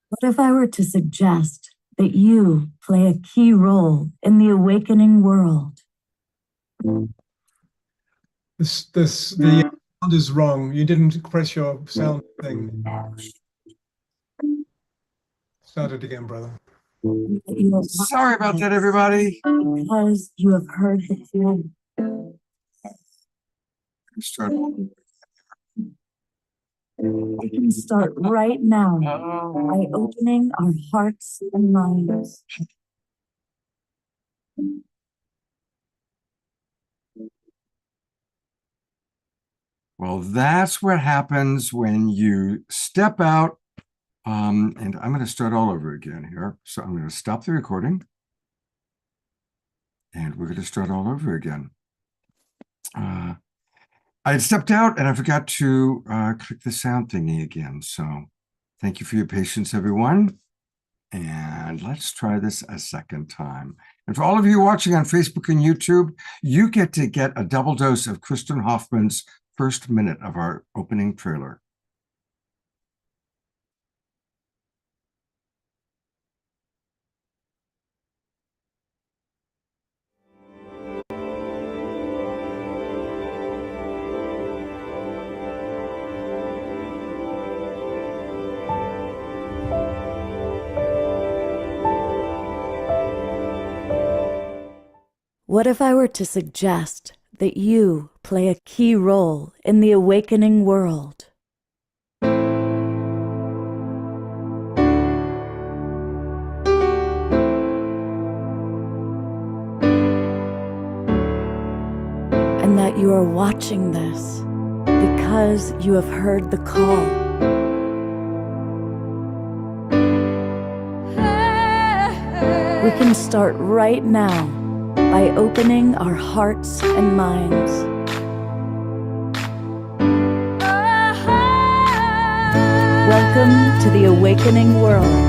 What if I were to suggest that you play a key role in the awakening world? The sound is wrong. You didn't press your sound thing. Start it again, brother. Sorry about that, everybody. Because you have heard the call. Start. We can start right now by opening our hearts and minds. Well, that's what happens when you step out. And I'm going to start all over again here. So I'm going to stop the recording. And we're going to start all over again. I had stepped out and I forgot to click the sound thingy again. So thank you for your patience, everyone. And let's try this a second time. And for all of you watching on Facebook and YouTube, you get to get a double dose of Kristen Hoffman's first minute of our opening trailer. What if I were to suggest that you play a key role in the awakening world? And that you are watching this because you have heard the call. We can start right now by opening our hearts and minds. Welcome to the awakening world.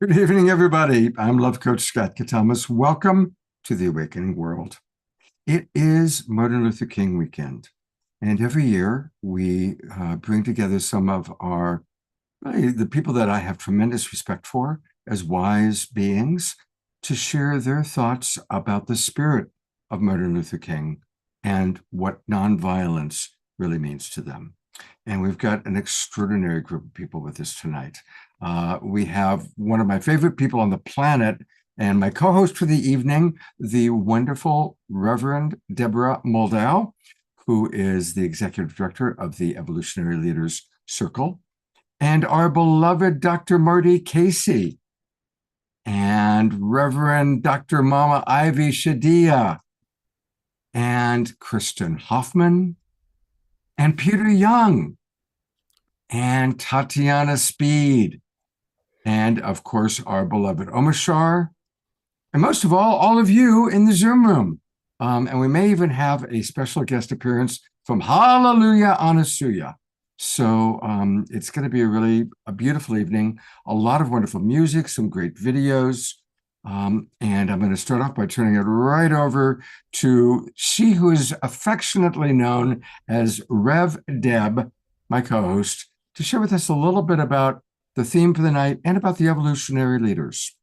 Good evening, everybody. I'm Love Coach Scott Katamas. Welcome to the Awakening World. It is Martin Luther King weekend, and every year we bring together some of the people that I have tremendous respect for as wise beings to share their thoughts about the spirit of Martin Luther King and what nonviolence really means to them. And we've got an extraordinary group of people with us tonight. We have one of my favorite people on the planet and my co-host for the evening, the wonderful Reverend Deborah Moldow, who is the executive director of the Evolutionary Leaders Circle, and our beloved Dr. Marty Casey, and Reverend Dr. Mama Ivy Shadia, and Kristen Hoffman, and Peter Young, and Tatiana Speed, and of course, our beloved Omashar, and most of all of you in the Zoom room. And we may even have a special guest appearance from Hallelujah Anasuya. So it's going to be a beautiful evening, a lot of wonderful music, some great videos. And I'm going to start off by turning it right over to she who is affectionately known as Rev Deb, my co-host, to share with us a little bit about the theme for the night and about the evolutionary leaders.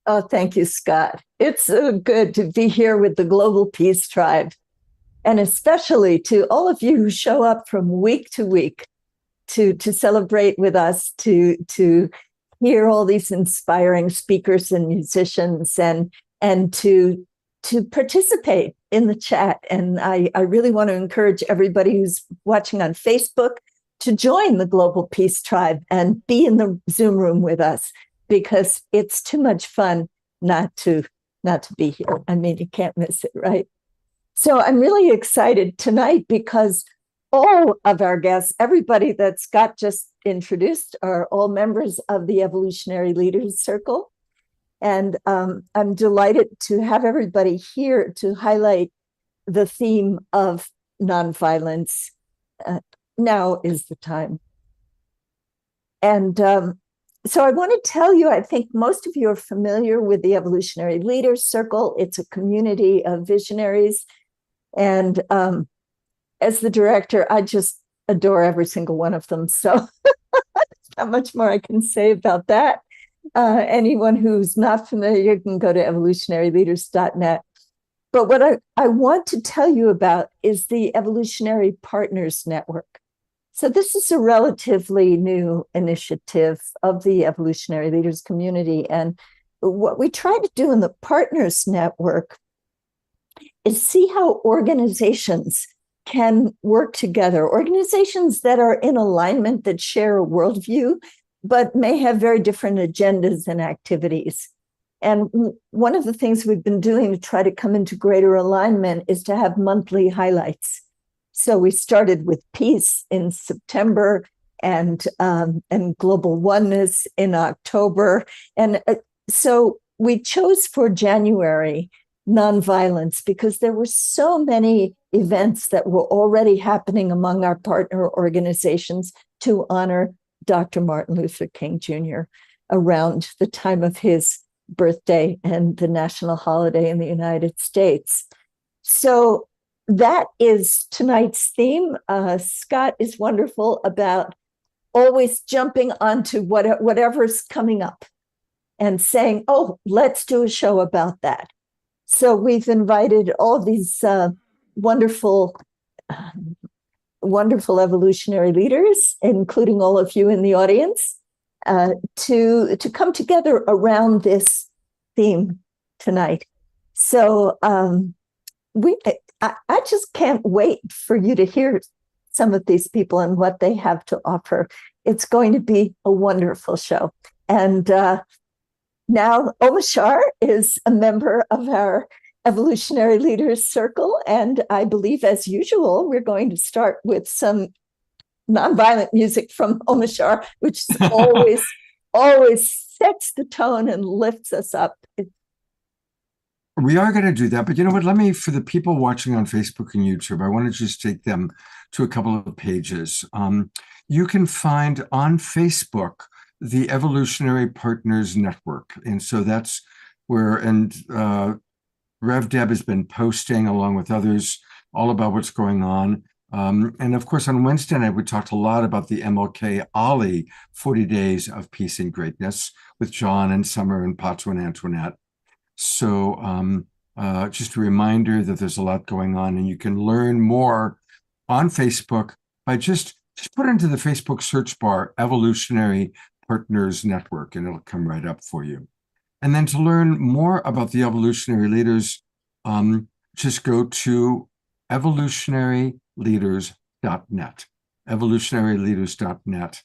Oh, thank you, Scott. It's so good to be here with the Global Peace Tribe. and especially to all of you who show up from week to week to celebrate with us, to hear all these inspiring speakers and musicians, and to participate in the chat. And I really want to encourage everybody who's watching on Facebook to join the Global Peace Tribe and be in the Zoom room with us, because it's too much fun not to be here. I mean, you can't miss it, right? So I'm really excited tonight because all of our guests, everybody that Scott just introduced, are all members of the Evolutionary Leaders Circle. And I'm delighted to have everybody here to highlight the theme of nonviolence. Now is the time. And so I want to tell you, I think most of you are familiar with the Evolutionary Leaders Circle. It's a community of visionaries. And as the director, I just adore every single one of them. So not much more I can say about that. Anyone who's not familiar can go to evolutionaryleaders.net. But what I want to tell you about is the Evolutionary Partners Network. So this is a relatively new initiative of the Evolutionary Leaders community. And what we try to do in the Partners Network is see how organizations can work together, organizations that are in alignment, that share a worldview, but may have very different agendas and activities. And one of the things we've been doing to try to come into greater alignment is to have monthly highlights. So we started with peace in September, and global oneness in October. And so we chose for January nonviolence because there were so many events that were already happening among our partner organizations to honor Dr. Martin Luther King Jr. around the time of his birthday and the national holiday in the United States. So that is tonight's theme. Scott is wonderful about always jumping onto whatever's coming up and saying, oh, let's do a show about that. So we've invited all these wonderful evolutionary leaders, including all of you in the audience, to come together around this theme tonight. So I just can't wait for you to hear some of these people and what they have to offer. It's going to be a wonderful show. And now Omashar is a member of our Evolutionary Leaders Circle. And I believe, as usual, we're going to start with some nonviolent music from Omashar, which always sets the tone and lifts us up. We are going to do that, but you know what? Let me, for the people watching on Facebook and YouTube, I want to just take them to a couple of pages. You can find on Facebook the Evolutionary Partners Network, and so that's where, and Rev Deb has been posting along with others all about what's going on. And of course, on Wednesday night, we talked a lot about the MLK Ali 40 Days of Peace and Greatness with John and Summer and Patu and Antoinette. So just a reminder that there's a lot going on, and you can learn more on Facebook by just put into the Facebook search bar Evolutionary Partners Network, and it'll come right up for you. And then to learn more about the evolutionary leaders, just go to evolutionaryleaders.net. Evolutionaryleaders.net.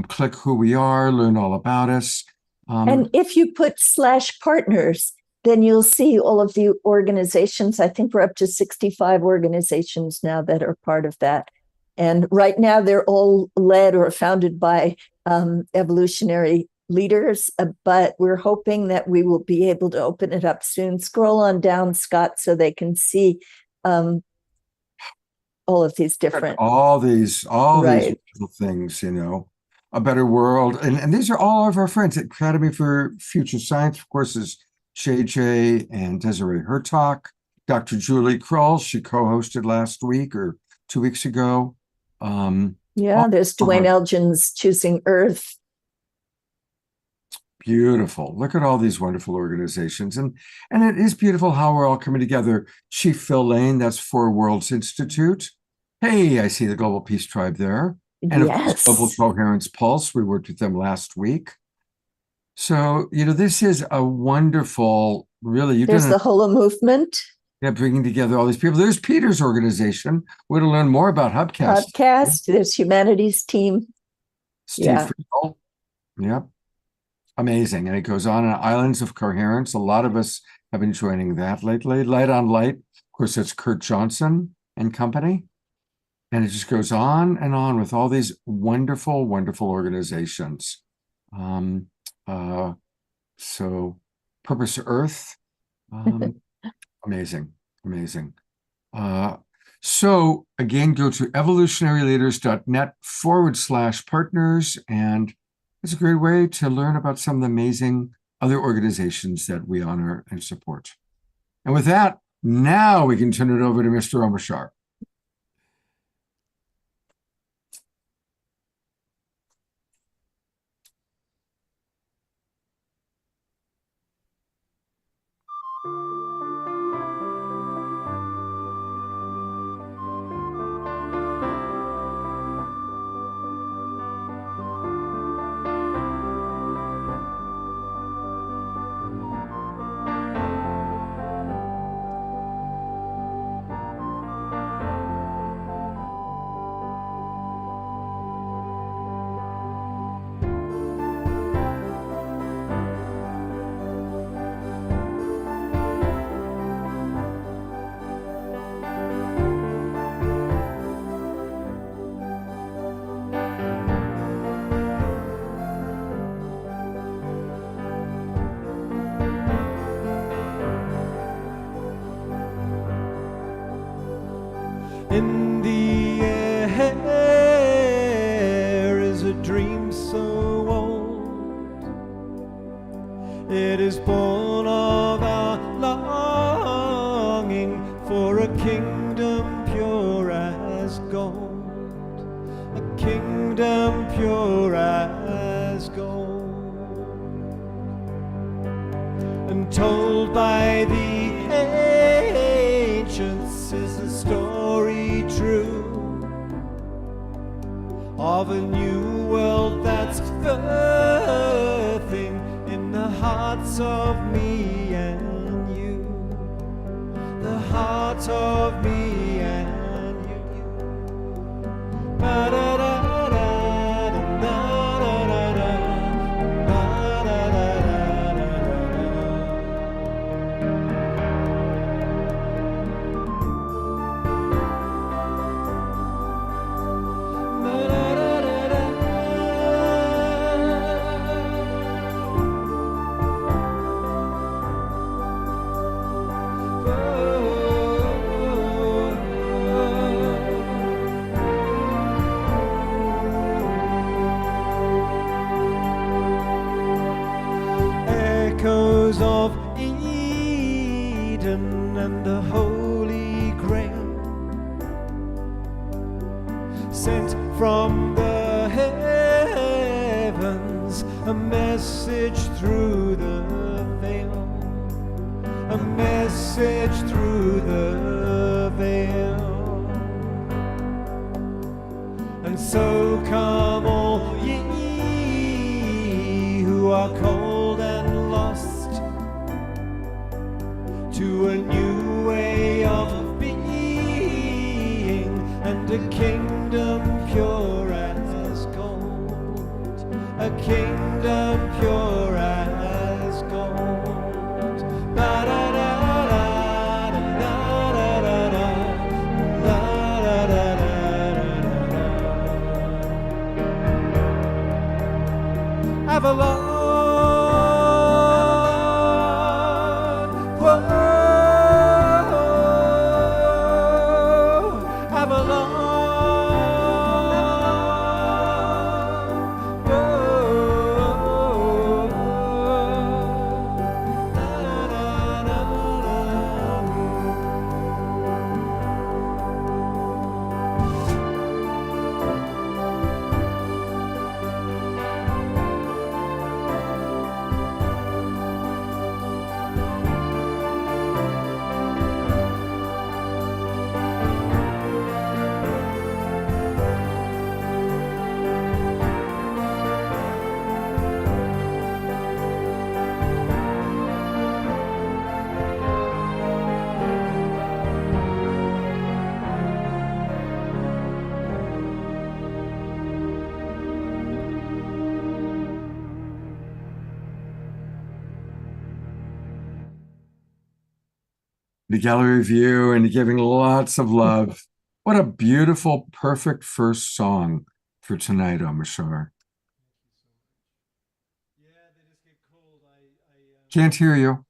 Click who we are, learn all about us. And if you put /partners, then you'll see all of the organizations. I think we're up to 65 organizations now that are part of that. And right now they're all led or founded by evolutionary leaders, but we're hoping that we will be able to open it up soon. Scroll on down, Scott, so they can see all of these different. All these wonderful things, you know. A Better World. And these are all of our friends at Academy for Future Science, of course, is JJ and Desiree Hertok. Dr. Julie Krull, she co-hosted last week or 2 weeks ago. There's Dwayne Elgin's Choosing Earth. Beautiful. Look at all these wonderful organizations. And it is beautiful how we're all coming together. Chief Phil Lane, that's for Worlds Institute. Hey, I see the Global Peace Tribe there. And of course, Yes. Global Coherence Pulse. We worked with them last week. So, this is a wonderful, really, There's the Holo movement. Yeah, bringing together all these people. There's Peter's organization. We're going to learn more about Hubcast. Hubcast. There's Humanities Team. Steve Friedel. Yep. Amazing. And it goes on Islands of Coherence. A lot of us have been joining that lately. Light on Light. Of course, that's Kurt Johnson and company. And it just goes on and on with all these wonderful, wonderful organizations. So Purpose Earth. Amazing. So again, go to evolutionaryleaders.net/partners. And it's a great way to learn about some of the amazing other organizations that we honor and support. And with that, now we can turn it over to Mr. Omashar. In the air is a dream so old. It is born of our longing for a kingdom pure as gold, a kingdom pure as gold, and told by the ancients is the story true of a new world that's birthing in the hearts of me and you, the heart of me and you. Echoes of Eden and the Holy Grail, sent from the heavens, a message through the veil, a message through the veil. And so come all ye who are cold and lost to a new way of being, and a kingdom pure as gold, a kingdom pure as gold. Avalon, whoa, Avalon. the gallery view and giving lots of love. What a beautiful, perfect first song for tonight, Omashar. Yeah, they just get cold. Can't hear you.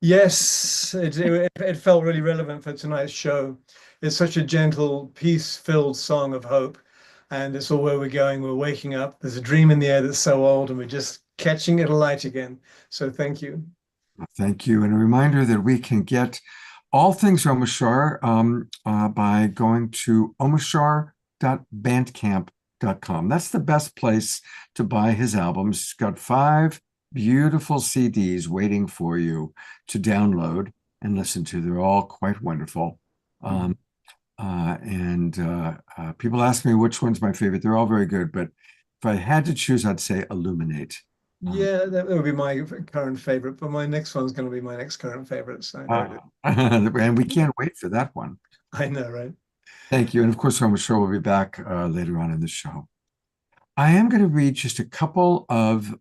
Yes, it felt really relevant for tonight's show. It's such a gentle, peace-filled song of hope, and it's all where we're going. We're waking up. There's a dream in the air that's so old, and we're just catching it alight again. So thank you. Thank you. And a reminder that we can get all things Omashar by going to omashar.bandcamp.com. That's the best place to buy his albums. He's got 5 beautiful CDs waiting for you to download and listen to. They're all quite wonderful. People ask me which one's my favorite. They're all very good, but if I had to choose, I'd say Illuminate. Yeah, that would be my current favorite, but my next one's going to be my next current favorite. So And we can't wait for that one. I know, right? Thank you. And of course, I'm sure we'll be back later on in the show. I am going to read just a couple of,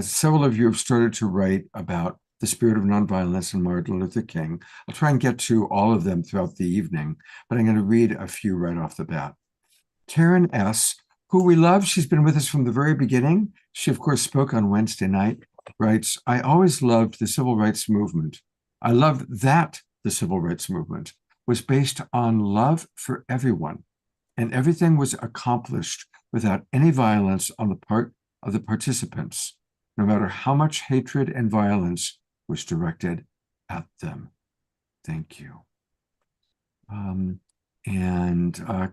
several of you have started to write about the spirit of nonviolence and Martin Luther King. I'll try and get to all of them throughout the evening, but I'm going to read a few right off the bat. Karen S., who we love, she's been with us from the very beginning. She, of course, spoke on Wednesday night, writes, I always loved the civil rights movement. I loved that the civil rights movement was based on love for everyone, and everything was accomplished without any violence on the part of the participants, no matter how much hatred and violence was directed at them. Thank you.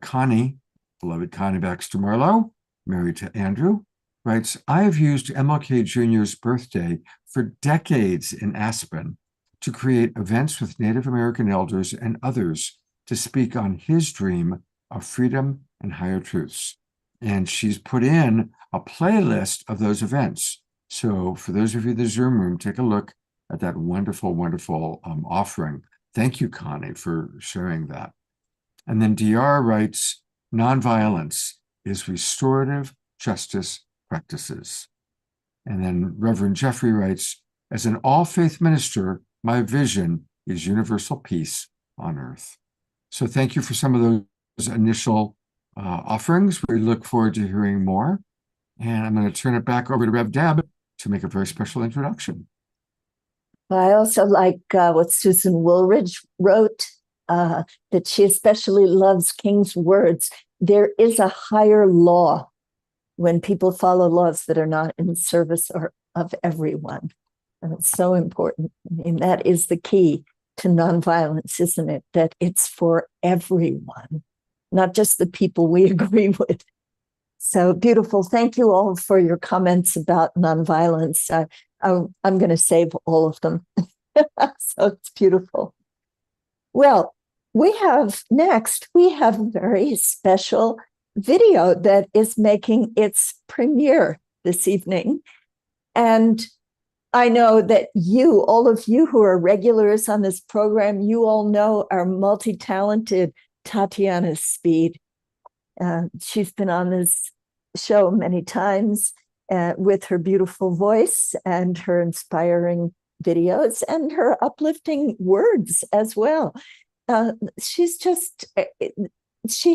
Connie, beloved Connie Baxter Marlowe, married to Andrew, writes, I have used MLK Jr.'s birthday for decades in Aspen to create events with Native American elders and others to speak on his dream of freedom and higher truths. And she's put in a playlist of those events. So for those of you in the Zoom room, take a look at that wonderful, wonderful offering. Thank you, Connie, for sharing that. And then DR writes, nonviolence is restorative justice practices. And then Reverend Jeffrey writes, as an all-faith minister, my vision is universal peace on earth. So thank you for some of those initial offerings. We look forward to hearing more. And I'm going to turn it back over to Rev Deb to make a very special introduction. I also like what Susan Woolridge wrote, that she especially loves King's words. There is a higher law when people follow laws that are not in service of everyone. And it's so important. I mean, that is the key to nonviolence, isn't it? That it's for everyone, not just the people we agree with. So beautiful. Thank you all for your comments about nonviolence. I'm going to save all of them. So it's beautiful. Well, we have a very special video that is making its premiere this evening. And I know that all of you who are regulars on this program, you all know our multi-talented Tatiana Speed. She's been on this show many times with her beautiful voice and her inspiring videos and her uplifting words as well. She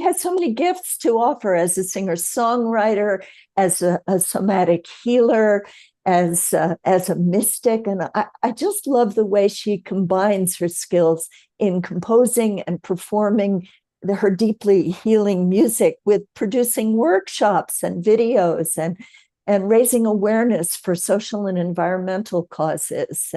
has so many gifts to offer as a singer-songwriter, as a somatic healer, as a mystic. And I just love the way she combines her skills in composing and performing her deeply healing music with producing workshops and videos and raising awareness for social and environmental causes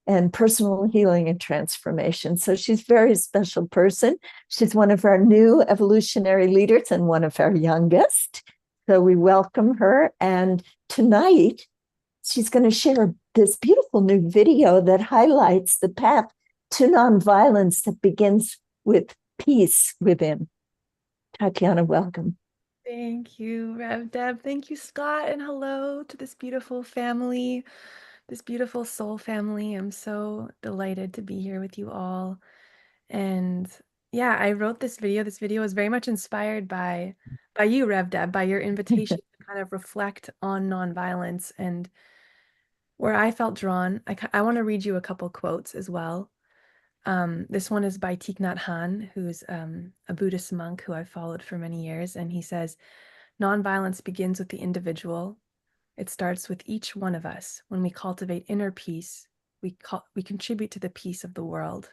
and personal healing and transformation. So she's a very special person. She's one of our new evolutionary leaders and one of our youngest. So we welcome her. And tonight, she's going to share this beautiful new video that highlights the path to nonviolence that begins with peace within. Tatiana, welcome. Thank you, Rev Deb. Thank you, Scott. And hello to this beautiful family, this beautiful soul family. I'm so delighted to be here with you all. And yeah, I wrote this video. This video was very much inspired by you, Rev Deb, by your invitation to kind of reflect on nonviolence and where I felt drawn. I want to read you a couple quotes as well. This one is by Thich Nhat Hanh, who's a Buddhist monk who I've followed for many years, and he says, "Nonviolence begins with the individual. It starts with each one of us. When we cultivate inner peace, we contribute to the peace of the world."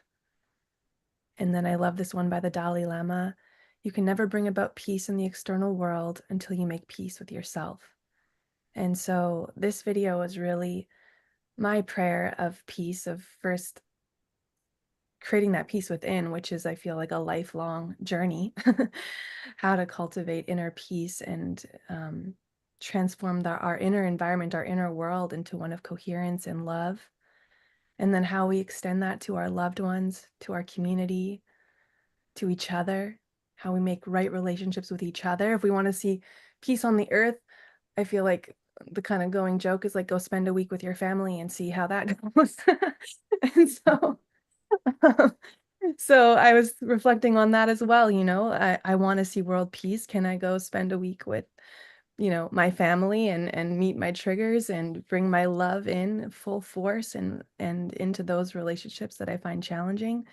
And then I love this one by the Dalai Lama. "You can never bring about peace in the external world until you make peace with yourself." And so this video is really my prayer of peace, of first creating that peace within, which is, I feel like, a lifelong journey, how to cultivate inner peace and transform our inner environment, our inner world into one of coherence and love. And then how we extend that to our loved ones, to our community, to each other, how we make right relationships with each other. If we want to see peace on the earth, I feel like the kind of going joke is like, go spend a week with your family and see how that goes. And so I was reflecting on that as well. I want to see world peace. Can I go spend a week with, my family and meet my triggers and bring my love in full force and into those relationships that I find challenging?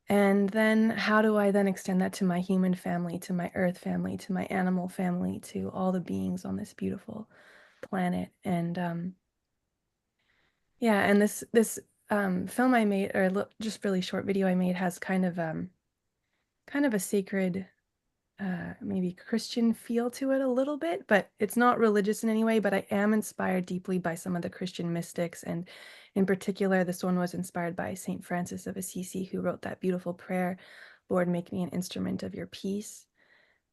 And then how do I then extend that to my human family, to my earth family, to my animal family, to all the beings on this beautiful planet? And yeah, and this film I made, or just really short video I made, has kind of a sacred, maybe Christian feel to it a little bit, but it's not religious in any way. But I am inspired deeply by some of the Christian mystics, and in particular, this one was inspired by Saint Francis of Assisi, who wrote that beautiful prayer, "Lord, make me an instrument of your peace."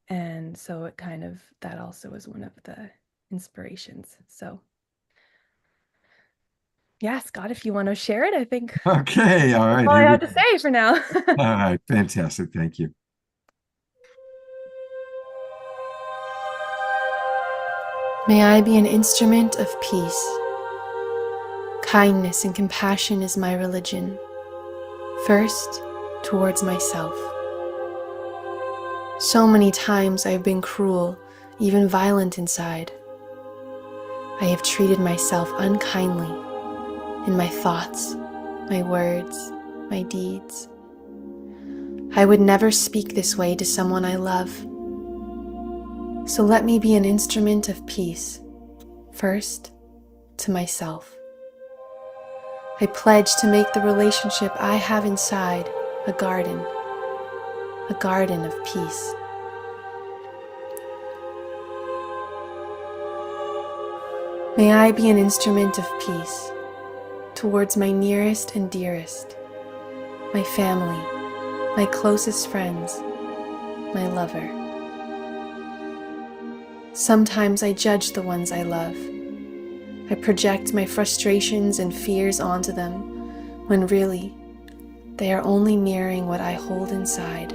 And so that also is one of the inspirations. So yeah, Scott, if you want to share it, I think Okay, all that's right. all I Here we have to go. say for now. All right, fantastic. Thank you. May I be an instrument of peace. Kindness and compassion is my religion. First, towards myself. So many times I have been cruel, even violent inside. I have treated myself unkindly in my thoughts, my words, my deeds. I would never speak this way to someone I love. So let me be an instrument of peace, first to myself. I pledge to make the relationship I have inside a garden of peace. May I be an instrument of peace towards my nearest and dearest, my family, my closest friends, my lover. Sometimes I judge the ones I love. I project my frustrations and fears onto them, when really, they are only mirroring what I hold inside.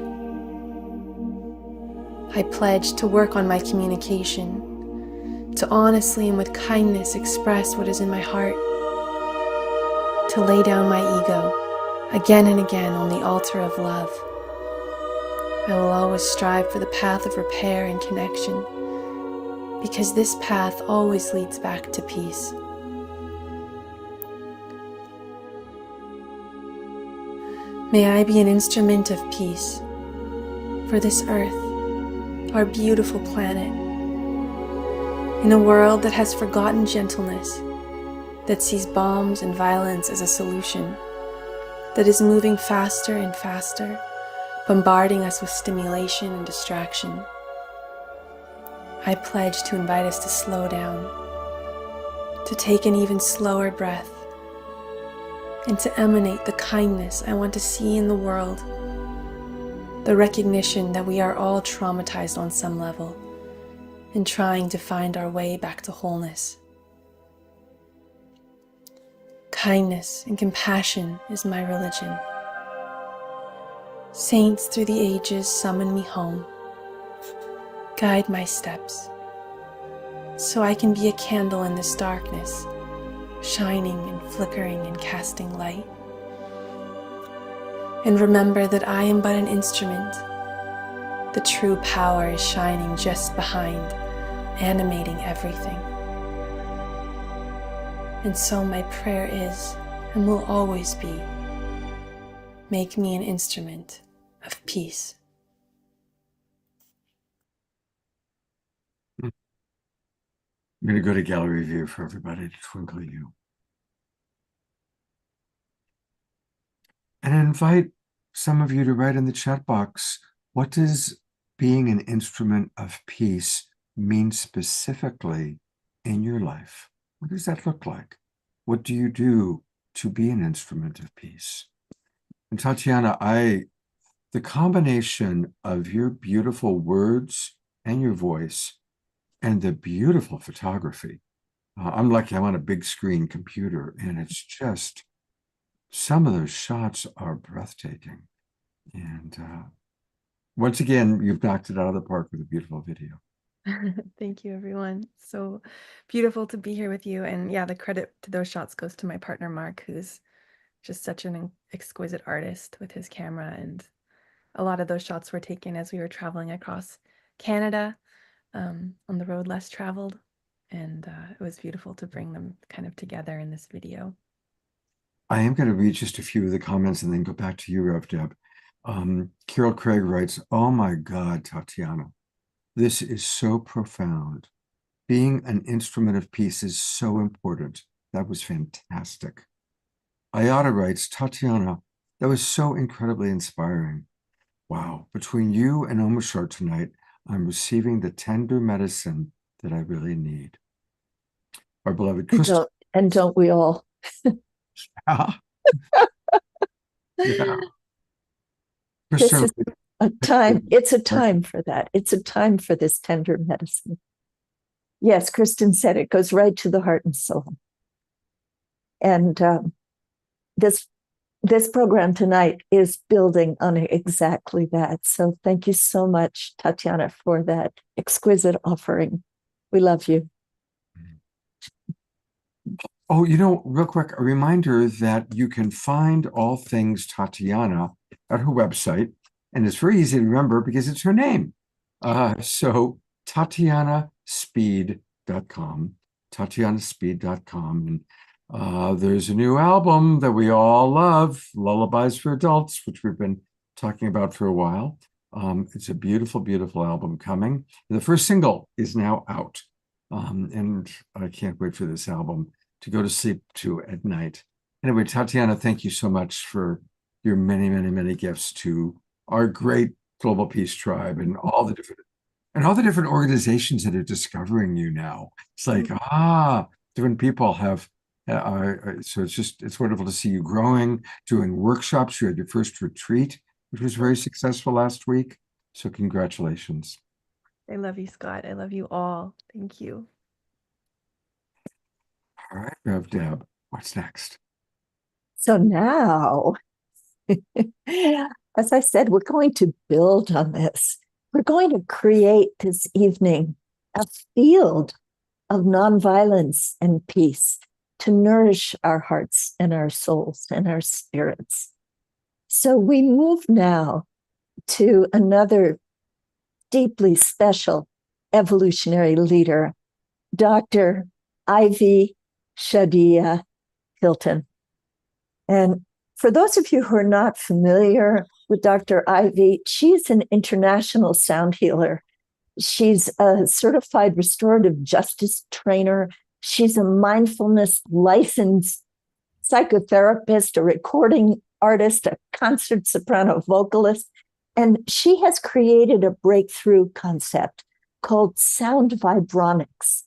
I pledge to work on my communication, to honestly and with kindness express what is in my heart, to lay down my ego again and again on the altar of love. I will always strive for the path of repair and connection, because this path always leads back to peace. May I be an instrument of peace for this earth, our beautiful planet, in a world that has forgotten gentleness, that sees bombs and violence as a solution, that is moving faster and faster, bombarding us with stimulation and distraction. I pledge to invite us to slow down, to take an even slower breath, and to emanate the kindness I want to see in the world, the recognition that we are all traumatized on some level, and trying to find our way back to wholeness. Kindness and compassion is my religion. Saints through the ages summon me home. Guide my steps, so I can be a candle in this darkness, shining and flickering and casting light. And remember that I am but an instrument. The true power is shining just behind animating everything. And so my prayer is, and will always be, make me an instrument of peace. I'm going to go to gallery view for everybody to twinkle you. And invite some of you to write in the chat box, what does being an instrument of peace mean specifically in your life? What does that look like? What do you do to be an instrument of peace? And Tatiana, the combination of your beautiful words and your voice and the beautiful photography, I'm lucky I'm on a big screen computer, and it's just, some of those shots are breathtaking. And once again, you've knocked it out of the park with a beautiful video. Thank you, everyone. So beautiful to be here with you. And yeah, the credit to those shots goes to my partner, Mark, who's just such an exquisite artist with his camera. And a lot of those shots were taken as we were traveling across Canada on the road less traveled. And it was beautiful to bring them kind of together in this video. I am going to read just a few of the comments and then go back to you, Rev Deb. Carol Craig writes, oh my God, Tatiana, this is so profound. Being an instrument of peace is so important. That was fantastic. Ayada writes, Tatiana, that was so incredibly inspiring. Wow, between you and Omashar tonight, I'm receiving the tender medicine that I really need. Our beloved Kristen. And don't we all? Yeah. This is a time, it's a Right. time for that. It's a time for this tender medicine. Yes, Kristen said it goes right to the heart and soul. And this program tonight is building on exactly that. So thank you so much, Tatiana, for that exquisite offering. We love you. Oh, you know, real quick, a reminder that you can find all things Tatiana at her website, and it's very easy to remember because it's her name. So TatianaSpeed.com, TatianaSpeed.com. And there's a new album that we all love, Lullabies for Adults, which we've been talking about for a while. It's a beautiful, beautiful album coming. The first single is now out. And I can't wait for this album to go to sleep to at night. Anyway, Tatiana, thank you so much for your many, many, many gifts to our great Global Peace Tribe and all the different organizations that are discovering you now. It's like, different people have, so it's wonderful to see you growing, doing workshops. You had your first retreat, which was very successful last week. So congratulations. I love you, Scott. I love you all. Thank you. All right, Rev Deb, what's next? So now, as I said, we're going to build on this. We're going to create this evening a field of nonviolence and peace to nourish our hearts and our souls and our spirits. So we move now to another deeply special evolutionary leader, Dr. Ivy Shadia Hilton. And for those of you who are not familiar with Dr. Ivy, she's an international sound healer. She's a certified restorative justice trainer. She's a mindfulness licensed psychotherapist, a recording artist, a concert soprano vocalist. And she has created a breakthrough concept called sound vibronics,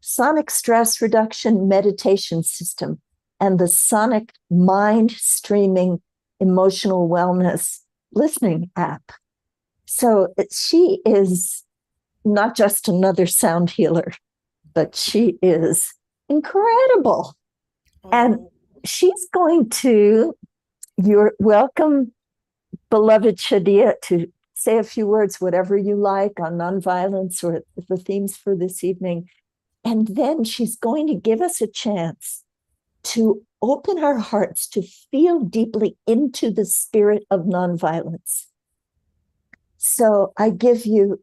sonic stress reduction meditation system, and the sonic mind streaming emotional wellness listening app. So she is not just another sound healer, but she is incredible. And she's going to, you're welcome, beloved Shadia, to say a few words, whatever you like, on nonviolence or the themes for this evening. And then she's going to give us a chance to open our hearts to feel deeply into the spirit of nonviolence. So I give you,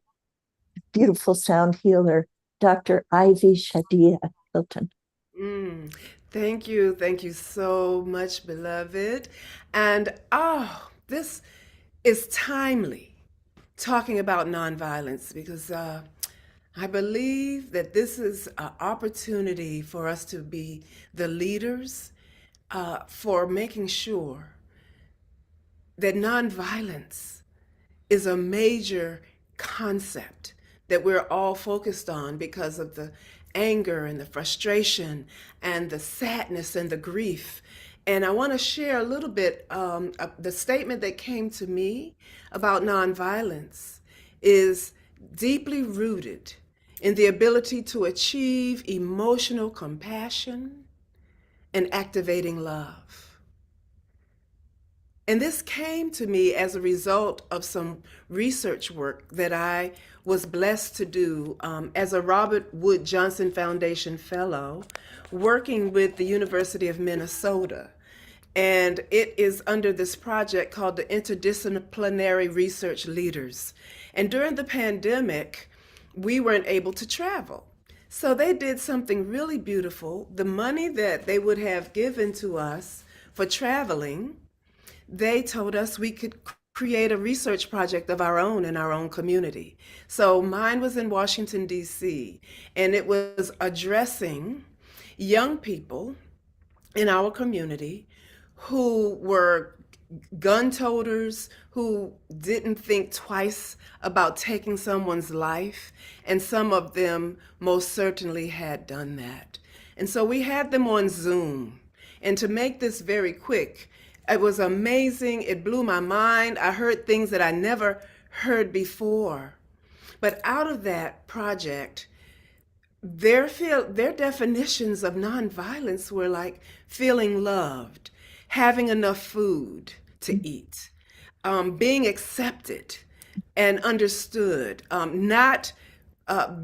beautiful sound healer, Dr. Ivy Shadia Hilton. Thank you. Thank you so much, beloved. And this is timely, talking about nonviolence, because I believe that this is an opportunity for us to be the leaders for making sure that nonviolence is a major concept that we're all focused on because of the anger and the frustration and the sadness and the grief. And I want to share a little bit. The statement that came to me about nonviolence is deeply rooted in the ability to achieve emotional compassion and activating love. And this came to me as a result of some research work that I was blessed to do as a Robert Wood Johnson Foundation Fellow, working with the University of Minnesota. And it is under this project called the Interdisciplinary Research Leaders. And during the pandemic, we weren't able to travel. So they did something really beautiful. The money that they would have given to us for traveling, they told us we could create a research project of our own in our own community. So mine was in Washington, D.C., and it was addressing young people in our community who were gun toters, who didn't think twice about taking someone's life, and some of them most certainly had done that. And so we had them on Zoom. And to make this very quick, it was amazing. It blew my mind. I heard things that I never heard before. But out of that project, their definitions of nonviolence were like feeling loved, having enough food to eat, being accepted and understood, not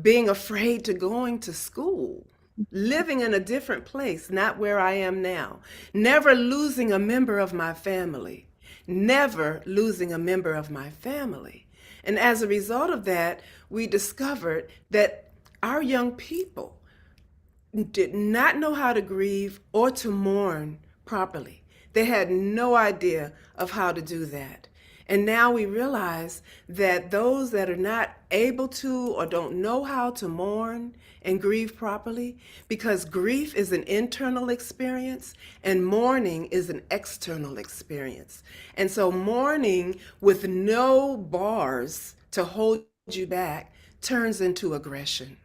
being afraid to going to school, living in a different place, not where I am now, never losing a member of my family, never losing a member of my family. And as a result of that, we discovered that our young people did not know how to grieve or to mourn properly. They had no idea of how to do that. And now we realize that those that are not able to or don't know how to mourn and grieve properly, because grief is an internal experience and mourning is an external experience. And so mourning with no bars to hold you back turns into aggression.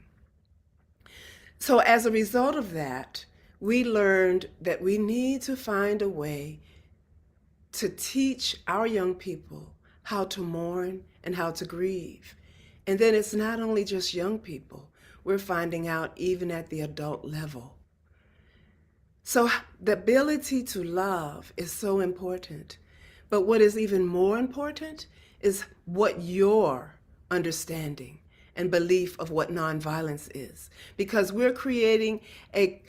So as a result of that, we learned that we need to find a way to teach our young people how to mourn and how to grieve. And then it's not only just young people, we're finding out even at the adult level. So the ability to love is so important. But what is even more important is what your understanding and belief of what nonviolence is. Because we're creating a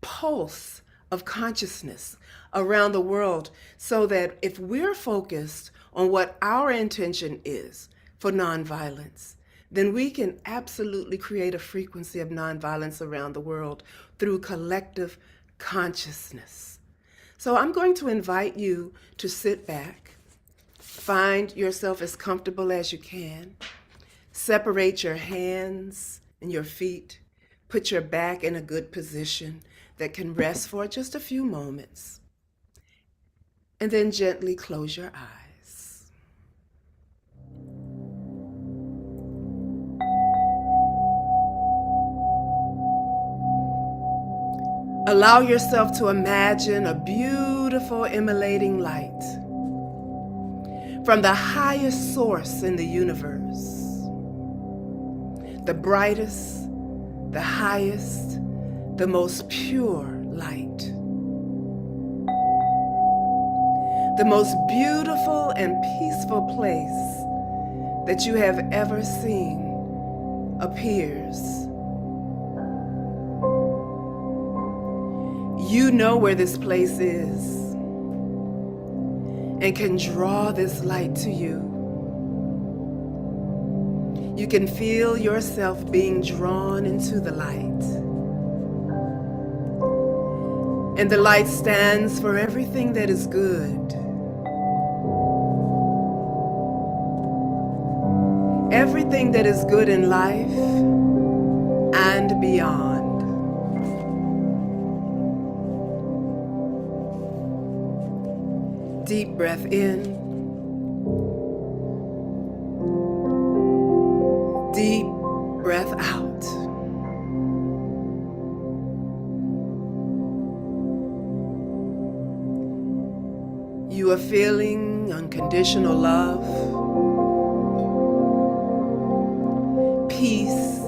pulse of consciousness around the world so that if we're focused on what our intention is for nonviolence, then we can absolutely create a frequency of nonviolence around the world through collective consciousness. So I'm going to invite you to sit back, find yourself as comfortable as you can, separate your hands and your feet, put your back in a good position that can rest for just a few moments, and then gently close your eyes. Allow yourself to imagine a beautiful emanating light from the highest source in the universe, the brightest, the highest, the most pure light, the most beautiful and peaceful place that you have ever seen appears. You know where this place is and can draw this light to you. You can feel yourself being drawn into the light. And the light stands for everything that is good. Everything that is good in life and beyond. Deep breath in. Deep breath out. You are feeling unconditional love, peace,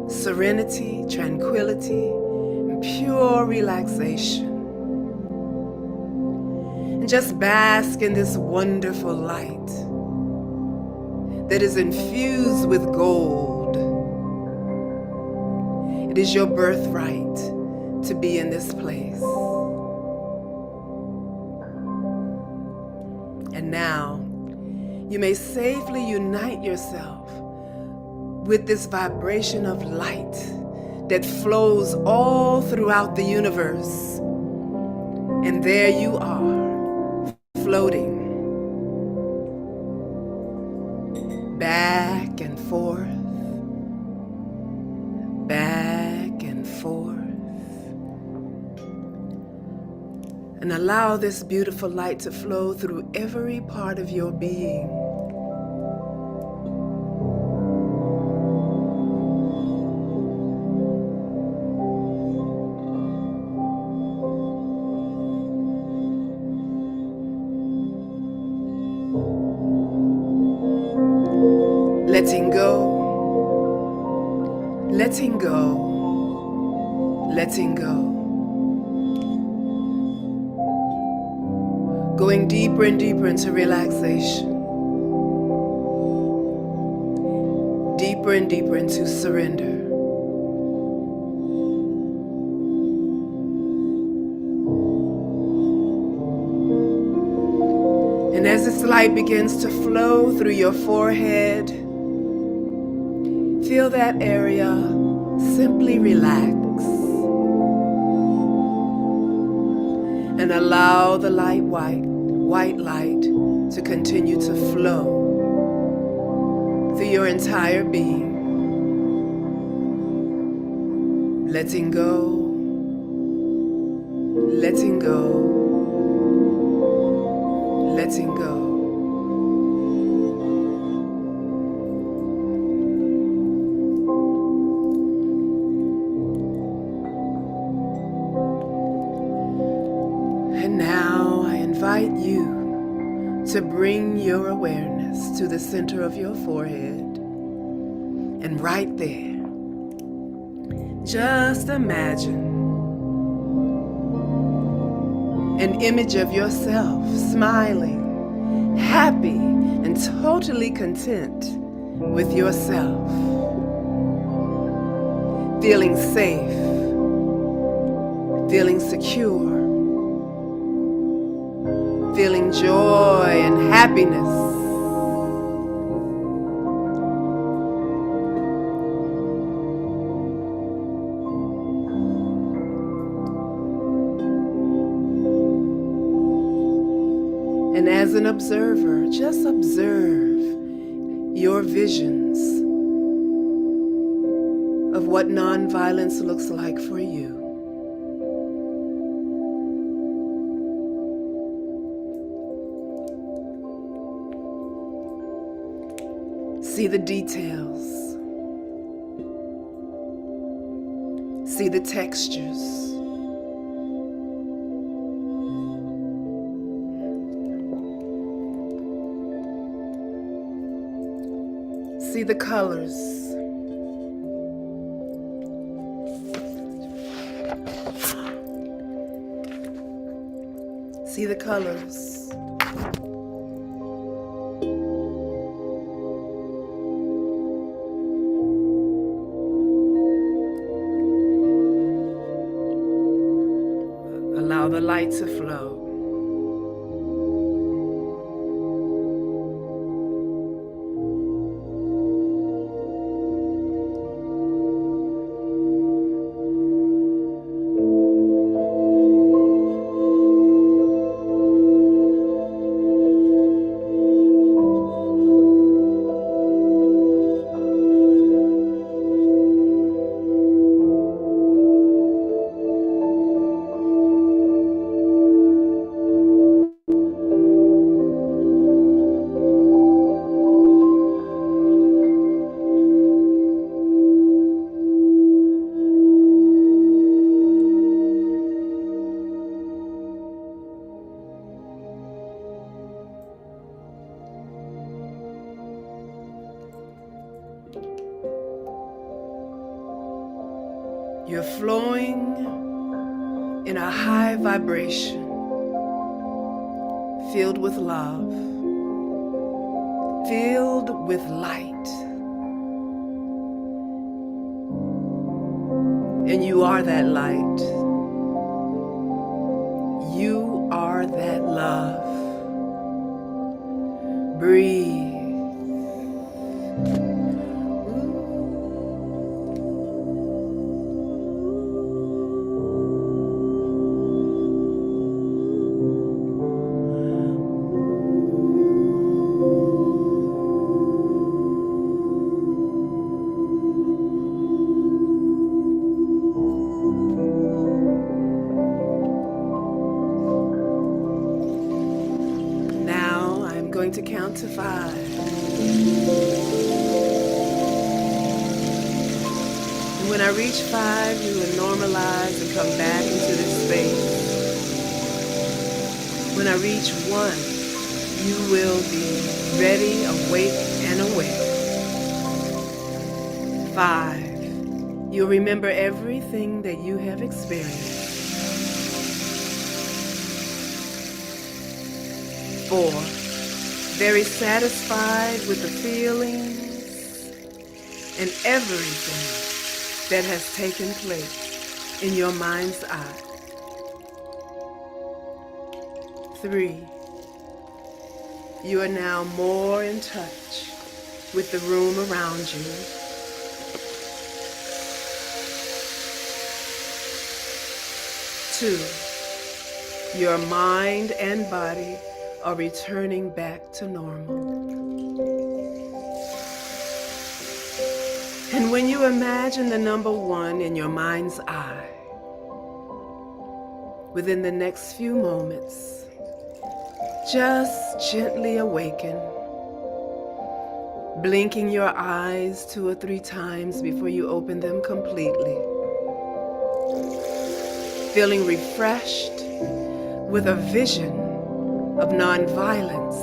serenity, tranquility, and pure relaxation. And just bask in this wonderful light that is infused with gold. It is your birthright to be in this place. And now, you may safely unite yourself with this vibration of light that flows all throughout the universe. And there you are, floating back and forth, back and forth. And allow this beautiful light to flow through every part of your being. Letting go, letting go, letting go. Going deeper and deeper into relaxation. Deeper and deeper into surrender. And as this light begins to flow through your forehead, feel that area simply relax. And allow the white light to continue to flow through your entire being. Letting go, letting go, letting go. And now I invite you to bring your awareness to the center of your forehead. And right there, just imagine an image of yourself smiling, happy, and totally content with yourself. Feeling safe, feeling secure, feeling joy and happiness. And as an observer, just observe your visions of what nonviolence looks like for you. See the details. See the textures. See the colors. See the colors. Allow the light to flow. You're flowing in a high vibration, filled with love, filled with light. And you are that light. You are that love. Breathe. Now I'm going to count to 5. And when I reach 5, you will normalize and come back into this space. When I reach 1, you will be ready, awake, and aware. 5, you'll remember everything that you have experienced. 4, very satisfied with the feelings and everything that has taken place in your mind's eye. 3, you are now more in touch with the room around you. 2, your mind and body are returning back to normal. And when you imagine the number 1 in your mind's eye, within the next few moments, just gently awaken, blinking your eyes 2 or 3 times before you open them completely, feeling refreshed with a vision of nonviolence,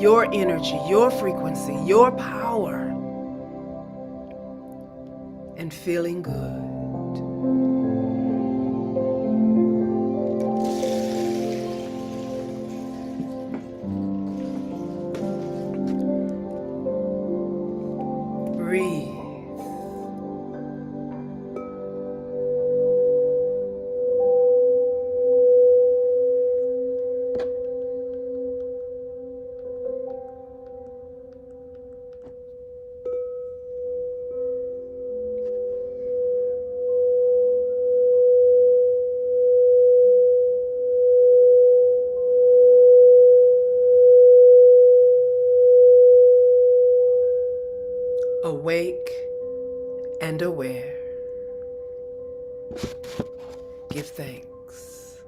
your energy, your frequency, your power, and feeling good. Breathe. Awake and aware. Give thanks.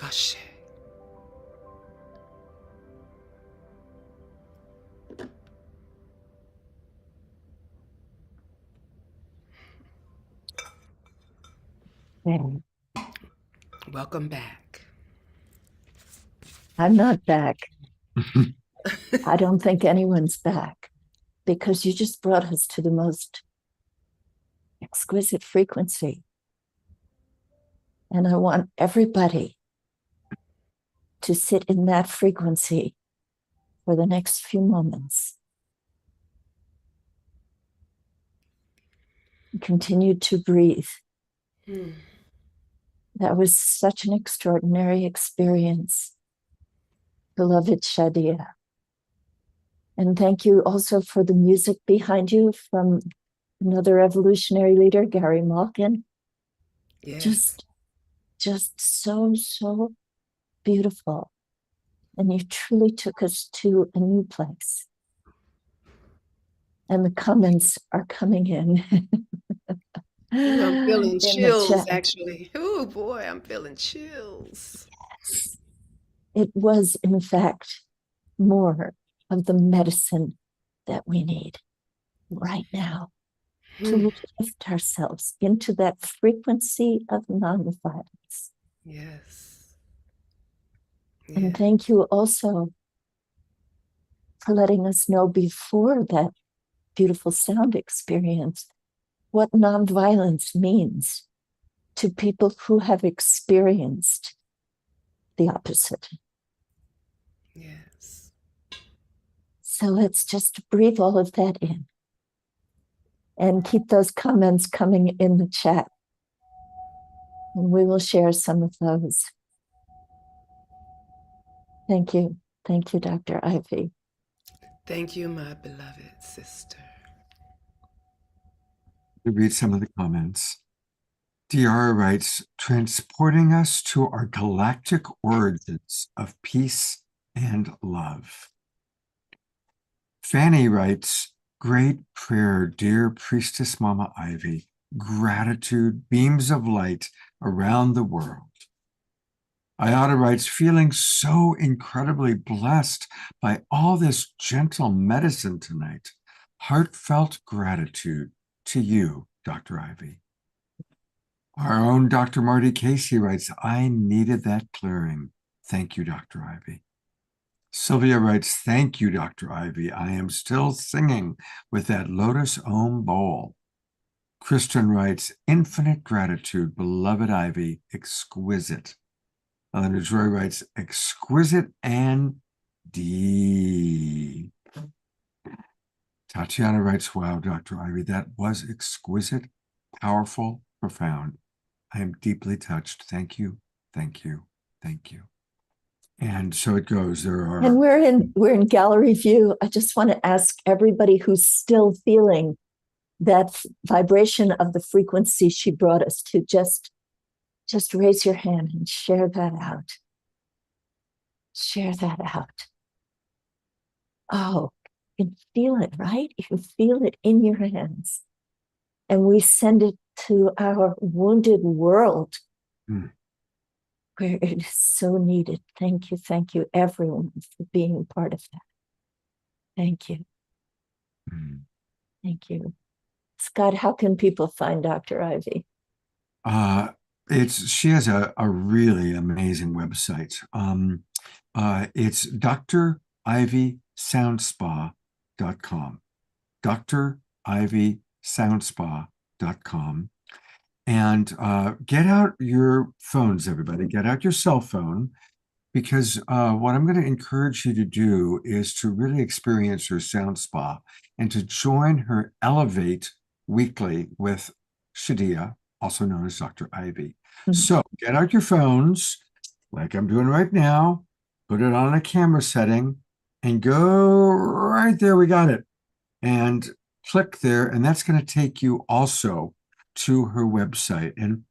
Ashe. Okay. Welcome back. I'm not back. I don't think anyone's back because you just brought us to the most exquisite frequency. And I want everybody to sit in that frequency for the next few moments. Continue to breathe. That was such an extraordinary experience, beloved Shadia. And thank you also for the music behind you from another evolutionary leader, Gary Malkin. Yes. Just so beautiful. And you truly took us to a new place. And the comments are coming in. Ooh, I'm feeling in the chills, chat. actually. Oh boy, I'm feeling chills. Yes. It was, in fact, more of the medicine that we need right now to lift ourselves into that frequency of nonviolence. Yes. And thank you also for letting us know before that beautiful sound experience what nonviolence means to people who have experienced the opposite. Yes. So let's just breathe all of that in and keep those comments coming in the chat. And we will share some of those. Thank you. Thank you, Dr. Ivy. Thank you, my beloved sister. To read some of the comments. Diara writes, transporting us to our galactic origins of peace and love. Fanny writes, great prayer, dear Priestess Mama Ivy. Gratitude, beams of light around the world. Ayada writes, feeling so incredibly blessed by all this gentle medicine tonight. Heartfelt gratitude to you, Dr. Ivy. Our own Dr. Marty Casey writes, I needed that clearing. Thank you, Dr. Ivy. Sylvia writes, thank you, Dr. Ivy. I am still singing with that Lotus Om bowl. Kristen writes, infinite gratitude, beloved Ivy, exquisite. Elena Joy writes, exquisite and deep. Tatiana writes, wow, Dr. Ivy, that was exquisite, powerful, profound. I am deeply touched. Thank you, thank you, thank you. And so it goes. There are, and we're in gallery view. I just want to ask everybody who's still feeling that vibration of the frequency she brought us to, just raise your hand and share that out. Share that out. Oh, you can feel it, right? You can feel it in your hands. And we send it to our wounded world where it is so needed. Thank you, everyone, for being part of that. Thank you. Thank you. Scott, how can people find Dr. Ivy? She has a really amazing website. It's drivysoundspa.com. drivysoundspa.com. And get out your phones, everybody. Get out your cell phone, because what I'm going to encourage you to do is to really experience her sound spa and to join her Elevate Weekly with Shadia, also known as Dr. Ivy. So get out your phones, like I'm doing right now, put it on a camera setting, and go right there. We got it. And click there, and that's going to take you also to her website. And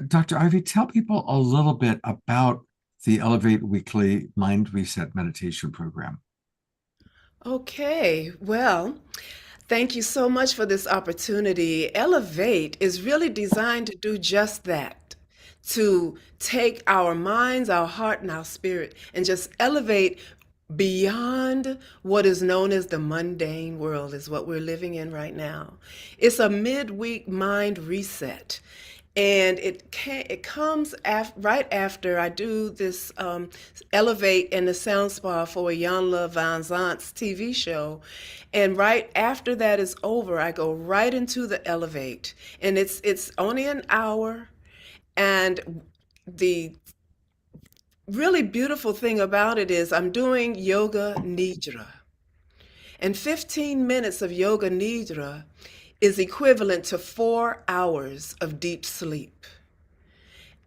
Dr. Ivy, tell people a little bit about the Elevate Weekly Mind Reset Meditation Program. Okay, well, thank you so much for this opportunity. Elevate is really designed to do just that, to take our minds, our heart, and our spirit and just elevate beyond what is known as the mundane world, is what we're living in right now. It's a midweek mind reset. And it comes right after I do this Elevate in the Sound Spa for Jan Van Zant's TV show. And right after that is over, I go right into the Elevate. And it's only an hour. And the really beautiful thing about it is I'm doing yoga nidra. And 15 minutes of yoga nidra is equivalent to 4 hours of deep sleep.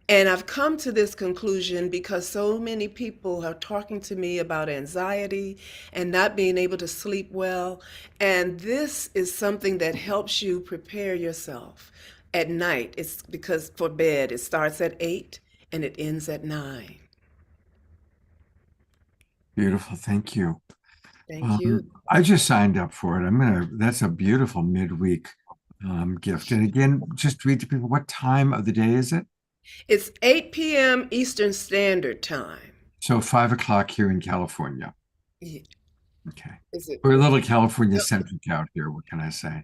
And I've come to this conclusion because so many people are talking to me about anxiety and not being able to sleep well. And this is something that helps you prepare yourself at night. It's because for bed, it starts at 8 and it ends at 9. Beautiful. Thank you. Thank you. I just signed up for it. That's a beautiful midweek gift. And again, just read to people, what time of the day is it? It's 8 p.m. Eastern Standard Time. So 5 o'clock here in California. Yeah. Okay. Is it? We're a little California centric out here. What can I say?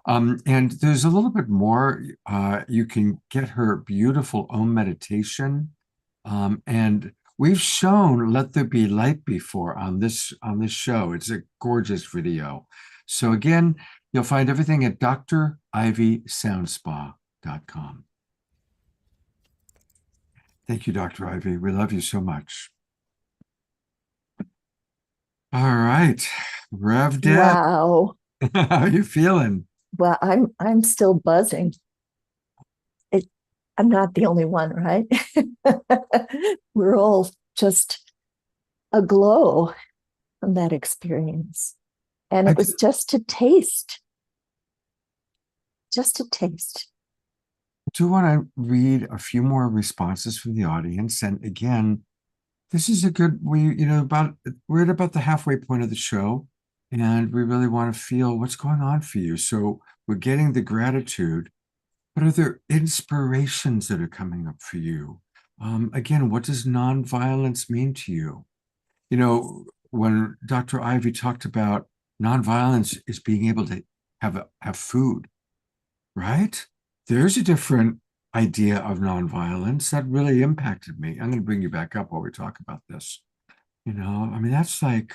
And there's a little bit more. You can get her beautiful Om meditation. And we've shown Let There Be Light before on this show. It's a gorgeous video. So again, you'll find everything at drivysoundspa.com. Thank you, Dr. Ivy. We love you so much. All right, Rev Deb. Wow. How are you feeling? Well, I'm still buzzing. I'm not the only one, right? We're all just aglow from that experience. And it was just a taste. Just a taste. I do want to read a few more responses from the audience. And again, this is a good, we're at about the halfway point of the show, and we really want to feel what's going on for you. So we're getting the gratitude. What are there inspirations that are coming up for you? Again, what does nonviolence mean to you? You know, when Dr. Ivy talked about nonviolence is being able to have food, right? There's a different idea of nonviolence that really impacted me. I'm going to bring you back up while we talk about this. I mean, that's like,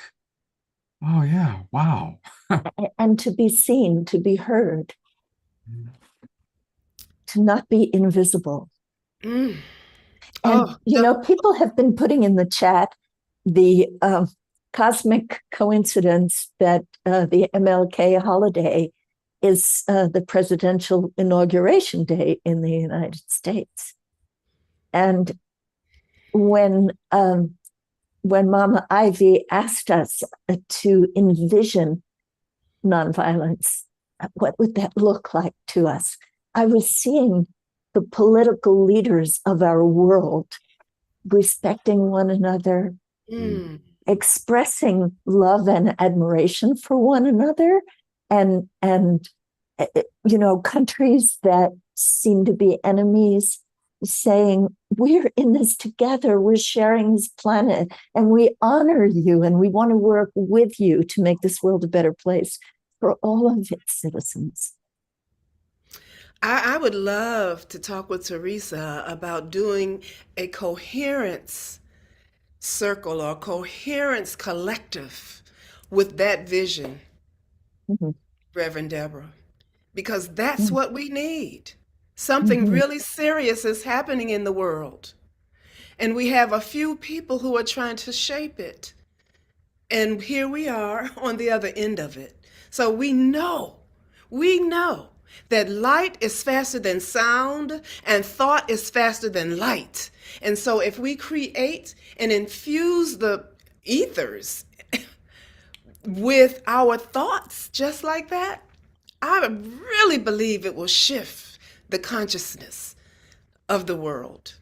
oh yeah, wow. And to be seen, to be heard, to not be invisible. And, people have been putting in the chat the cosmic coincidence that the MLK holiday is the presidential inauguration day in the United States. And when Mama Ivy asked us to envision nonviolence, what would that look like to us? I was seeing the political leaders of our world respecting one another, expressing love and admiration for one another, and countries that seem to be enemies saying, we're in this together, we're sharing this planet, and we honor you, and we want to work with you to make this world a better place for all of its citizens. I would love to talk with Teresa about doing a coherence circle or coherence collective with that vision, Reverend Deborah, because that's what we need. Something really serious is happening in the world, and we have a few people who are trying to shape it. And here we are on the other end of it. So we know that light is faster than sound and thought is faster than light. And so if we create and infuse the ethers with our thoughts just like that, I really believe it will shift the consciousness of the world.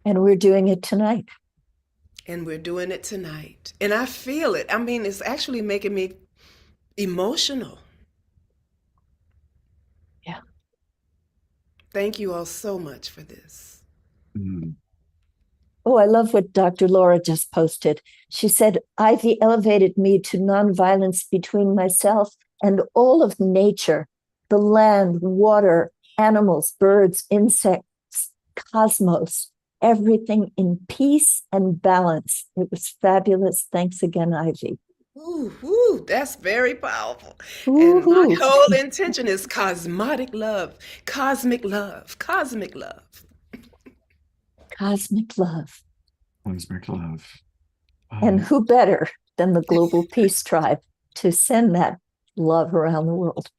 And we're doing it tonight. And we're doing it tonight. And I feel it. I mean, it's actually making me emotional. Yeah. Thank you all so much for this. Oh, I love what Dr. Laura just posted. She said, Ivy elevated me to nonviolence between myself and all of nature, the land, water, animals, birds, insects, cosmos, everything in peace and balance. It was fabulous. Thanks again, Ivy. Ooh, that's very powerful. And my whole intention is cosmic love, cosmic love, cosmic love. Cosmic love. Cosmic love. And who better than the Global Peace Tribe to send that love around the world?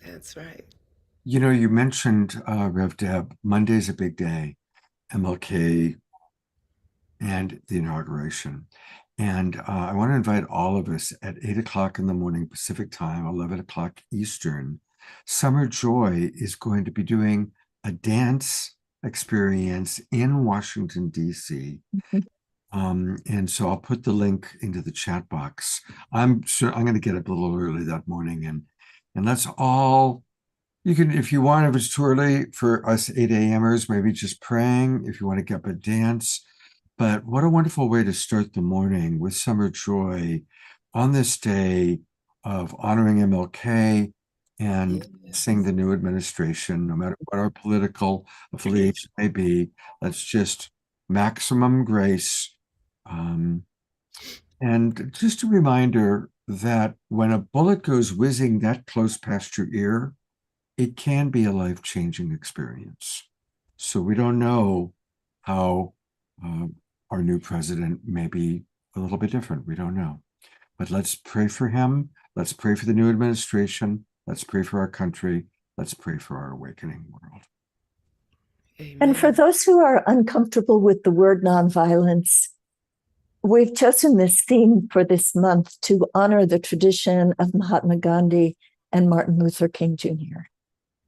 That's right. You know, you mentioned, Rev Deb, Monday's a big day, MLK and the inauguration. And I want to invite all of us at 8 o'clock in the morning Pacific time, 11 o'clock Eastern. Summer Joy is going to be doing a dance experience in Washington, D.C. And so I'll put the link into the chat box. I'm going to get up a little early that morning, and let's all, you can, if you want, if it's too early for us 8 a.m.ers, maybe just praying, if you want to get up a dance. But what a wonderful way to start the morning with Summer Joy on this day of honoring MLK, and blessing the new administration, no matter what our political affiliation may be. Let's just maximum grace. And just a reminder that when a bullet goes whizzing that close past your ear, it can be a life-changing experience. So we don't know how our new president may be a little bit different. We don't know. But let's pray for him. Let's pray for the new administration. Let's pray for our country. Let's pray for our awakening world. Amen. And for those who are uncomfortable with the word nonviolence, we've chosen this theme for this month to honor the tradition of Mahatma Gandhi and Martin Luther King Jr.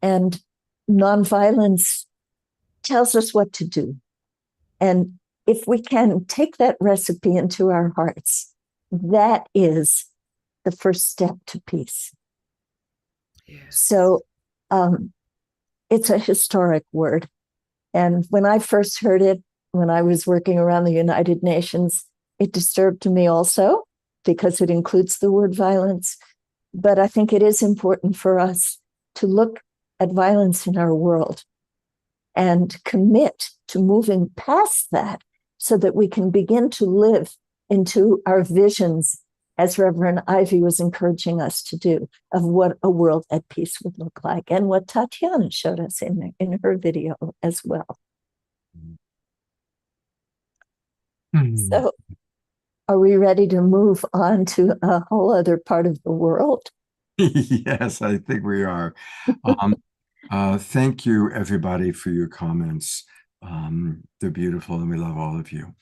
And nonviolence tells us what to do. And if we can take that recipe into our hearts, that is the first step to peace. Yes. So it's a historic word. And when I first heard it, when I was working around the United Nations, it disturbed me also because it includes the word violence. But I think it is important for us to look at violence in our world and commit to moving past that so that we can begin to live into our visions, as Reverend Ivy was encouraging us to do, of what a world at peace would look like, and what Tatiana showed us in her video as well. So are we ready to move on to a whole other part of the world? Yes, I think we are. Thank you, everybody, for your comments. They're beautiful, and we love all of you.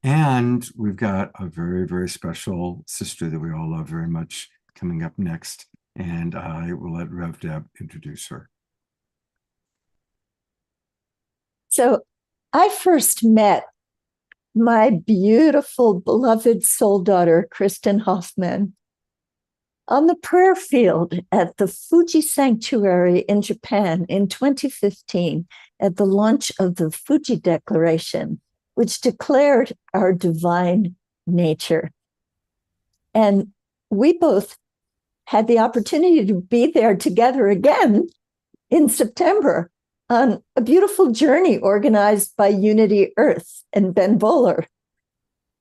And we've got a very, very special sister that we all love very much coming up next. And I will let Rev Deb introduce her. So I first met my beautiful, beloved soul daughter, Kristen Hoffman, on the prayer field at the Fuji Sanctuary in Japan in 2015 at the launch of the Fuji Declaration, which declared our divine nature. And we both had the opportunity to be there together again in September on a beautiful journey organized by Unity Earth and Ben Bowler.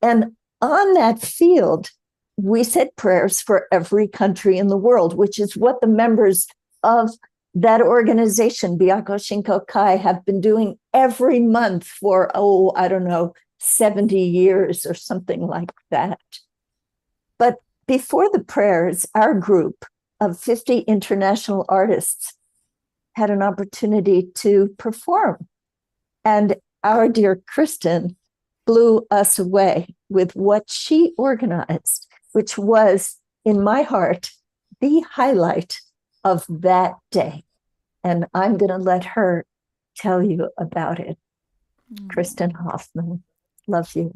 And on that field, we said prayers for every country in the world, which is what the members of that organization, Byakko Shinko Kai, have been doing every month for, 70 years or something like that. But before the prayers, our group of 50 international artists had an opportunity to perform. And our dear Kristen blew us away with what she organized, which was, in my heart, the highlight of that day. And I'm going to let her tell you about it. Kristen Hoffman, love you.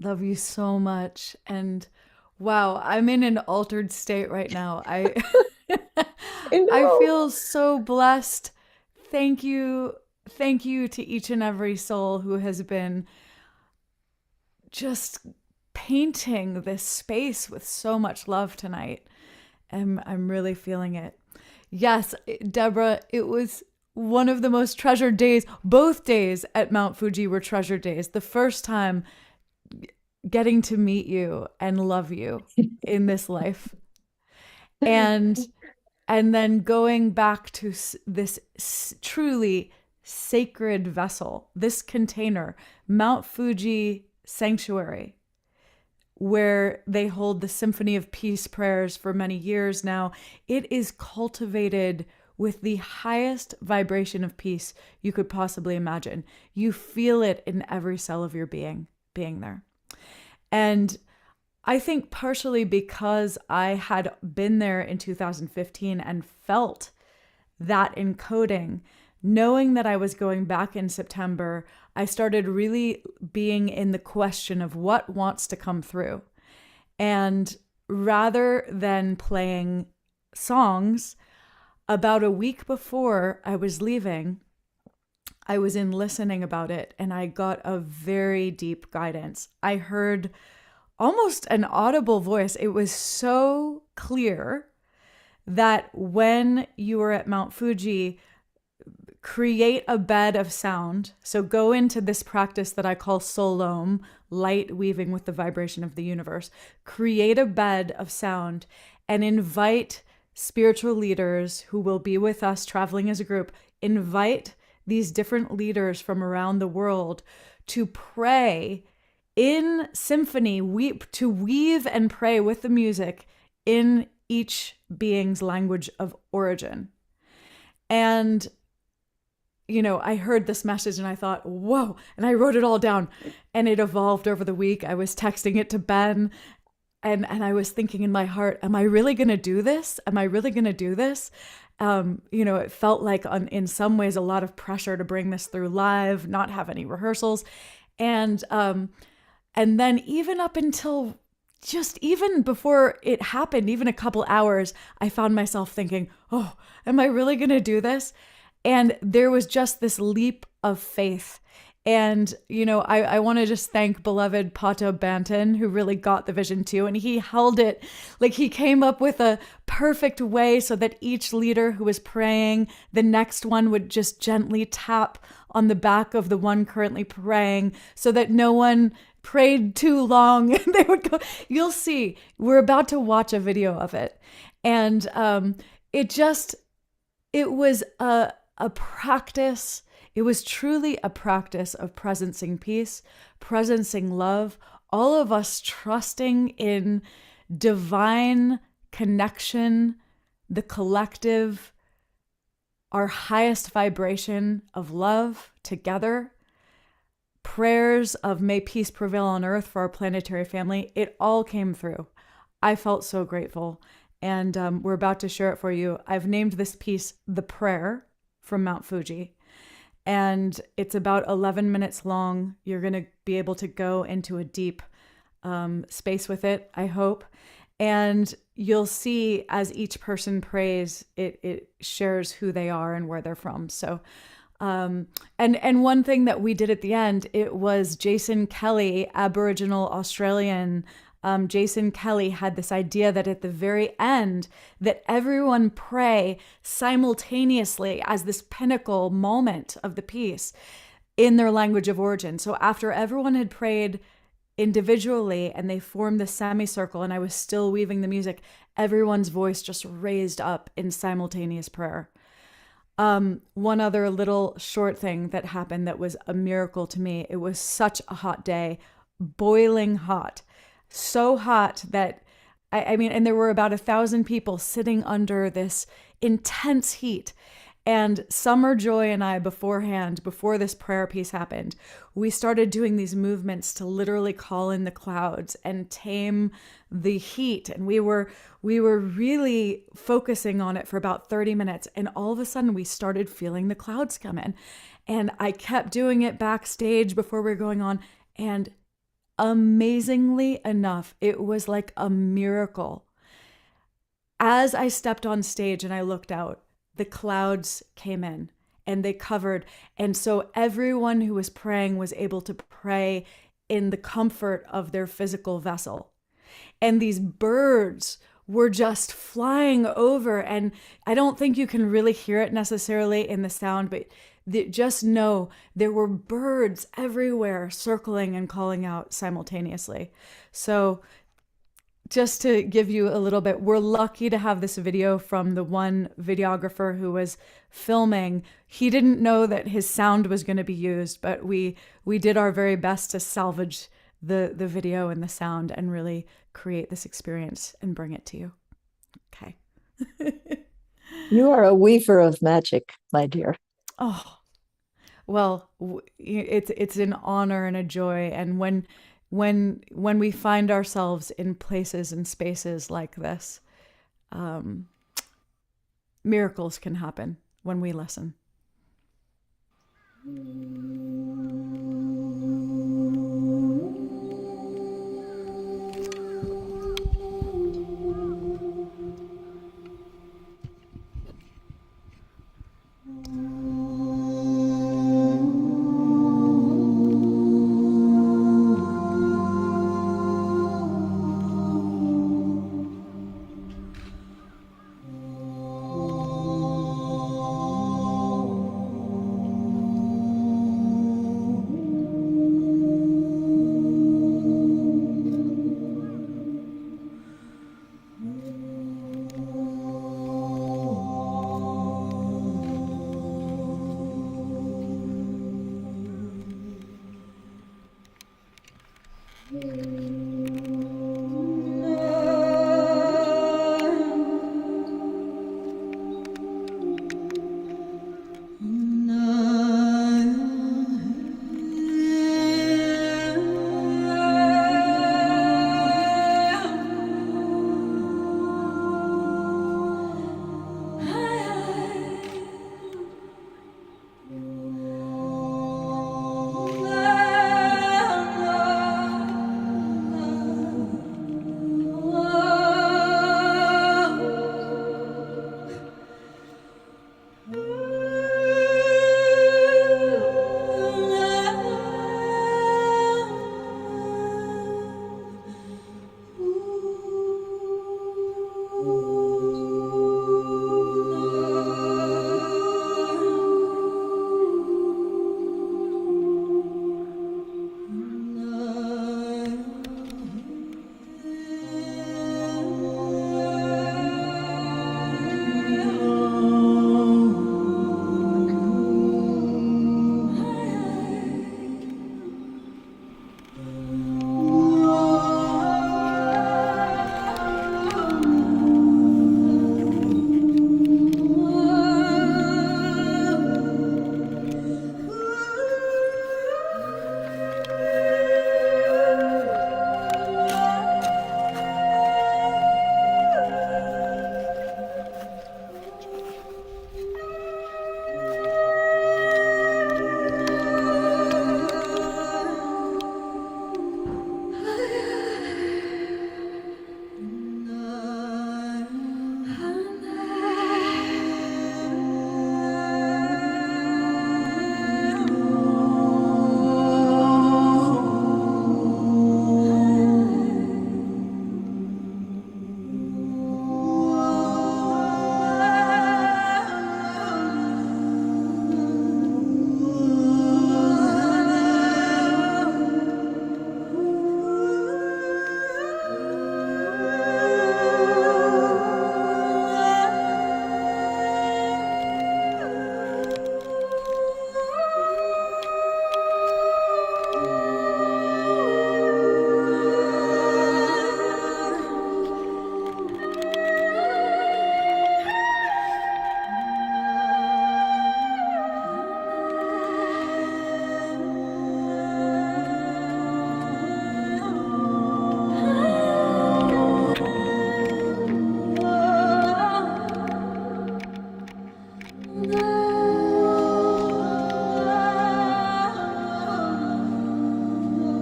Love you so much. And wow, I'm in an altered state right now. I feel so blessed. Thank you. Thank you to each and every soul who has been just painting this space with so much love tonight. I'm really feeling it. Yes, Deborah, it was one of the most treasured days. Both days at Mount Fuji were treasured days. The first time getting to meet you and love you in this life. And then going back to this truly sacred vessel, this container, Mount Fuji Sanctuary, where they hold the Symphony of Peace prayers for many years now. It is cultivated with the highest vibration of peace you could possibly imagine. You feel it in every cell of your being there. And I think partially because I had been there in 2015 and felt that encoding, knowing that I was going back in September, I started really being in the question of what wants to come through. And rather than playing songs, about a week before I was leaving, I was in listening about it, and I got a very deep guidance. I heard almost an audible voice. It was so clear that when you are at Mount Fuji, create a bed of sound. So go into this practice that I call Solom, light weaving with the vibration of the universe. Create a bed of sound and invite spiritual leaders who will be with us traveling as a group. Invite these different leaders from around the world to pray in symphony, to weave and pray with the music in each being's language of origin. And I heard this message and I thought, whoa, and I wrote it all down, and it evolved over the week. I was texting it to Ben, and I was thinking in my heart, am I really going to do this? Am I really going to do this? It felt like in some ways a lot of pressure to bring this through live, not have any rehearsals. And then even up until just even before it happened, even a couple hours, I found myself thinking, oh, am I really going to do this? And there was just this leap of faith. And, I want to just thank beloved Pato Banton, who really got the vision too. And he held it, like he came up with a perfect way so that each leader who was praying, the next one would just gently tap on the back of the one currently praying so that no one prayed too long. And they would go, you'll see, we're about to watch a video of it. And it was a practice. It was truly a practice of presencing peace, presencing love, all of us trusting in divine connection, the collective, our highest vibration of love together, prayers of may peace prevail on earth for our planetary family. It all came through. I felt so grateful. And we're about to share it for you. I've named this piece The Prayer from Mount Fuji. And it's about 11 minutes long. You're going to be able to go into a deep space with it, I hope. And you'll see as each person prays, it shares who they are and where they're from. So, and one thing that we did at the end, it was Jason Kelly, Aboriginal Australian Jason Kelly had this idea that at the very end, that everyone pray simultaneously as this pinnacle moment of the piece in their language of origin. So after everyone had prayed individually and they formed the semicircle and I was still weaving the music, everyone's voice just raised up in simultaneous prayer. One other little short thing that happened that was a miracle to me. It was such a hot day, boiling hot. So hot that, and there were about 1,000 people sitting under this intense heat. And Summer Joy and I beforehand, before this prayer piece happened, we started doing these movements to literally call in the clouds and tame the heat. And we were really focusing on it for about 30 minutes. And all of a sudden we started feeling the clouds come in. And I kept doing it backstage before we were going on. And amazingly enough, it was like a miracle. As I stepped on stage and I looked out, the clouds came in and they covered. And so everyone who was praying was able to pray in the comfort of their physical vessel. And these birds were just flying over. And I don't think you can really hear it necessarily in the sound, but just know there were birds everywhere circling and calling out simultaneously. So just to give you a little bit, we're lucky to have this video from the one videographer who was filming. He didn't know that his sound was going to be used, but we did our very best to salvage the video and the sound and really create this experience and bring it to you. Okay. You are a weaver of magic, my dear. Oh, well, it's an honor and a joy. And when we find ourselves in places and spaces like this, miracles can happen when we listen.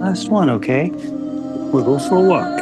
Last one, okay? We'll go for a walk.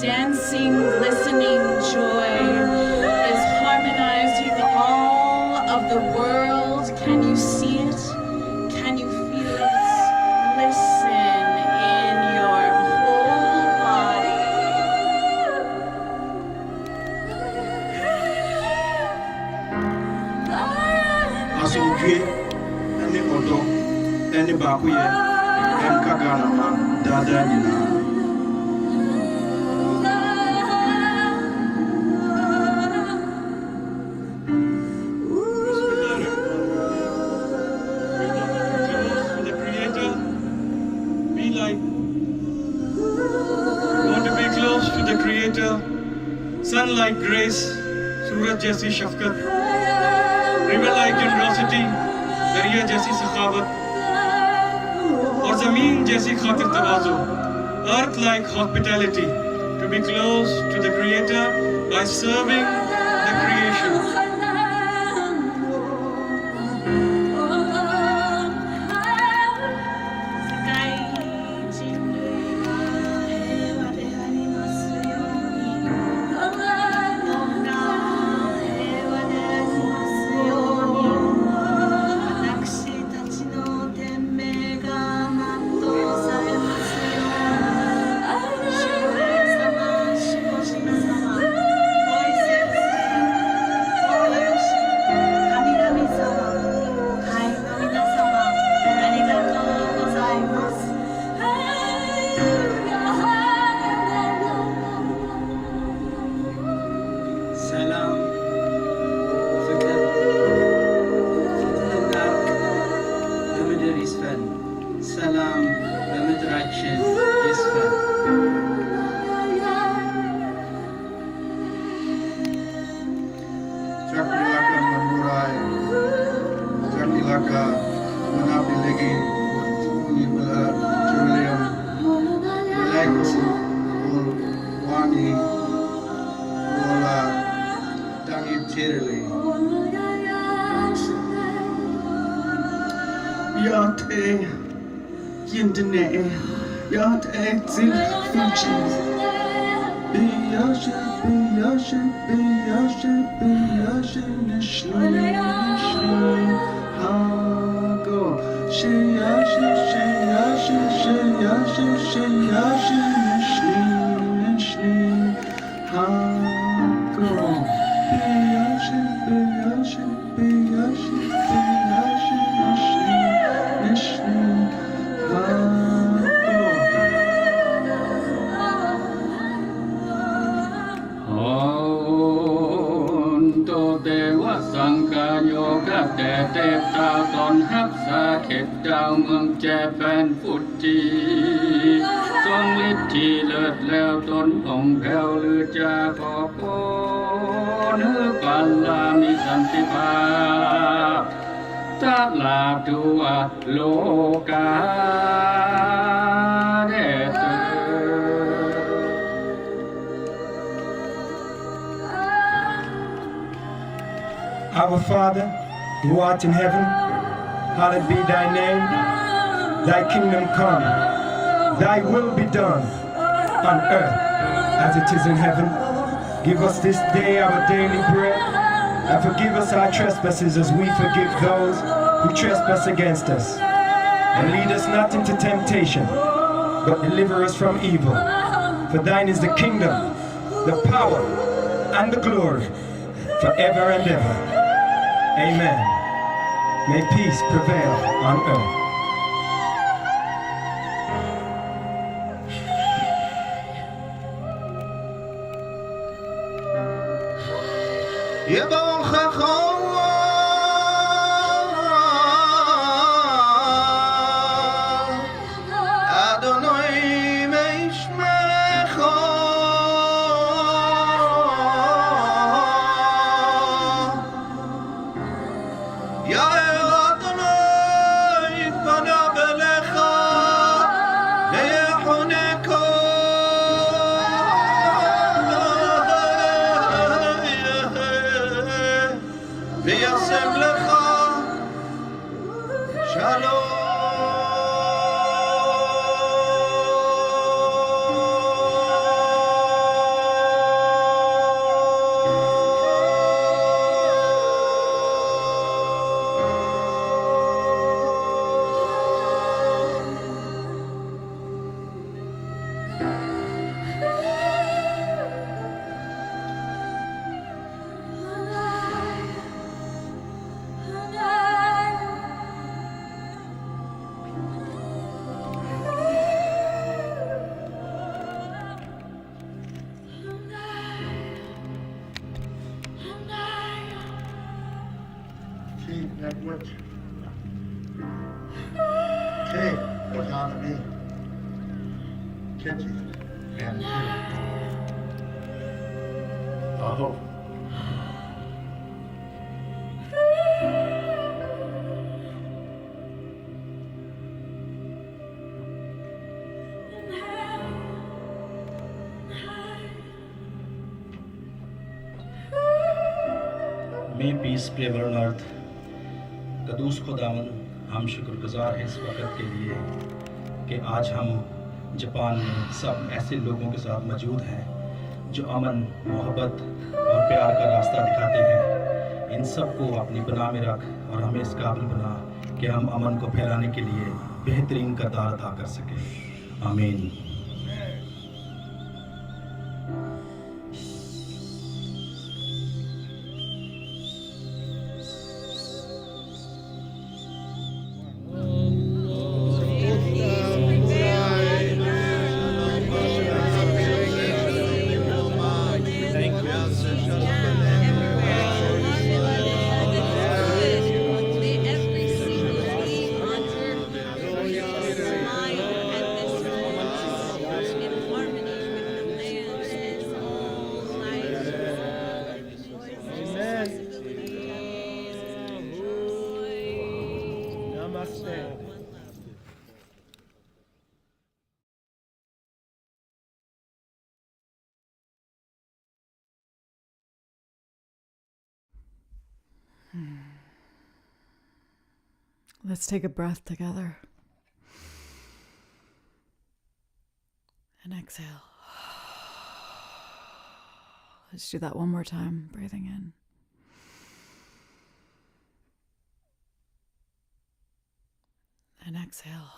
Dancing, glistening joy is harmonizing all of the world. Can you see it? Can you feel it? Listen in your whole body. Asokwe, ene odo, ene bakuye, kagana dada nina. Sun like grace, सूरज जैसी शफकत, river like generosity, दरिया जैसी सखावत, और ज़मीन जैसी खातिर तवाज़ो, earth like hospitality, to be close to the Creator by serving the creation. Our Father, who art in heaven, hallowed be thy name. Thy kingdom come, thy will be done on earth as it is in heaven. Give us this day our daily bread, and forgive us our trespasses as we forgive those who trespass against us. And lead us not into temptation, but deliver us from evil. For thine is the kingdom, the power, and the glory, forever and ever. Amen. May peace prevail on earth. May peace prevail on earth. कदूस खुदावन हम शुक्रगुजार हैं इस वक्त के लिए कि आज हम जापान में सब ऐसे लोगों के साथ मौजूद हैं जो अमन, मोहब्बत और प्यार का रास्ता दिखाते हैं। इन सब को अपनी बना में रख और हमें इस काबिल बना कि हम अमन को फैलाने के लिए बेहतरीन किरदार अदा कर सकें। आमीन। Let's take a breath together. And exhale. Let's do that one more time. Breathing in. And exhale.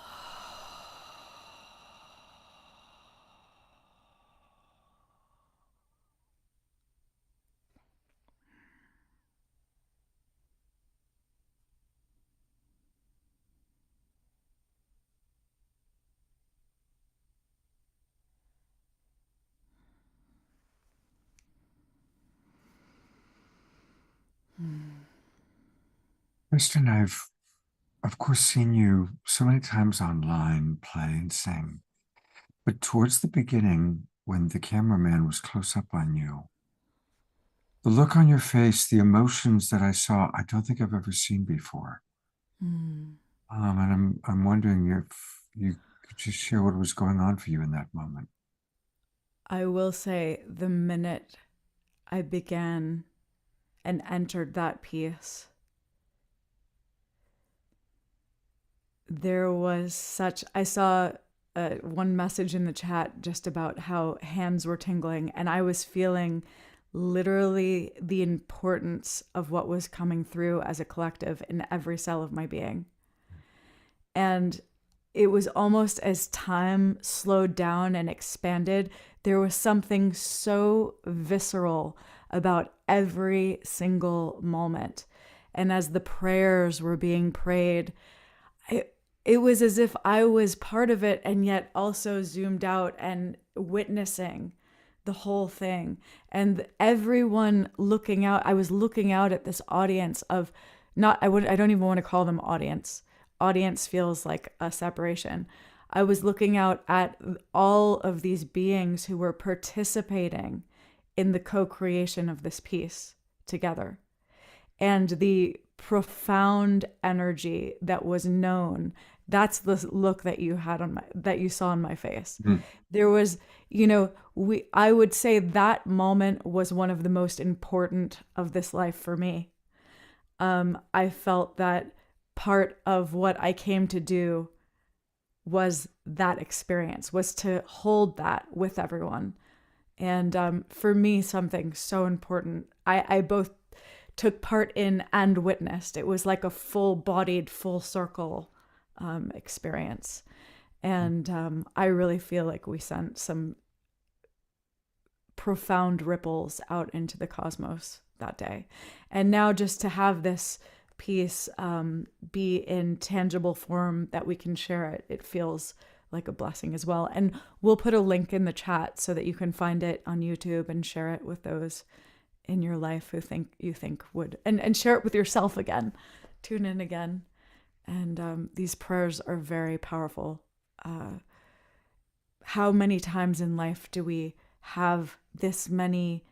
Kristen, I've of course seen you so many times online play and sing, but towards the beginning, when the cameraman was close up on you, the look on your face, the emotions that I saw, I don't think I've ever seen before. And I'm wondering if you could just share what was going on for you in that moment. I will say the minute I began and entered that piece, there was such, I saw one message in the chat just about how hands were tingling, and I was feeling literally the importance of what was coming through as a collective in every cell of my being. And it was almost as time slowed down and expanded, there was something so visceral about every single moment. And as the prayers were being prayed, it was as if I was part of it and yet also zoomed out and witnessing the whole thing. And everyone looking out, I was looking out at this audience of I don't even want to call them audience. Audience feels like a separation. I was looking out at all of these beings who were participating in the co-creation of this piece together. And the profound energy that was known, that's the look that you had that you saw on my face. There was, I would say that moment was one of the most important of this life for me. I felt that part of what I came to do was that experience, was to hold that with everyone. And for me, something so important. I both took part in and witnessed. It was like a full-bodied, full circle experience. And I really feel like we sent some profound ripples out into the cosmos that day. And now just to have this piece be in tangible form that we can share it feels like a blessing as well. And we'll put a link in the chat so that you can find it on YouTube and share it with those in your life who you think would, and share it with yourself again. Tune in again. And these prayers are very powerful. How many times in life do we have this many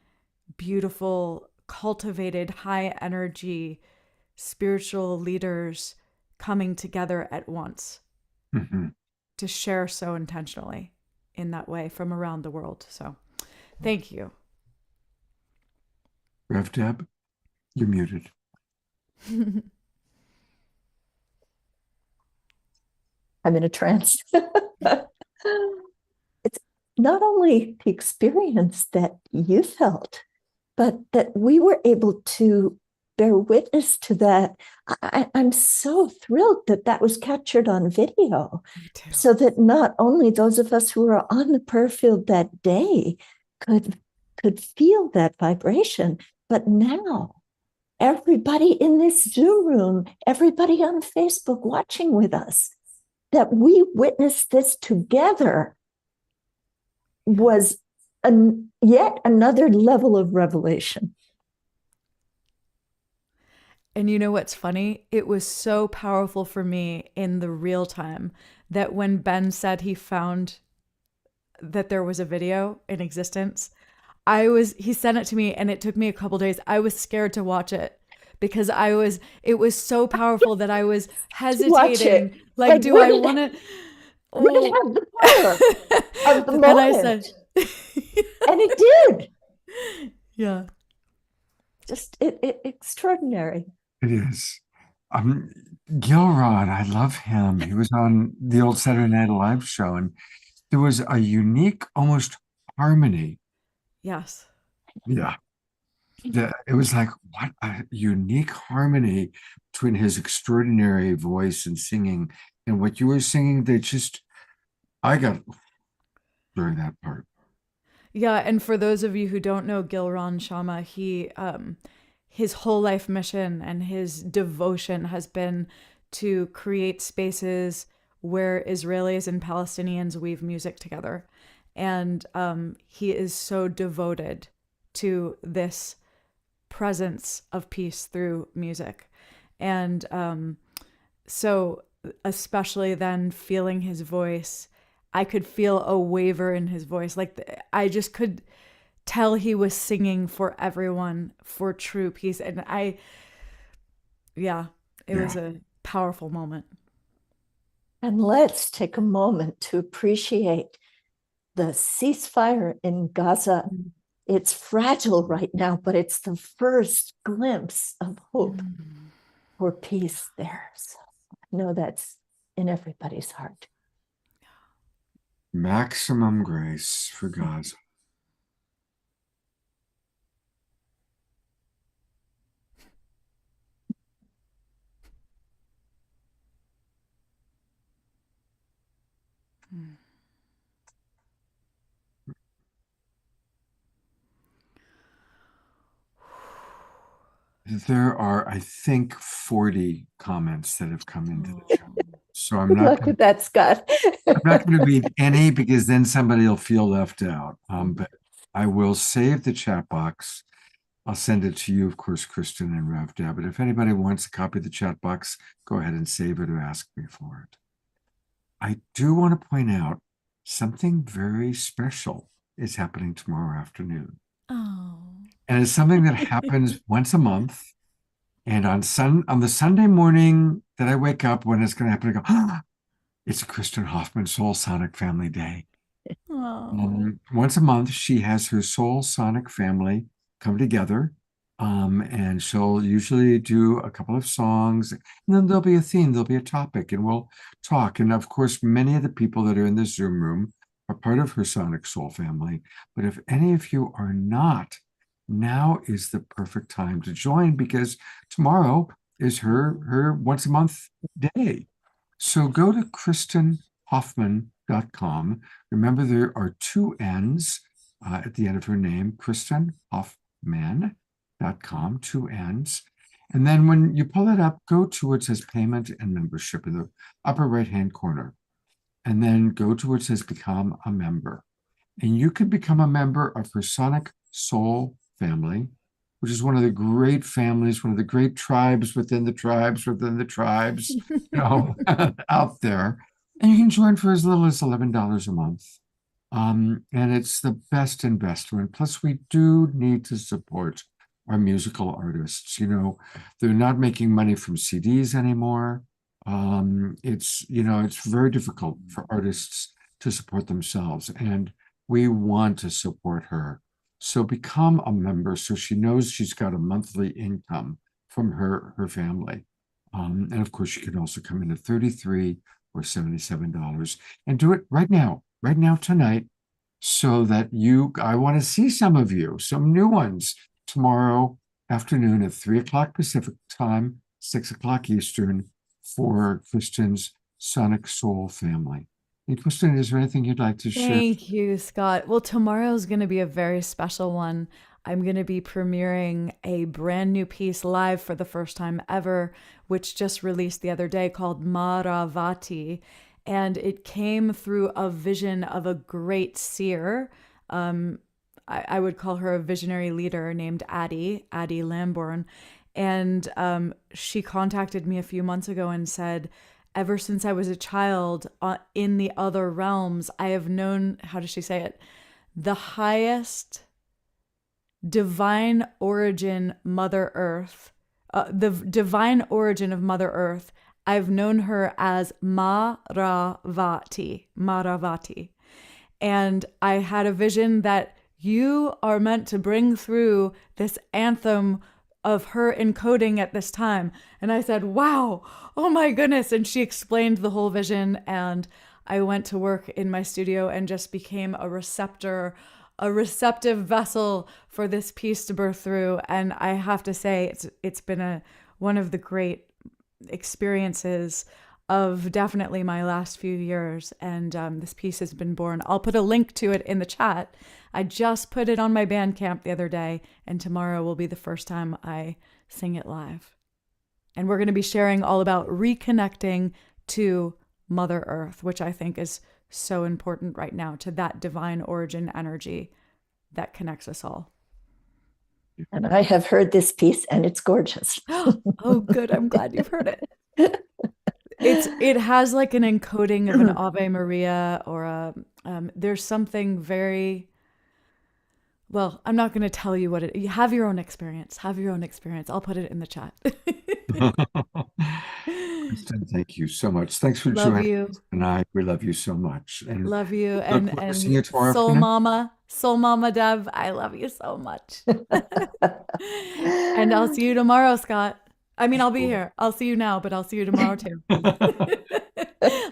beautiful, cultivated, high energy, spiritual leaders coming together at once to share so intentionally in that way from around the world? So thank you. Rev Deb, you're muted. I'm in a trance. It's not only the experience that you felt, but that we were able to bear witness to that. I'm so thrilled that that was captured on video, so that not only those of us who were on the prayer field that day could feel that vibration, but now everybody in this Zoom room, everybody on Facebook watching with us, that we witnessed this together was yet another level of revelation. And you know what's funny? It was so powerful for me in the real time that when Ben said he found that there was a video in existence, he sent it to me and it took me a couple days. I was scared to watch it because it was so powerful that I was hesitating. Like, do I want to? Would it have the power of the moment? I said, and it did. Yeah. Just extraordinary. It is. Um, Gilrod, I love him. He was on the old Saturday Night Live show, and there was a unique, almost harmony. Yes. Yeah. It was like, what a unique harmony between his extraordinary voice and singing and what you were singing. I got during that part. Yeah, and for those of you who don't know Gilran Sharma, his whole life mission and his devotion has been to create spaces where Israelis and Palestinians weave music together. And he is so devoted to this presence of peace through music. And so, especially then feeling his voice, I could feel a waver in his voice. Like I just could tell he was singing for everyone for true peace. And it was a powerful moment. And let's take a moment to appreciate the ceasefire in Gaza. It's fragile right now, but it's the first glimpse of hope for peace there. So I know that's in everybody's heart. Maximum grace for Gaza. There are, I think, 40 comments that have come into the chat. So I'm Good not luck with that, Scott. I'm not going to read any because then somebody will feel left out. But I will save the chat box. I'll send it to you, of course, Kristen and Rev Deb. But if anybody wants a copy of the chat box, go ahead and save it or ask me for it. I do want to point out something very special is happening tomorrow afternoon. Oh. And it's something that happens once a month. And on the Sunday morning that I wake up, when it's going to happen, I go, ah, it's Kristen Hoffman Soul Sonic Family Day. Once a month, she has her Soul Sonic family come together. And she'll usually do a couple of songs, and then there'll be a theme, there'll be a topic, and we'll talk. And of course, many of the people that are in this Zoom room are part of her Sonic Soul family. But if any of you are not, now is the perfect time to join, because tomorrow is her once a month day. So go to KristenHoffman.com. Remember, there are two N's at the end of her name, KristenHoffman.com, two N's. And then when you pull it up, go to where it says payment and membership in the upper right-hand corner. And then go to where it says become a member. And you can become a member of her Sonic Soul family, which is one of the great families, one of the great tribes within the tribes, out there. And you can join for as little as $11 a month. And it's the best investment. Plus, we do need to support our musical artists. They're not making money from CDs anymore. It's very difficult for artists to support themselves, and we want to support her. So become a member so she knows she's got a monthly income from her family. And of course, you can also come in at $33 or $77 and do it right now tonight, so that I want to see some of you, some new ones, tomorrow afternoon at 3:00 Pacific time, 6:00 Eastern, for Kristen's Sonic Soul family. And Kristen, is there anything you'd like to share? Thank you, Scott. Well, tomorrow's going to be a very special one. I'm going to be premiering a brand new piece live for the first time ever, which just released the other day, called Maravati. And it came through a vision of a great seer. I would call her a visionary leader named Addie Lamborn. And she contacted me a few months ago and said, ever since I was a child in the other realms, I have known, how does she say it? The highest divine origin, Mother Earth, the divine origin of Mother Earth. I've known her as Maravati. And I had a vision that you are meant to bring through this anthem of her encoding at this time. And I said, wow, oh my goodness. And she explained the whole vision. And I went to work in my studio and just became a receptive vessel for this piece to birth through. And I have to say, it's been one of the great experiences of definitely my last few years. And this piece has been born. I'll put a link to it in the chat. I just put it on my Bandcamp the other day, and tomorrow will be the first time I sing it live. And we're going to be sharing all about reconnecting to Mother Earth, which I think is so important right now, to that divine origin energy that connects us all. And I have heard this piece, and it's gorgeous. Oh, good. I'm glad you've heard it. It has like an encoding of an Ave Maria or there's something very, well, I'm not going to tell you what you have your own experience. Have your own experience. I'll put it in the chat. Kristen, thank you so much. Thanks for joining us tonight. We love you so much. And love you. And seeing you tomorrow Soul Mama Deb, I love you so much. And I'll see you tomorrow, Scott. I mean, I'll be here. I'll see you now, but I'll see you tomorrow too.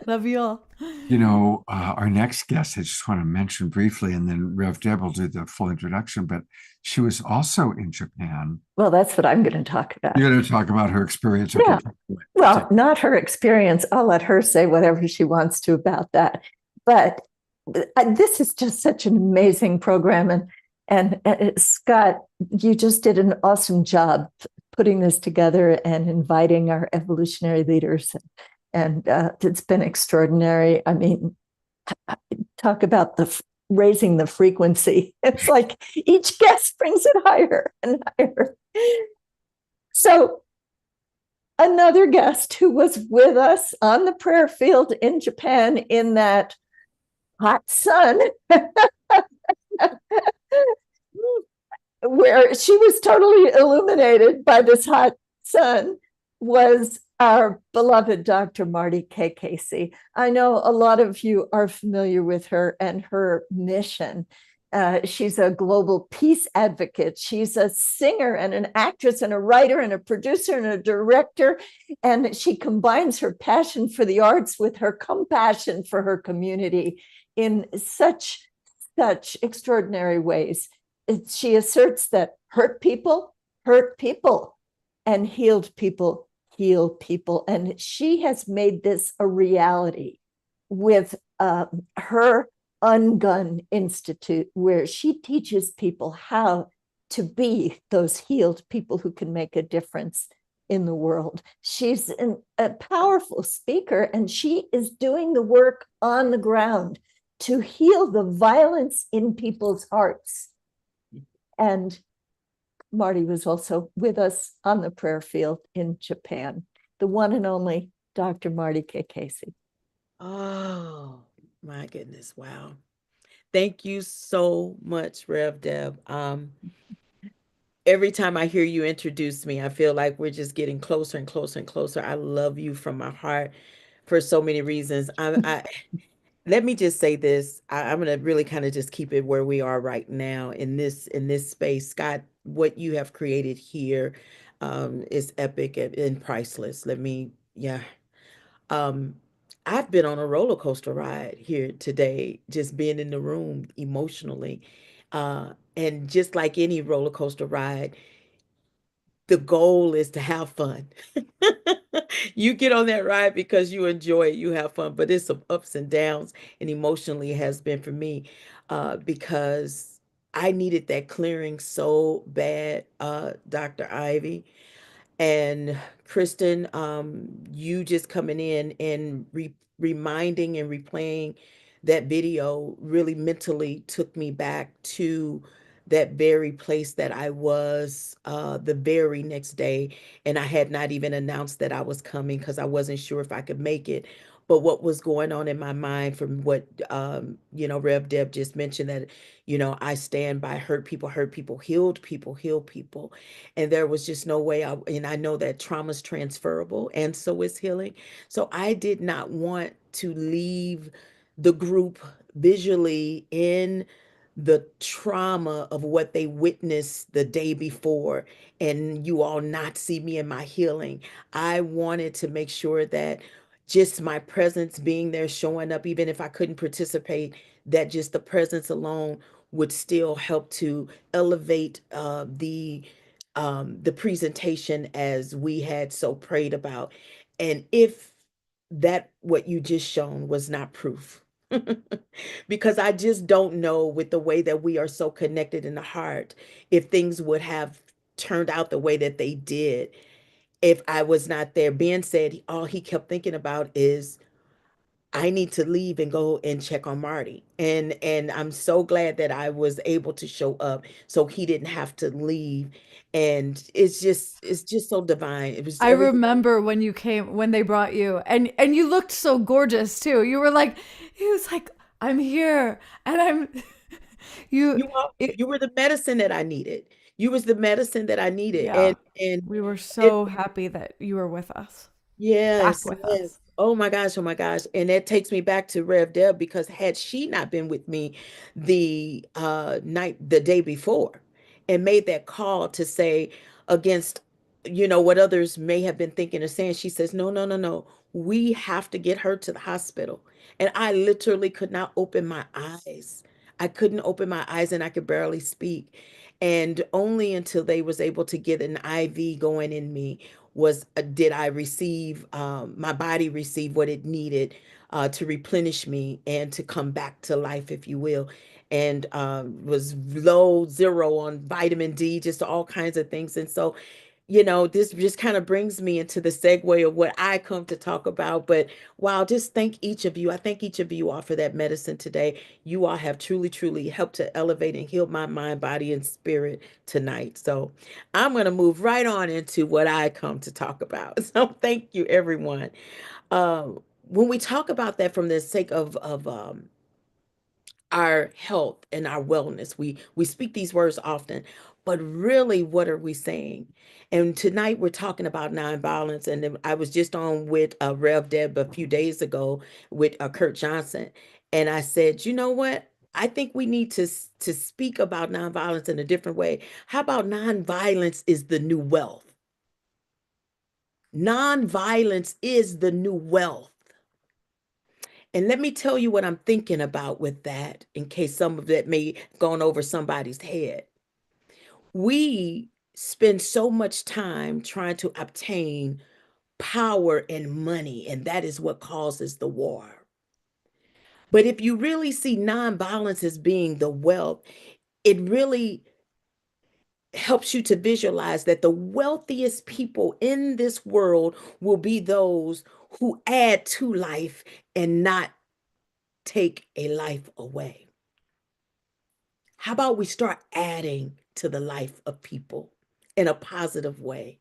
Love you all. You know, our next guest, I just want to mention briefly, and then Rev Deb will do the full introduction, but she was also in Japan. Well, that's what I'm going to talk about. You're going to talk about her experience. Yeah. Well, not her experience. I'll let her say whatever she wants to about that. But this is just such an amazing program. And Scott, you just did an awesome job putting this together and inviting our evolutionary leaders. And it's been extraordinary. I mean, talk about raising the frequency. It's like each guest brings it higher and higher. So another guest who was with us on the prayer field in Japan in that hot sun, where she was totally illuminated by this hot sun, was our beloved Dr. Marty K. Casey. I know a lot of you are familiar with her and her mission. She's a global peace advocate. She's a singer and an actress and a writer and a producer and a director. And she combines her passion for the arts with her compassion for her community in such extraordinary ways. She asserts that hurt people, and healed people, heal people. And she has made this a reality with her Ungun Institute, where she teaches people how to be those healed people who can make a difference in the world. She's a powerful speaker, and she is doing the work on the ground to heal the violence in people's hearts. And Marty was also with us on the prayer field in Japan, the one and only Dr. Marty K. Casey. Oh, my goodness. Wow. Thank you so much, Rev Deb. Every time I hear you introduce me, I feel like we're just getting closer and closer and closer. I love you from my heart for so many reasons. Let me just say this. I'm going to really kind of just keep it where we are right now in this space. Scott, what you have created here is epic and priceless. I've been on a roller coaster ride here today, just being in the room emotionally. And just like any roller coaster ride, the goal is to have fun. You get on that ride because you enjoy it, you have fun, but it's some ups and downs, and emotionally has been for me because I needed that clearing so bad, Dr. Ivy. And Kristen, you just coming in and reminding and replaying that video really mentally took me back to that very place that I was the very next day. And I had not even announced that I was coming because I wasn't sure if I could make it. But what was going on in my mind from what, Rev Deb just mentioned that, I stand by hurt people, healed people, heal people. And there was just no way and I know that trauma is transferable and so is healing. So I did not want to leave the group visually in the trauma of what they witnessed the day before, and you all not see me in my healing. I wanted to make sure that just my presence being there, showing up, even if I couldn't participate, that just the presence alone would still help to elevate the presentation as we had so prayed about. And if that what you just shown was not proof, because I just don't know, with the way that we are so connected in the heart, if things would have turned out the way that they did if I was not there. Ben said all he kept thinking about is, I need to leave and go and check on Marty. And I'm so glad that I was able to show up so he didn't have to leave. And it's just so divine. It was I everything. remember when you came, when they brought you, and you looked so gorgeous too. You were like, he was like, I'm here, and I'm you. You were the medicine that I needed. You was the medicine that I needed. Yeah, And we were it, so happy that you were with us, back yes, with yes. us. Oh my gosh, oh my gosh. And that takes me back to Rev Deb, because had she not been with me the day before and made that call to say, against, what others may have been thinking or saying, she says, no, no, no, no. We have to get her to the hospital. And I literally could not open my eyes. I couldn't open my eyes, and I could barely speak. And only until they was able to get an IV going in me did I receive, my body receive what it needed to replenish me and to come back to life, if you will. And was low zero on vitamin D, just all kinds of things. And so, this just kind of brings me into the segue of what I come to talk about. But wow, just thank each of you. I thank each of you all for that medicine today. You all have truly, truly helped to elevate and heal my mind, body, and spirit tonight. So I'm going to move right on into what I come to talk about. So thank you, everyone. When we talk about that from the sake of our health and our wellness, we speak these words often, but really, what are we saying? And tonight we're talking about nonviolence. And then I was just on with Rev Deb a few days ago with Kurt Johnson, and I said, you know what? I think we need to speak about nonviolence in a different way. How about nonviolence is the new wealth? Nonviolence is the new wealth. And let me tell you what I'm thinking about with that, in case some of that may have gone over somebody's head. We spend so much time trying to obtain power and money, and that is what causes the war. But if you really see nonviolence as being the wealth, it really helps you to visualize that the wealthiest people in this world will be those who add to life and not take a life away. How about we start adding to the life of people in a positive way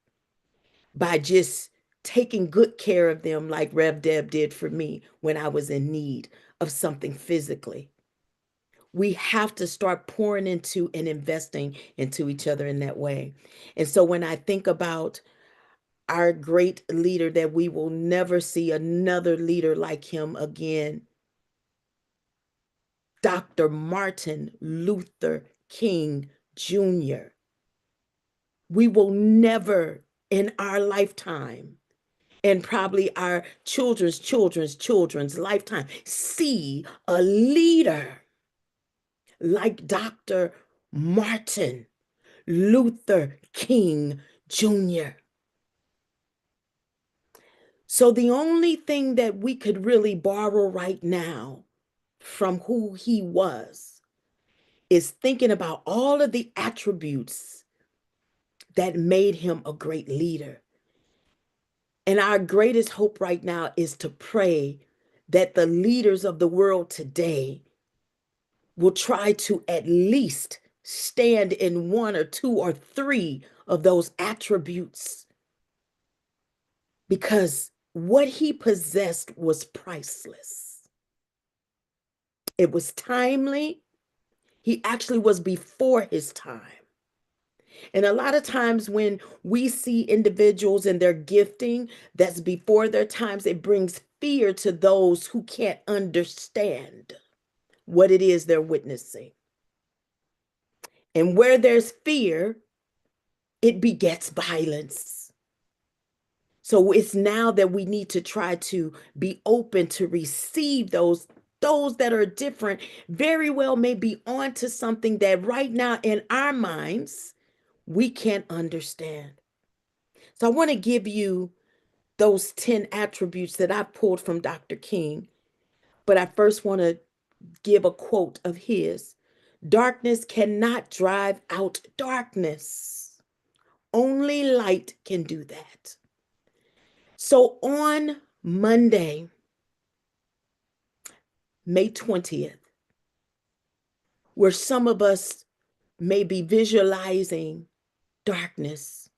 by just taking good care of them, like Rev Deb did for me when I was in need of something physically. We have to start pouring into and investing into each other in that way. And so when I think about our great leader, that we will never see another leader like him again, Dr. Martin Luther King Jr. We will never in our lifetime, and probably our children's lifetime, see a leader like Dr. Martin Luther King Jr. So the only thing that we could really borrow right now from who he was is thinking about all of the attributes that made him a great leader. And our greatest hope right now is to pray that the leaders of the world today will try to at least stand in one or two or three of those attributes, because what he possessed was priceless. It was timely. He actually was before his time. And a lot of times when we see individuals and their gifting that's before their times, it brings fear to those who can't understand what it is they're witnessing. And where there's fear, it begets violence. So it's now that we need to try to be open to receive those that are different, very well may be onto something that right now in our minds, we can't understand. So I want to give you those 10 attributes that I pulled from Dr. King. But I first want to give a quote of his. Darkness cannot drive out darkness. Only light can do that. So on Monday, May 20th, where some of us may be visualizing darkness,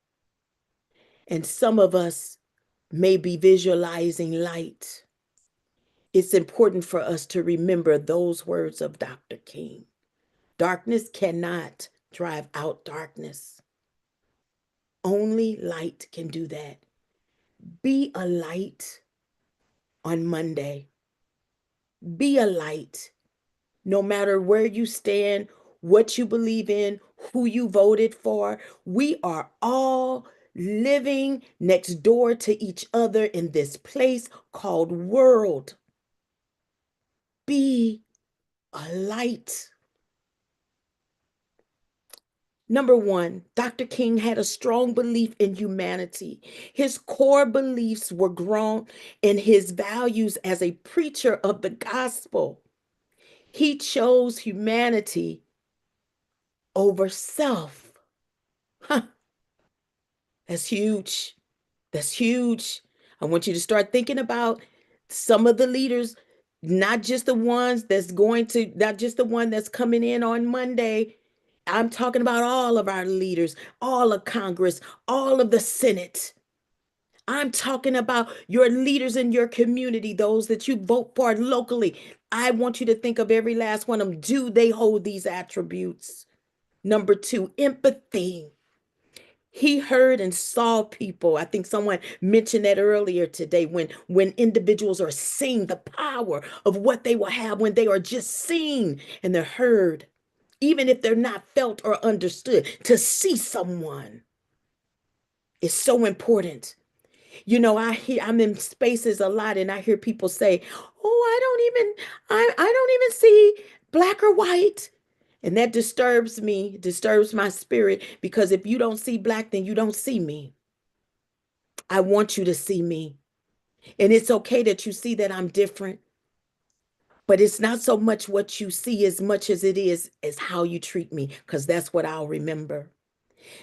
and some of us may be visualizing light, it's important for us to remember those words of Dr. King. Darkness cannot drive out darkness. Only light can do that. Be a light on Monday. Be a light. No matter where you stand, what you believe in, who you voted for, we are all living next door to each other in this place called world. Be a light. Number one, Dr. King had a strong belief in humanity. His core beliefs were grown in his values as a preacher of the gospel. He chose humanity over self. Huh. That's huge. That's huge. I want you to start thinking about some of the leaders, not just the ones not just the one that's coming in on Monday. I'm talking about all of our leaders, all of Congress, all of the Senate. I'm talking about your leaders in your community, those that you vote for locally. I want you to think of every last one of them. Do they hold these attributes? Number two, empathy. He heard and saw people. I think someone mentioned that earlier today when individuals are seeing the power of what they will have when they are just seen and they're heard, even if they're not felt or understood, to see someone is so important. You know, I'm in spaces a lot and I hear people say, "Oh, I don't even see black or white." And that disturbs me, disturbs my spirit, because if you don't see black, then you don't see me. I want you to see me. And it's okay that you see that I'm different, but it's not so much what you see as much as it is how you treat me, because that's what I'll remember.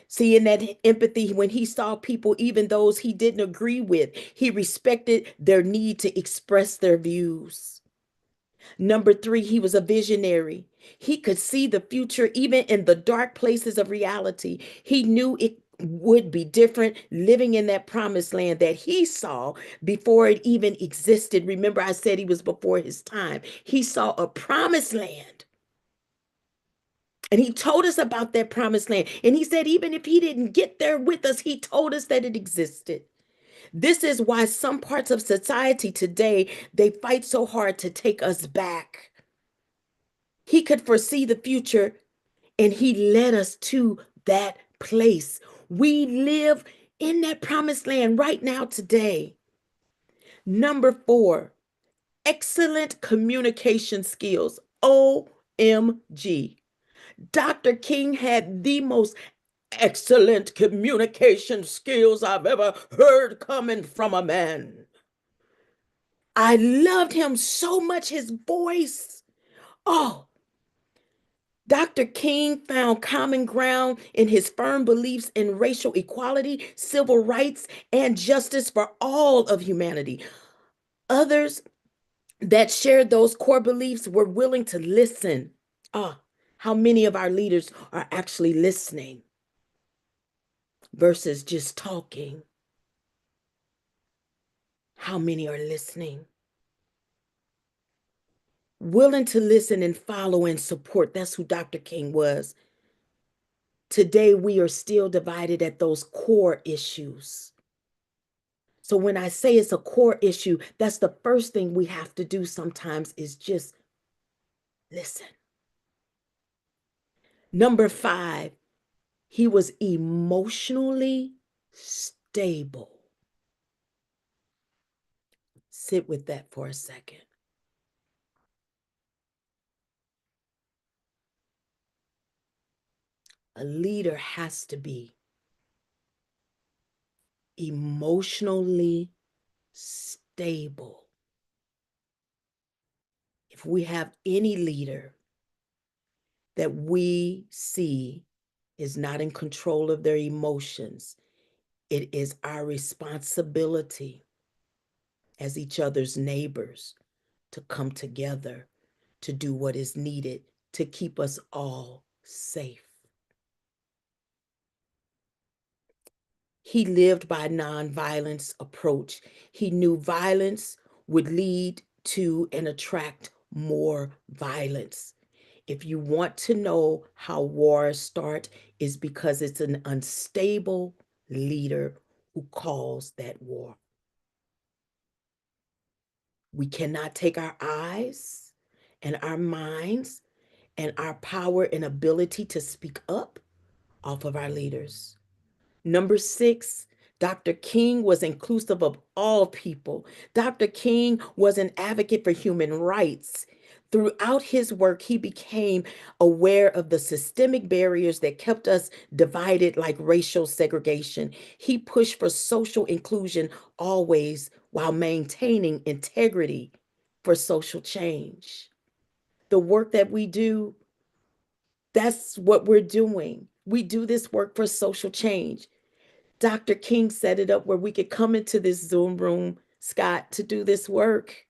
See, in that empathy, when he saw people, even those he didn't agree with, he respected their need to express their views. Number three, he was a visionary. He could see the future even in the dark places of reality. He knew it would be different living in that promised land that he saw before it even existed. Remember, I said he was before his time. He saw a promised land. And he told us about that promised land. And he said, even if he didn't get there with us, he told us that it existed. This is why some parts of society today, they fight so hard to take us back. He could foresee the future and he led us to that place. We live in that promised land right now today. Number four, excellent communication skills. OMG. Dr. King had the most excellent communication skills I've ever heard coming from a man. I loved him so much, his voice. Oh, Dr. King found common ground in his firm beliefs in racial equality, civil rights, and justice for all of humanity. Others that shared those core beliefs were willing to listen. How many of our leaders are actually listening versus just talking? How many are listening? Willing to listen and follow and support. That's who Dr. King was. Today, we are still divided at those core issues. So when I say it's a core issue, that's the first thing we have to do sometimes is just listen. Number 5, he was emotionally stable. Sit with that for a second. A leader has to be emotionally stable. If we have any leader that we see is not in control of their emotions, it is our responsibility as each other's neighbors to come together to do what is needed to keep us all safe. He lived by a nonviolence approach. He knew violence would lead to and attract more violence. If you want to know how wars start, is because it's an unstable leader who calls that war. We cannot take our eyes and our minds and our power and ability to speak up off of our leaders. Number 6, Dr. King was inclusive of all people. Dr. King was an advocate for human rights. Throughout his work, he became aware of the systemic barriers that kept us divided, like racial segregation. He pushed for social inclusion always while maintaining integrity for social change. The work that we do, that's what we're doing. We do this work for social change. Dr. King set it up where we could come into this Zoom room, Scott, to do this work.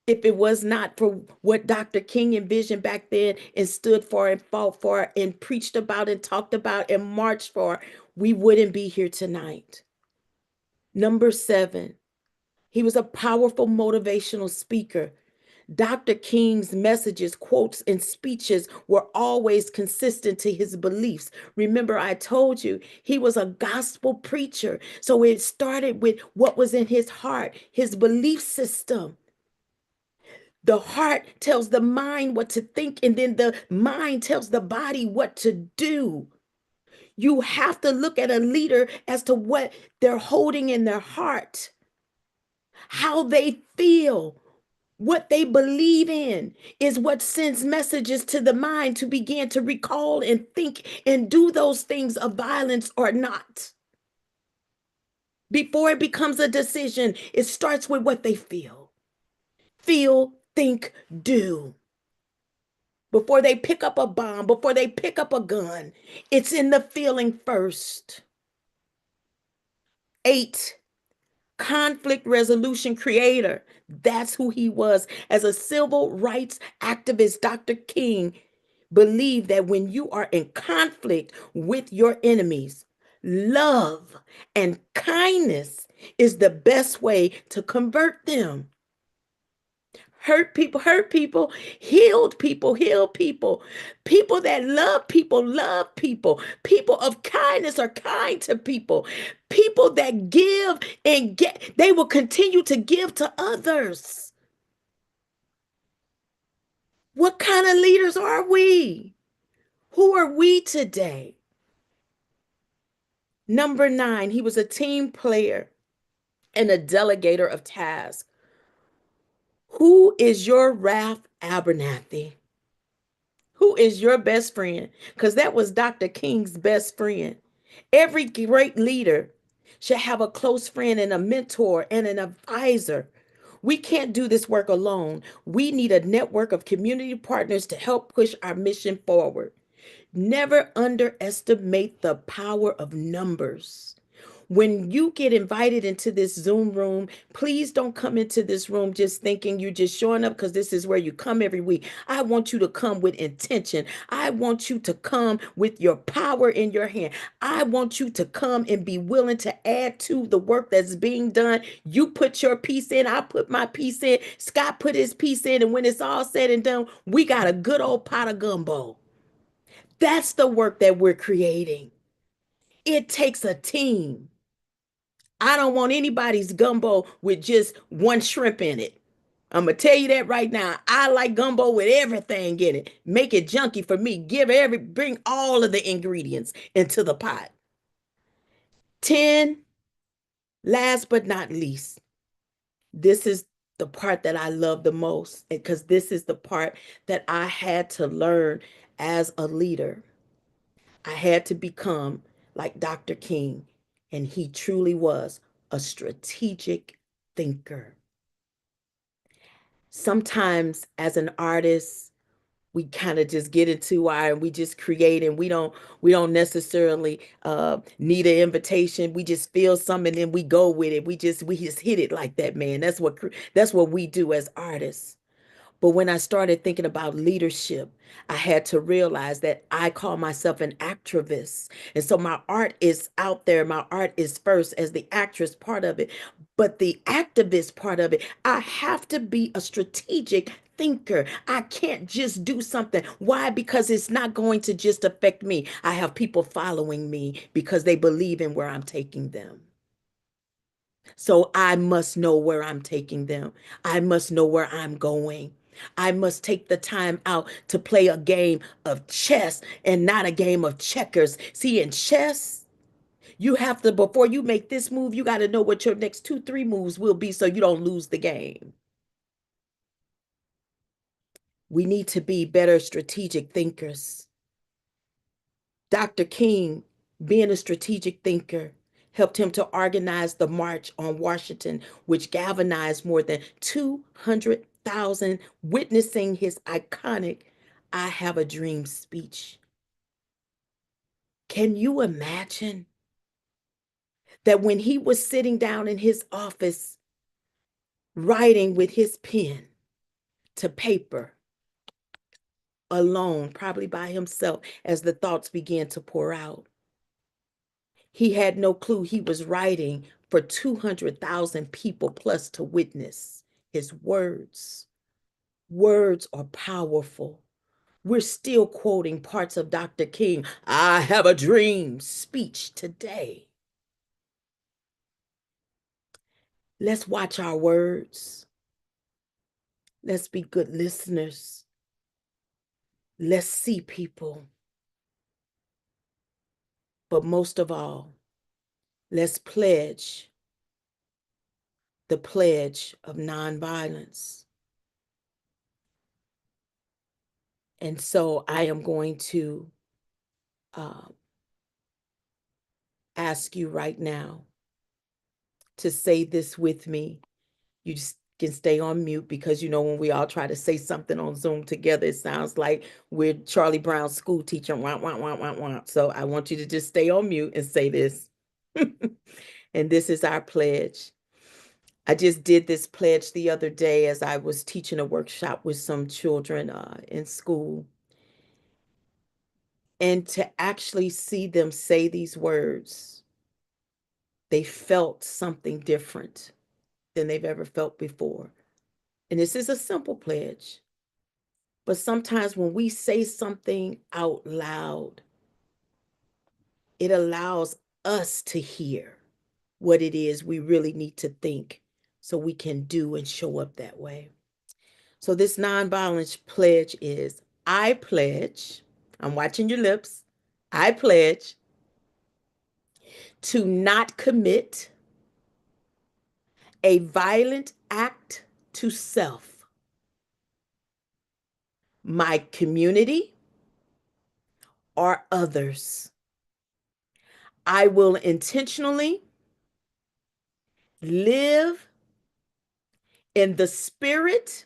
If it was not for what Dr. King envisioned back then and stood for and fought for and preached about and talked about and marched for, we wouldn't be here tonight. Number 7, he was a powerful motivational speaker. Dr. King's messages, quotes, and speeches were always consistent to his beliefs. Remember, I told you he was a gospel preacher. So it started with what was in his heart, his belief system. The heart tells the mind what to think, and then the mind tells the body what to do. You have to look at a leader as to what they're holding in their heart, how they feel. What they believe in is what sends messages to the mind to begin to recall and think and do those things of violence or not. Before it becomes a decision, it starts with what they feel. Feel, think, do. Before they pick up a bomb, before they pick up a gun, it's in the feeling first. 8, conflict resolution creator. That's who he was. As a civil rights activist, Dr. King believed that when you are in conflict with your enemies, love and kindness is the best way to convert them. Hurt people, healed people, heal people. People that love people, love people. People of kindness are kind to people. People that give and get, they will continue to give to others. What kind of leaders are we? Who are we today? Number 9, he was a team player and a delegator of tasks. Who is your Ralph Abernathy? Who is your best friend? Because that was Dr. King's best friend. Every great leader should have a close friend and a mentor and an advisor. We can't do this work alone. We need a network of community partners to help push our mission forward. Never underestimate the power of numbers. When you get invited into this Zoom room, please don't come into this room just thinking you're just showing up because this is where you come every week. I want you to come with intention. I want you to come with your power in your hand. I want you to come and be willing to add to the work that's being done. You put your piece in, I put my piece in, Scott put his piece in, and when it's all said and done, we got a good old pot of gumbo. That's the work that we're creating. It takes a team. I don't want anybody's gumbo with just one shrimp in it. I'm gonna tell you that right now. I like gumbo with everything in it. Make it junky for me. Bring all of the ingredients into the pot. 10, last but not least, this is the part that I love the most because this is the part that I had to learn as a leader. I had to become like Dr. King, and he truly was a strategic thinker. Sometimes as an artist, we kind of just get into we just create, and we don't necessarily need an invitation. We just feel something and then we go with it. We just hit it like that, man. That's what we do as artists. But when I started thinking about leadership, I had to realize that I call myself an activist. And so my art is out there. My art is first as the actress part of it. But the activist part of it, I have to be a strategic thinker. I can't just do something. Why? Because it's not going to just affect me. I have people following me because they believe in where I'm taking them. So I must know where I'm taking them. I must know where I'm going. I must take the time out to play a game of chess and not a game of checkers. See, in chess, you have to, before you make this move, you got to know what your next 2, 3 moves will be so you don't lose the game. We need to be better strategic thinkers. Dr. King, being a strategic thinker, helped him to organize the March on Washington, which galvanized more than 200,000 witnessing his iconic I Have a Dream speech. Can you imagine that when he was sitting down in his office, writing with his pen to paper, alone, probably by himself, as the thoughts began to pour out, he had no clue he was writing for 200,000 people plus to witness his words. Words are powerful. We're still quoting parts of Dr. King, I Have a Dream speech today. Let's watch our words. Let's be good listeners. Let's see people. But most of all, let's pledge the pledge of nonviolence. And so I am going to ask you right now to say this with me. You just can stay on mute because, when we all try to say something on Zoom together, it sounds like we're Charlie Brown's school teacher. Wah, wah, wah, wah, wah. So I want you to just stay on mute and say this. And this is our pledge. I just did this pledge the other day as I was teaching a workshop with some children in school. And to actually see them say these words, they felt something different than they've ever felt before. And this is a simple pledge. But sometimes when we say something out loud, it allows us to hear what it is we really need to think so we can do and show up that way. So this nonviolence pledge is, I pledge, I'm watching your lips, I pledge to not commit a violent act to self, my community, or others. I will intentionally live in the spirit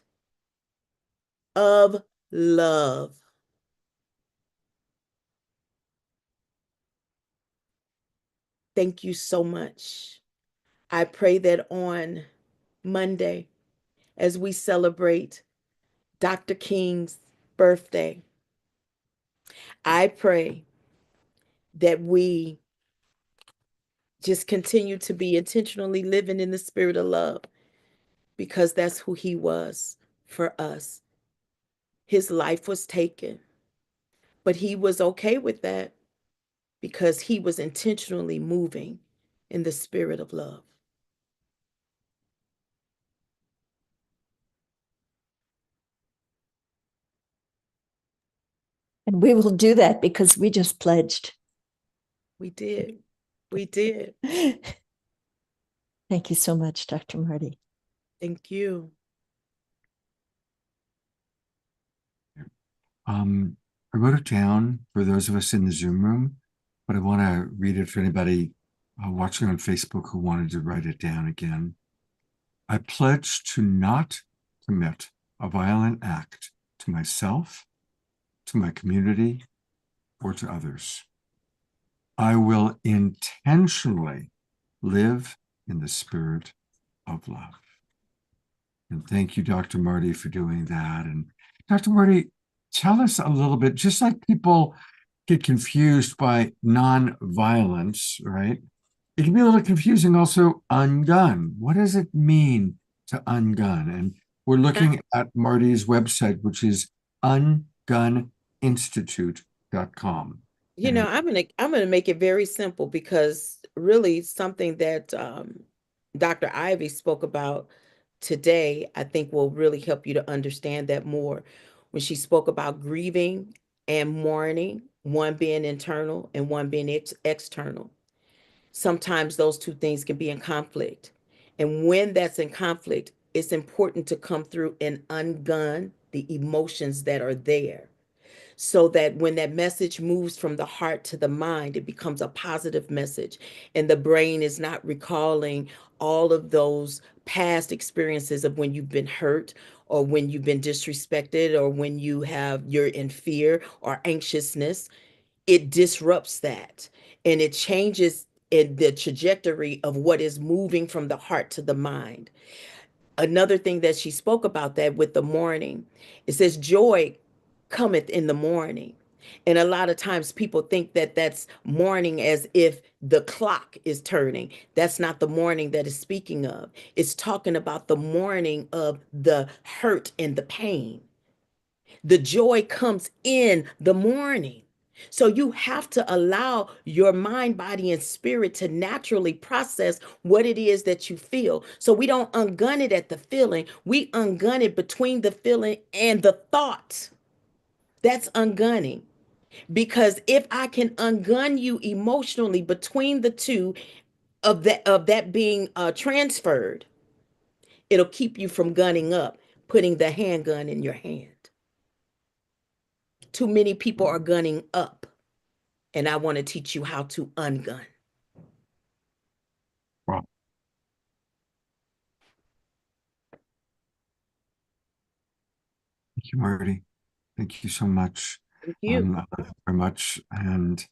of love. Thank you so much. I pray that on Monday, as we celebrate Dr. King's birthday, I pray that we just continue to be intentionally living in the spirit of love, because that's who he was for us. His life was taken, but he was okay with that because he was intentionally moving in the spirit of love. And we will do that because we just pledged. We did. We did. Thank you so much, Dr. Marty. Thank you. I wrote it down for those of us in the Zoom room, but I want to read it for anybody watching on Facebook who wanted to write it down again. I pledge to not commit a violent act to myself, to my community, or to others. I will intentionally live in the spirit of love. And thank you, Dr. Marty, for doing that. And Dr. Marty, tell us a little bit, just like people get confused by nonviolence, right? It can be a little confusing also, ungun. What does it mean to ungun? And we're looking at Marty's website, which is unguninstitute.com. You know, I'm gonna make it very simple because really something that Dr. Ivy spoke about today, I think will really help you to understand that more. When she spoke about grieving and mourning, one being internal and one being external. Sometimes those two things can be in conflict. And when that's in conflict, it's important to come through and ungun the emotions that are there, so that when that message moves from the heart to the mind, it becomes a positive message. And the brain is not recalling all of those past experiences of when you've been hurt or when you've been disrespected or when you're in fear or anxiousness. It disrupts that and it changes in the trajectory of what is moving from the heart to the mind. Another thing that she spoke about that with the morning, it says joy cometh in the morning. And a lot of times people think that that's morning as if the clock is turning. That's not the morning that is speaking of. It's talking about the morning of the hurt and the pain. The joy comes in the morning. So you have to allow your mind, body, and spirit to naturally process what it is that you feel. So we don't ungun it at the feeling. We ungun it between the feeling and the thought. That's ungunning. Because if I can ungun you emotionally between the two of that being transferred, it'll keep you from gunning up, putting the handgun in your hand. Too many people are gunning up, and I want to teach you how to ungun. Wow. Thank you, Marty. Thank you so much. Thank you. I love it very much. And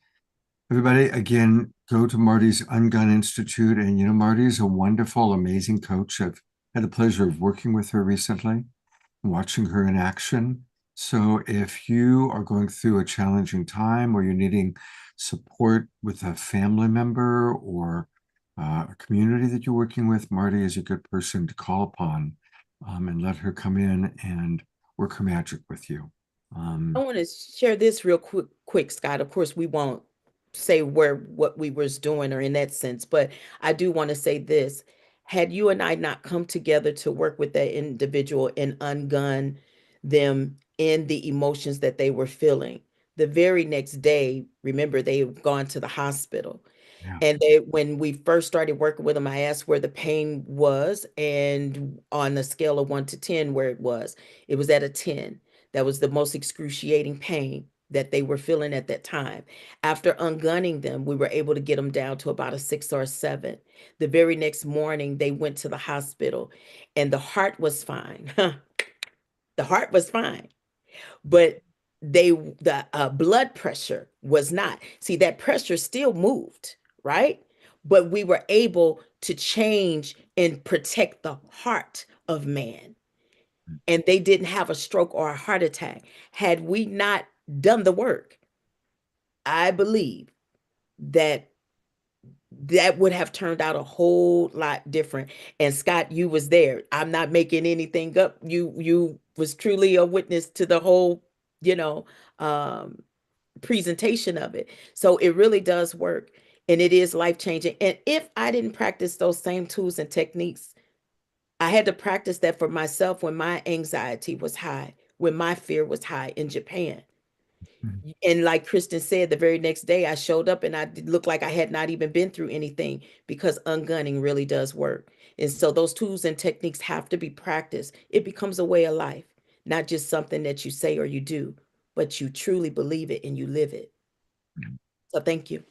everybody, again, go to Marty's Ungun Institute. And you know, Marty is a wonderful, amazing coach. I've had the pleasure of working with her recently, watching her in action. So if you are going through a challenging time or you're needing support with a family member or a community that you're working with, Marty is a good person to call upon, and let her come in and work her magic with you. I want to share this real quick, Scott. Of course, we won't say what we was doing or in that sense, but I do want to say this. Had you and I not come together to work with that individual and ungun them in the emotions that they were feeling, the very next day, remember, they've gone to the hospital. Yeah. And when we first started working with them, I asked where the pain was, and on a scale of 1 to 10, where it was at a 10. That was the most excruciating pain that they were feeling at that time. After ungunning them, we were able to get them down to about a 6 or a 7. The very next morning, they went to the hospital, and the heart was fine. The heart was fine, but the blood pressure was not. See, that pressure still moved, right? But we were able to change and protect the heart of man. And they didn't have a stroke or a heart attack. Had we not done the work, I believe that that would have turned out a whole lot different. And Scott, you was there. I'm not making anything up. You was truly a witness to the whole, you know, presentation of it. So it really does work, and it is life changing. And if I didn't practice those same tools and techniques, I had to practice that for myself when my anxiety was high, when my fear was high in Japan. And like Kristen said, the very next day I showed up and I looked like I had not even been through anything, because ungunning really does work. And so those tools and techniques have to be practiced. It becomes a way of life, not just something that you say or you do, but you truly believe it and you live it. So thank you.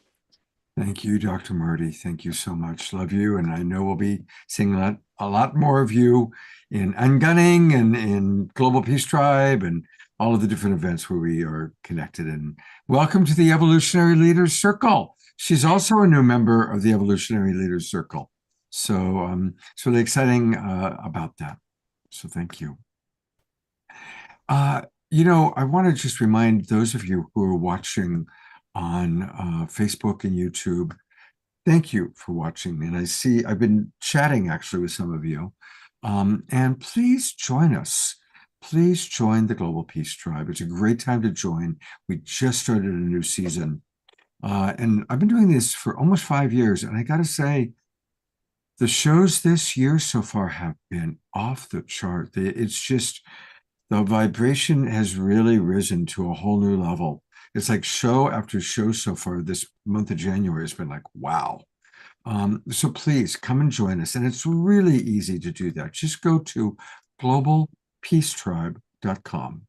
Thank you, Dr. Marty. Thank you so much. Love you. And I know we'll be seeing a lot more of you in Ungunning and in Global Peace Tribe and all of the different events where we are connected. And welcome to the Evolutionary Leaders Circle. She's also a new member of the Evolutionary Leaders Circle. So it's really exciting about that. So thank you. You know, I want to just remind those of you who are watching on Facebook and YouTube, thank you for watching. And I see I've been chatting actually with some of you. And please join us. Please join the Global Peace Tribe. It's a great time to join. We just started a new season. And I've been doing this for almost 5 years. And I got to say, the shows this year so far have been off the chart. It's just, the vibration has really risen to a whole new level. It's like show after show so far. This month of January has been like, wow. So please come and join us. And it's really easy to do that. Just go to globalpeacetribe.com,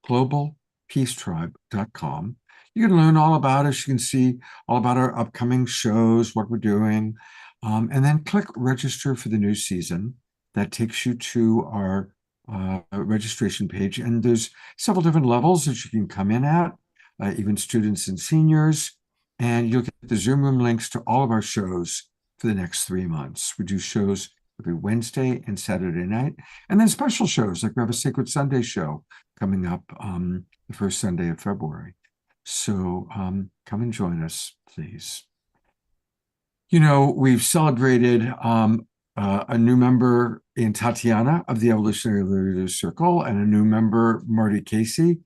globalpeacetribe.com. You can learn all about us. You can see all about our upcoming shows, what we're doing, and then click register for the new season. That takes you to our registration page. And there's several different levels that you can come in at. Even students and seniors, and you'll get the Zoom room links to all of our shows for the next 3 months. We do shows every Wednesday and Saturday night, and then special shows, like we have a Sacred Sunday show coming up the first Sunday of February. So come and join us, please. You know, we've celebrated a new member in Tatiana of the Evolutionary Leaders Circle, and a new member, Marty Casey.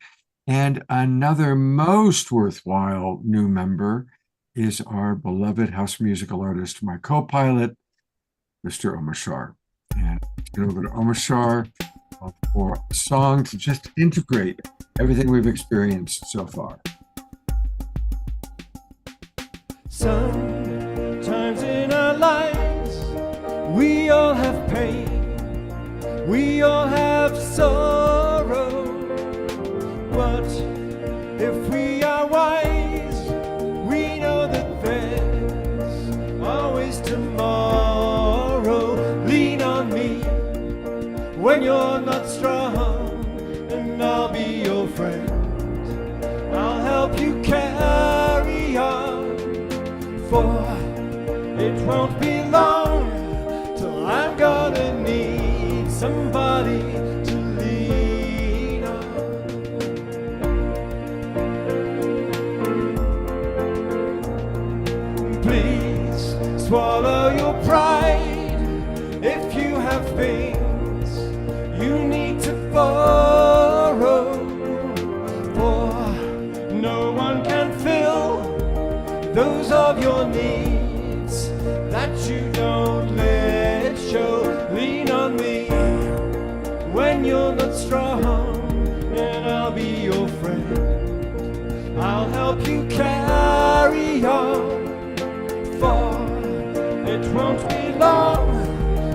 And another most worthwhile new member is our beloved house musical artist, my co-pilot, Mr. Omar Shar. And let's get over to Omar Shar for a song to just integrate everything we've experienced so far. Sometimes in our lives, we all have pain, we all have sorrow. But if we are wise, we know that there's always tomorrow. Lean on me when you're not strong, and I'll be your friend. I'll help you carry on, for it won't be long till I'm gonna need somebody to lean on. Please swallow your pride if you have things you need to borrow, for no one can fill those of your needs that you don't let show. Lean on me when you're not strong, and I'll be your friend. I'll help you carry on, for it won't be long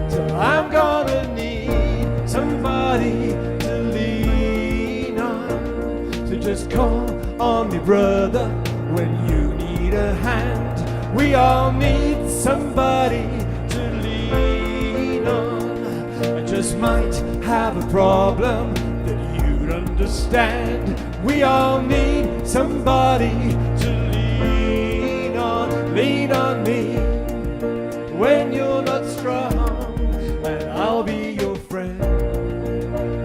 till I'm gonna need somebody to lean on. So just call on me, brother, when you need a hand. We all need somebody to lean on. I just might have a problem that you'd understand. We all need somebody to lean on. Lean on me when you're not strong, and I'll be your friend.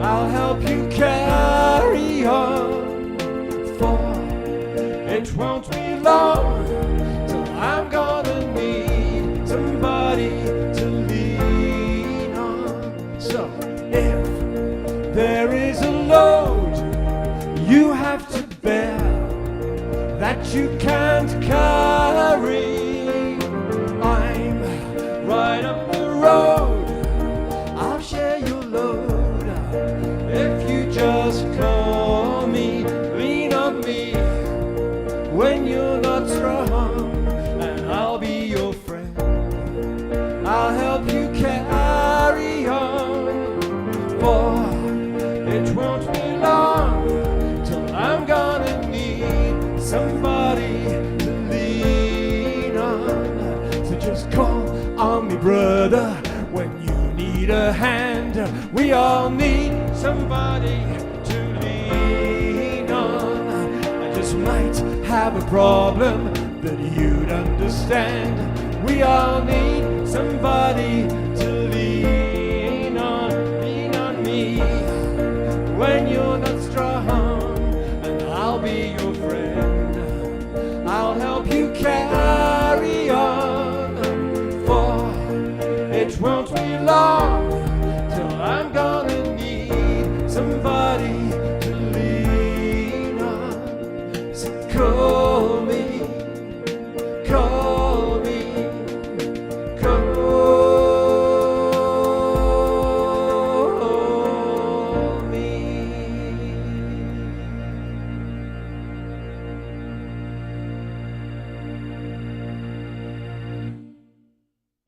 I'll help you carry on, for it won't be long till I'm gonna need somebody to lean on. So if there is a load you have to bear that you when you need a hand. We all need somebody to lean on. I just might have a problem that you'd understand. We all need somebody to lean on me when you're not strong, and I'll be your friend. I'll help you carry on, for it won't be long till I'm gonna need somebody to lean on. So call me, call me, call me.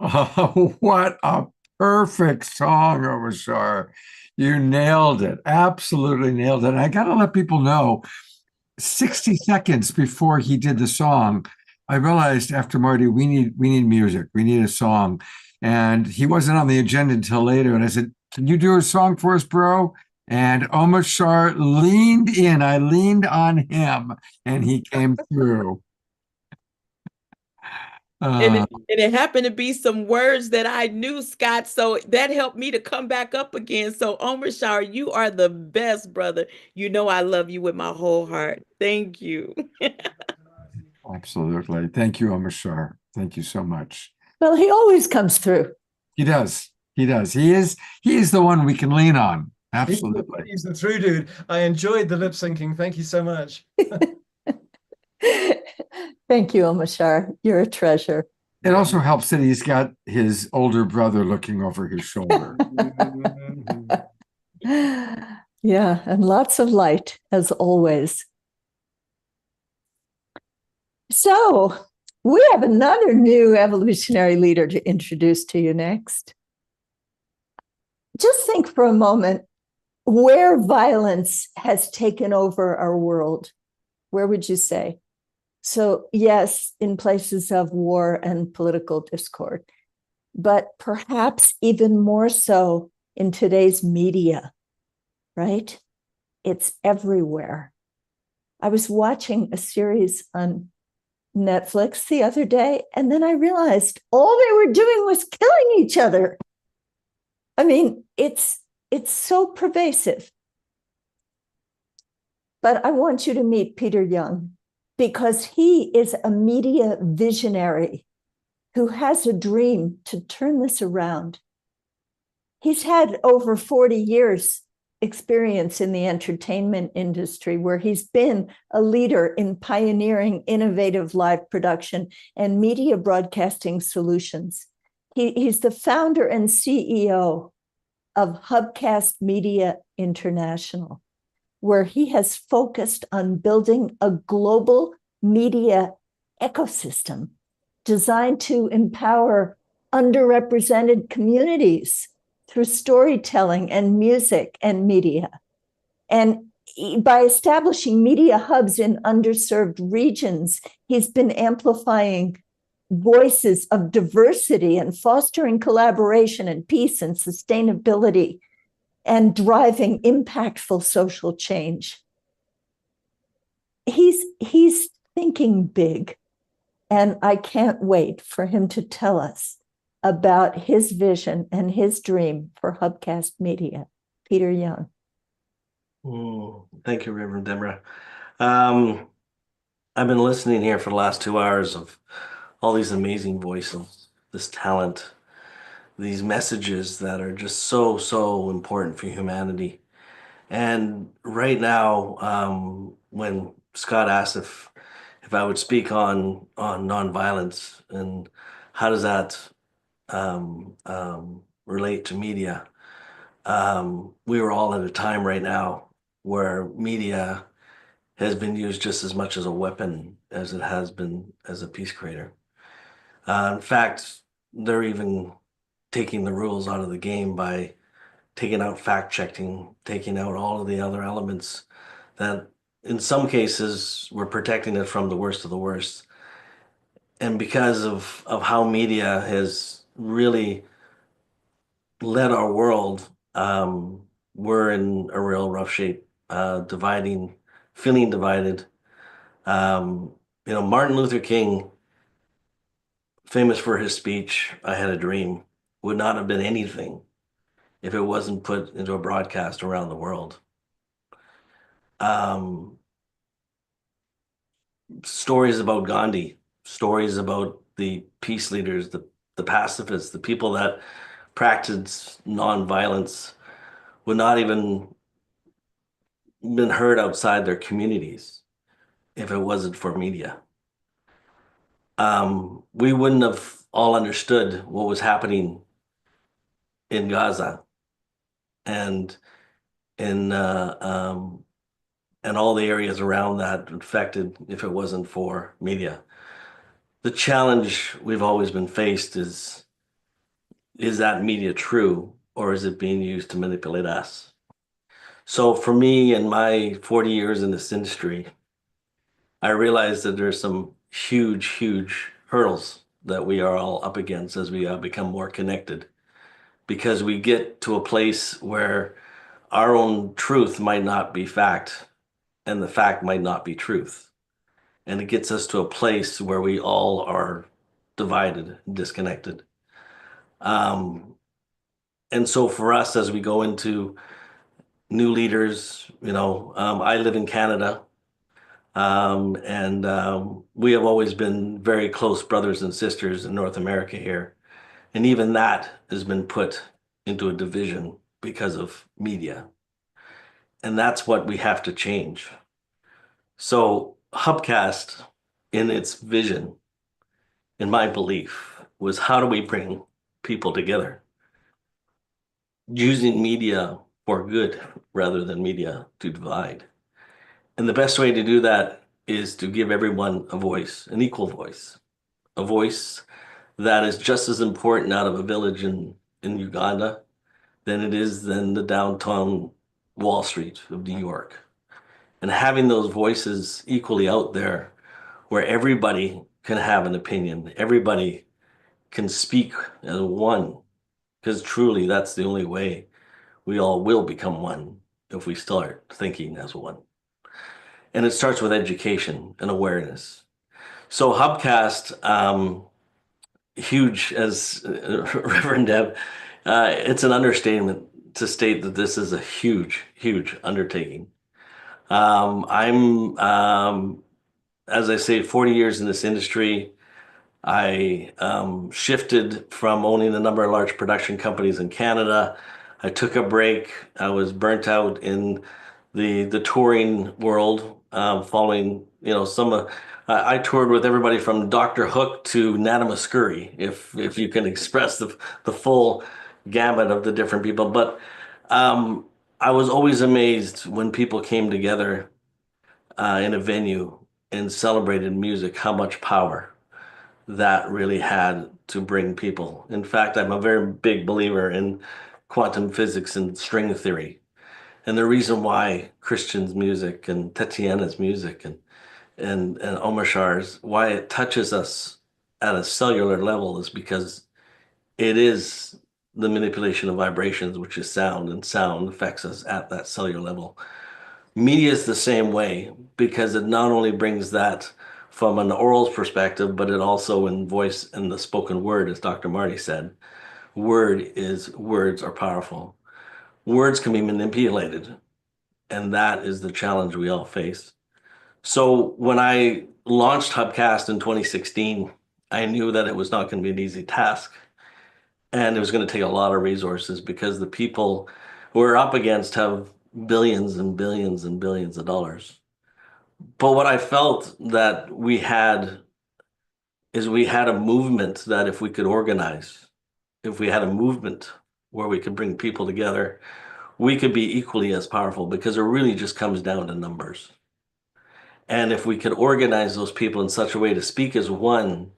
Oh, what a perfect song, Obashar. You nailed it. Absolutely nailed it. And I got to let people know 60 seconds before he did the song, I realized after Marty, we need music. We need a song. And he wasn't on the agenda until later. And I said, can you do a song for us, bro? And Omashar leaned in. I leaned on him and he came through. And it happened to be some words that I knew, Scott. So that helped me to come back up again. So Omar Shar, you are the best, brother. You know I love you with my whole heart. Thank you. Absolutely. Thank you, Omashar. Thank you so much. Well, he always comes through. He does. He does. He is the one we can lean on. Absolutely. He's the true dude. I enjoyed the lip syncing. Thank you so much. Thank you, Omashar. You're a treasure. It also helps that he's got his older brother looking over his shoulder. Yeah, and lots of light, as always. So we have another new evolutionary leader to introduce to you next. Just think for a moment where violence has taken over our world. Where would you say? So yes, in places of war and political discord, but perhaps even more so in today's media, right? It's everywhere. I was watching a series on Netflix the other day, and then I realized all they were doing was killing each other. I mean, it's so pervasive. But I want you to meet Peter Young, because he is a media visionary who has a dream to turn this around. He's had over 40 years experience in the entertainment industry, where he's been a leader in pioneering innovative live production and media broadcasting solutions. He's the founder and CEO of Hubcast Media International, where he has focused on building a global media ecosystem designed to empower underrepresented communities through storytelling and music and media. And by establishing media hubs in underserved regions, he's been amplifying voices of diversity and fostering collaboration and peace and sustainability and driving impactful social change. He's thinking big, and I can't wait for him to tell us about his vision and his dream for Hubcast Media. Peter Young. Thank you, Reverend Deborah. I've been listening here for the last 2 hours of all these amazing voices, this talent, these messages that are just so, so important for humanity. And right now, when Scott asked if I would speak on nonviolence and how does that relate to media, we were all at a time right now where media has been used just as much as a weapon as it has been as a peace creator. In fact, they're even taking the rules out of the game by taking out fact checking, taking out all of the other elements that in some cases we're protecting it from the worst of the worst. And because of how media has really led our world, we're in a real rough shape, feeling divided. Martin Luther King, famous for his speech, "I Had a Dream," would not have been anything if it wasn't put into a broadcast around the world. Stories about Gandhi, stories about the peace leaders, the pacifists, the people that practiced nonviolence would not even been heard outside their communities if it wasn't for media. We wouldn't have all understood what was happening in Gaza and in and all the areas around that affected if it wasn't for media. The challenge we've always been faced is that media true, or is it being used to manipulate us? So for me and my 40 years in this industry, I realized that there's some huge hurdles that we are all up against as we become more connected, because we get to a place where our own truth might not be fact and the fact might not be truth. And it gets us to a place where we all are divided, disconnected. And so for us, as we go into new leaders, I live in Canada, and we have always been very close brothers and sisters in North America here. And even that has been put into a division because of media. And that's what we have to change. So Hubcast, in its vision, in my belief, was how do we bring people together using media for good rather than media to divide. And the best way to do that is to give everyone a voice, an equal voice, a voice that is just as important out of a village in Uganda than it is in the downtown Wall Street of New York. And having those voices equally out there where everybody can have an opinion, everybody can speak as one, because truly that's the only way we all will become one, if we start thinking as one. And it starts with education and awareness. So Hubcast, huge as Reverend Deb, it's an understatement to state that this is a huge undertaking. I'm, as I say, 40 years in this industry. I shifted from owning a number of large production companies in Canada. I took a break. I was burnt out in the touring world, following, I toured with everybody from Dr. Hook to Nana Muscuri, if you can express the full gamut of the different people. But I was always amazed when people came together in a venue and celebrated music, how much power that really had to bring people. In fact, I'm a very big believer in quantum physics and string theory. And the reason why Christian's music and Tatiana's music and Omar Shar's, why it touches us at a cellular level is because it is the manipulation of vibrations, which is sound, and sound affects us at that cellular level. Media is the same way, because it not only brings that from an oral perspective, but it also in voice and the spoken word, as Dr. Marty said. Words are powerful. Words can be manipulated, and that is the challenge we all face. So when I launched Hubcast in 2016, I knew that it was not going to be an easy task, and it was going to take a lot of resources, because the people we're up against have billions and billions and billions of dollars. But what I felt that we had a movement that if we could organize, if we had a movement where we could bring people together, we could be equally as powerful, because it really just comes down to numbers. And if we could organize those people in such a way to speak as one,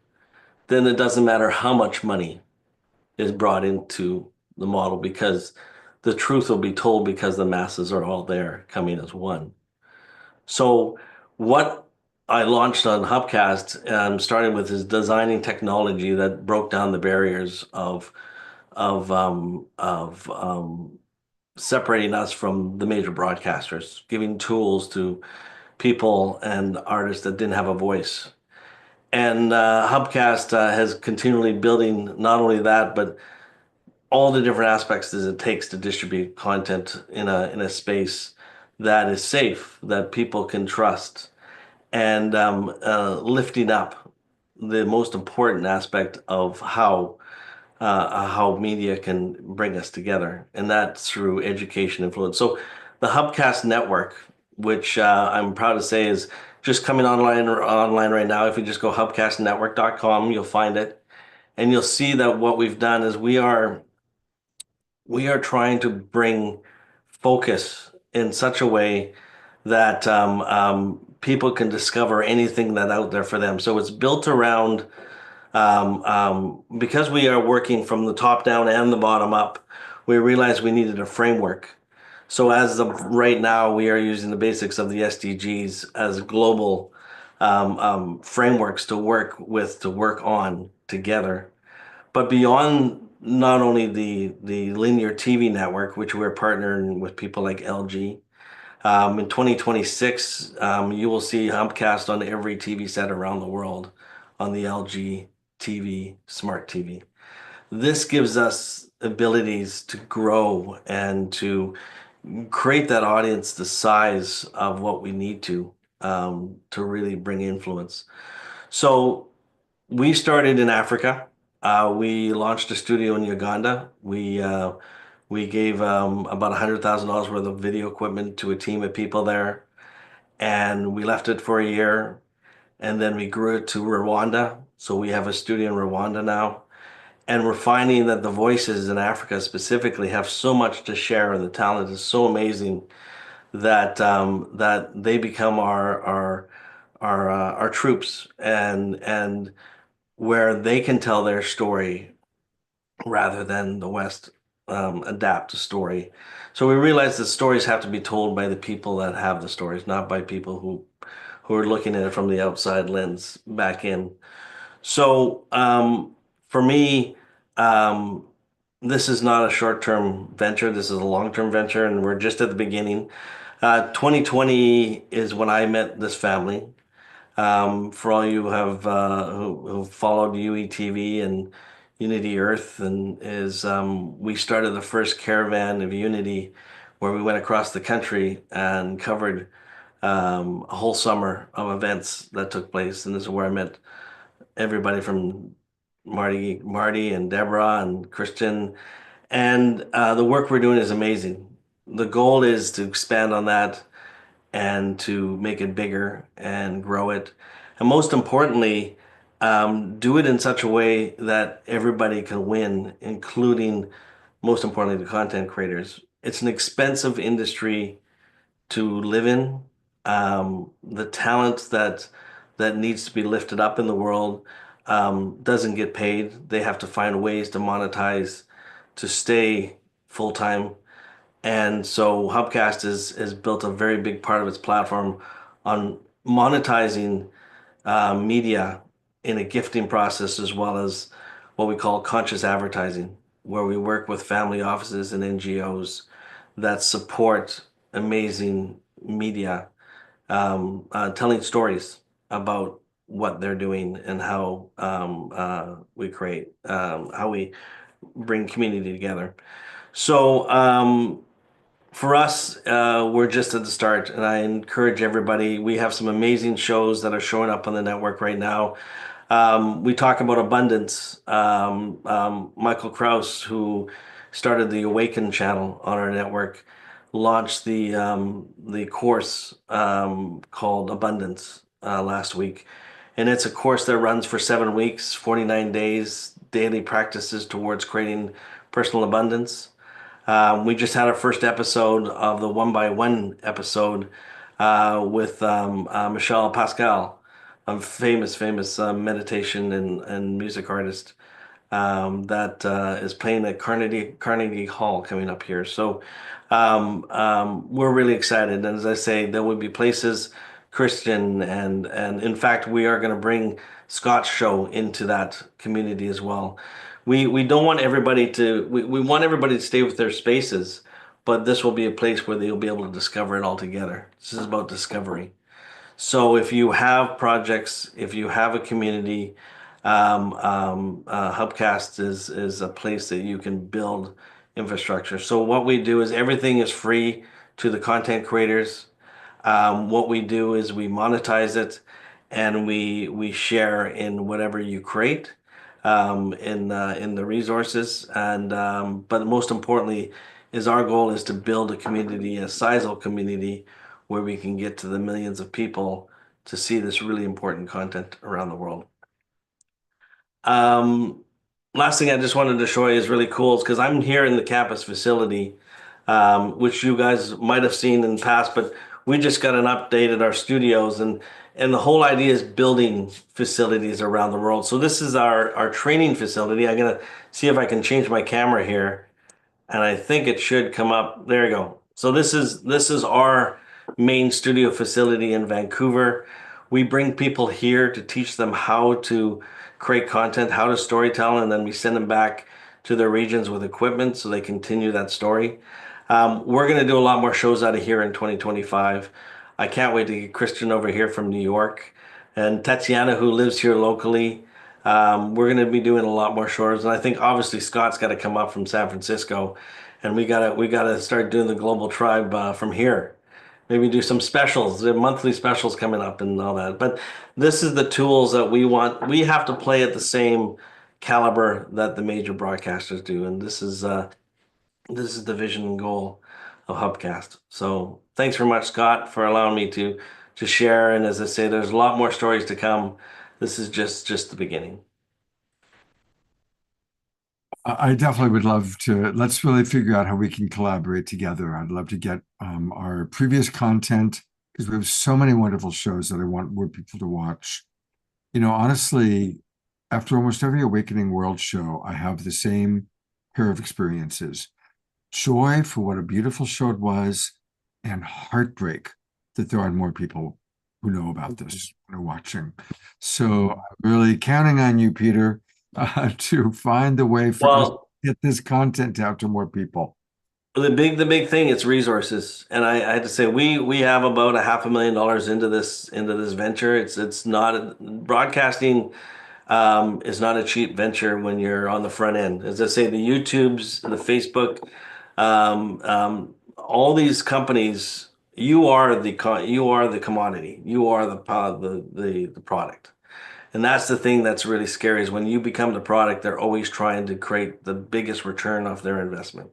then it doesn't matter how much money is brought into the model, because the truth will be told, because the masses are all there coming as one. So what I launched on Hubcast, starting with, is designing technology that broke down the barriers of of separating us from the major broadcasters, giving tools to people and artists that didn't have a voice. And Hubcast has continually building not only that, but all the different aspects that it takes to distribute content in a space that is safe, that people can trust, and lifting up the most important aspect of how media can bring us together, and that's through education influence. So the Hubcast network, which I'm proud to say is just coming online right now. If you just go hubcastnetwork.com, you'll find it, and you'll see that what we've done is we are trying to bring focus in such a way that people can discover anything that's out there for them. So it's built around because we are working from the top down and the bottom up. We realized we needed a framework. So as of right now, we are using the basics of the SDGs as global frameworks to work on together. But beyond not only the linear TV network, which we're partnering with people like LG, in 2026, you will see Humpcast on every TV set around the world on the LG TV, smart TV. This gives us abilities to grow and to create that audience the size of what we need to really bring influence. So we started in Africa. We launched a studio in Uganda. We gave about $100,000 worth of video equipment to a team of people there, and we left it for a year, and then we grew it to Rwanda. So we have a studio in Rwanda now, and we're finding that the voices in Africa specifically have so much to share, and the talent is so amazing that that they become our troops, and where they can tell their story rather than the West adapt a story. So we realize that stories have to be told by the people that have the stories, not by people who are looking at it from the outside lens back in. So for me, um, this is not a short-term venture. This is a long-term venture, and we're just at the beginning. 2020 is when I met this family. For all you who followed UETV and Unity Earth, and we started the first caravan of Unity, where we went across the country and covered a whole summer of events that took place, and this is where I met everybody from Marty and Deborah and Christian, and the work we're doing is amazing. The goal is to expand on that and to make it bigger and grow it. And most importantly, do it in such a way that everybody can win, including, most importantly, the content creators. It's an expensive industry to live in. The talent that needs to be lifted up in the world doesn't get paid. They have to find ways to monetize to stay full time, and so Hubcast has built a very big part of its platform on monetizing media in a gifting process, as well as what we call conscious advertising, where we work with family offices and NGOs that support amazing media, telling stories about what they're doing and how how we bring community together. So for us, we're just at the start, and I encourage everybody. We have some amazing shows that are showing up on the network right now. We talk about abundance. Michael Krause, who started the Awaken channel on our network, launched the course called Abundance last week, and it's a course that runs for 7 weeks, 49 days, daily practices towards creating personal abundance. We just had our first episode of the One by One episode with Michelle Pascal, a famous meditation and music artist that is playing at Carnegie Hall coming up here. So we're really excited. And as I say, there will be places, Christian, and in fact, we are going to bring Scott's show into that community as well. We don't want everybody to, we want everybody to stay with their spaces, but this will be a place where they'll be able to discover it all together. This is about discovery. So if you have projects, if you have a community, Hubcast is a place that you can build infrastructure. So what we do is everything is free to the content creators. What we do is we monetize it, and we share in whatever you create, in the resources. And but most importantly, is our goal is to build a community, a sizable community, where we can get to the millions of people to see this really important content around the world. Last thing I just wanted to show you is really cool, is because I'm here in the campus facility, which you guys might have seen in the past, but we just got an update at our studios, and the whole idea is building facilities around the world. So this is our training facility. I'm gonna see if I can change my camera here, and I think it should come up. There you go. So this is our main studio facility in Vancouver. We bring people here to teach them how to create content, how to storytell, and then we send them back to their regions with equipment so they continue that story. We're going to do a lot more shows out of here in 2025. I can't wait to get Christian over here from New York, and Tatiana, who lives here locally. We're going to be doing a lot more shows, and I think obviously Scott's got to come up from San Francisco, and we gotta start doing the Global Tribe from here. Maybe do some specials, the monthly specials coming up and all that. But this is the tools that we want. We have to play at the same caliber that the major broadcasters do, and this is the vision and goal of Hubcast. So thanks very much, Scott, for allowing me to share. And as I say, there's a lot more stories to come. This is just the beginning. I definitely would love to. Let's really figure out how we can collaborate together. I'd love to get our previous content, because we have so many wonderful shows that I want more people to watch. Honestly, after almost every Awakening World show, I have the same pair of experiences: joy for what a beautiful show it was, and heartbreak that there aren't more people who know about this and are watching. So I'm really counting on you, Peter, to find a way for us to get this content out to more people. The big thing is resources, and I had to say we have about $500,000 into this venture. It's not broadcasting. Is not a cheap venture when you're on the front end. As I say, the YouTubes, the Facebook, all these companies, you are the commodity. You are the product. And that's the thing that's really scary, is when you become the product, they're always trying to create the biggest return off their investment.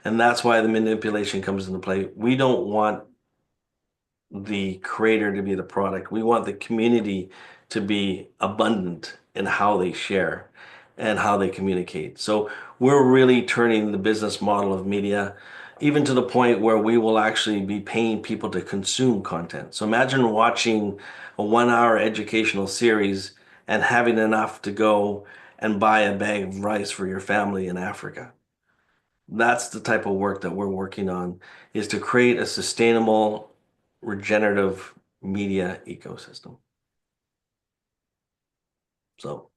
And that's why the manipulation comes into play. We don't want the creator to be the product. We want the community to be abundant in how they share and how they communicate. So we're really turning the business model of media, even to the point where we will actually be paying people to consume content. So imagine watching a 1-hour educational series and having enough to go and buy a bag of rice for your family in Africa. That's the type of work that we're working on, is to create a sustainable, regenerative media ecosystem. So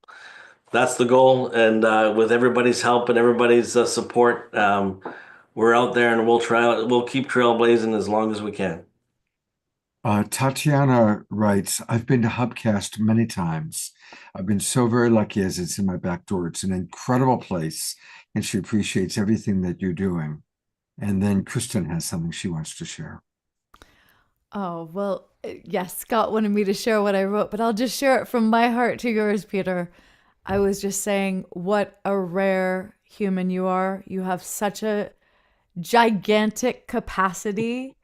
that's the goal. And with everybody's help and everybody's support, we're out there, and we'll keep trailblazing as long as we can. Tatiana writes, I've been to Hubcast many times. I've been so very lucky, as it's in my back door. It's an incredible place, and she appreciates everything that you're doing. And then Kristen has something she wants to share. Oh, well, yes, Scott wanted me to share what I wrote, but I'll just share it from my heart to yours, Peter. I was just saying, what a rare human you are. You have such a gigantic capacity.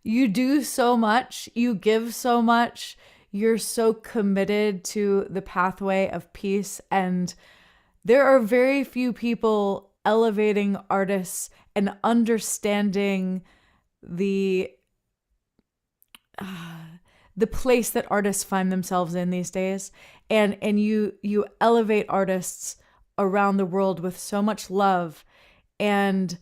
You do so much. You give so much. You're so committed to the pathway of peace. And there are very few people elevating artists and understanding the place that artists find themselves in these days. And you elevate artists around the world with so much love and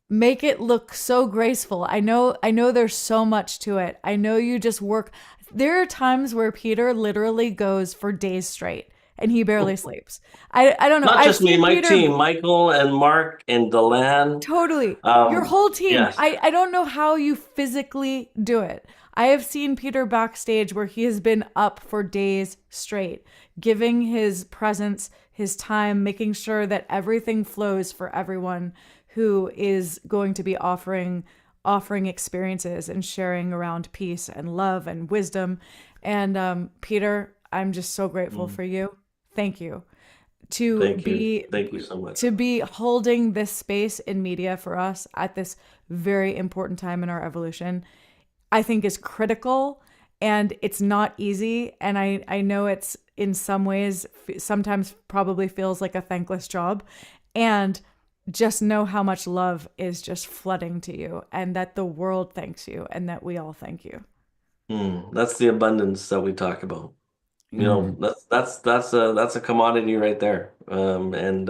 make it look so graceful. I know there's so much to it. I know you just work. There are times where Peter literally goes for days straight and he barely sleeps. I don't know. Not I've just me, seen my Peter team, Michael and Mark and Delan. totally. Your whole team. Yes. I don't know how you physically do it. I have seen Peter backstage where he has been up for days straight, giving his presence, his time, making sure that everything flows for everyone who is going to be offering experiences and sharing around peace and love and wisdom. And Peter, I'm just so grateful for you. Thank you. Thank you so much. To be holding this space in media for us at this very important time in our evolution, I think is critical, and it's not easy. And I know it's in some ways sometimes probably feels like a thankless job. And just know how much love is just flooding to you, and that the world thanks you, and that we all thank you. That's the abundance that we talk about. You know, that's a commodity right there. And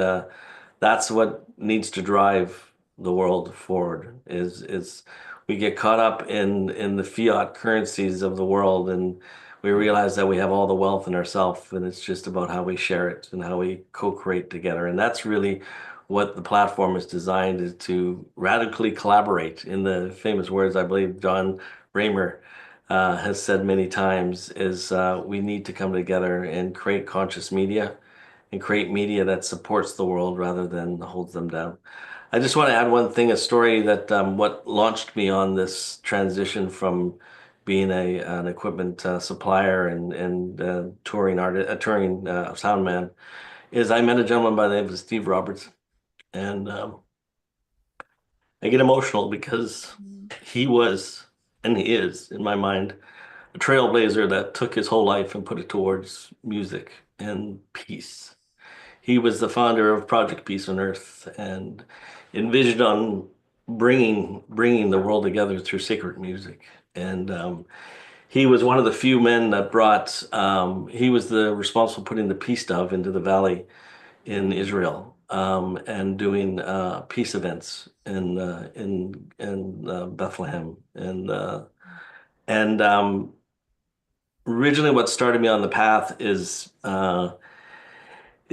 that's what needs to drive the world forward is we get caught up in the fiat currencies of the world, and we realize that we have all the wealth in ourselves, and it's just about how we share it and how we co-create together. And that's really what the platform is designed, is to radically collaborate. In the famous words, I believe John Raymer has said many times, is we need to come together and create conscious media and create media that supports the world rather than holds them down. I just want to add one thing, a story that what launched me on this transition from being an equipment supplier and touring artist, touring sound man, is I met a gentleman by the name of Steve Roberts, and I get emotional because he was, and he is, in my mind, a trailblazer that took his whole life and put it towards music and peace. He was the founder of Project Peace on Earth and envisioned on bringing the world together through sacred music. And he was one of the few men that brought. He was the responsible for putting the peace dove into the valley in Israel, and doing peace events in Bethlehem. And originally, what started me on the path is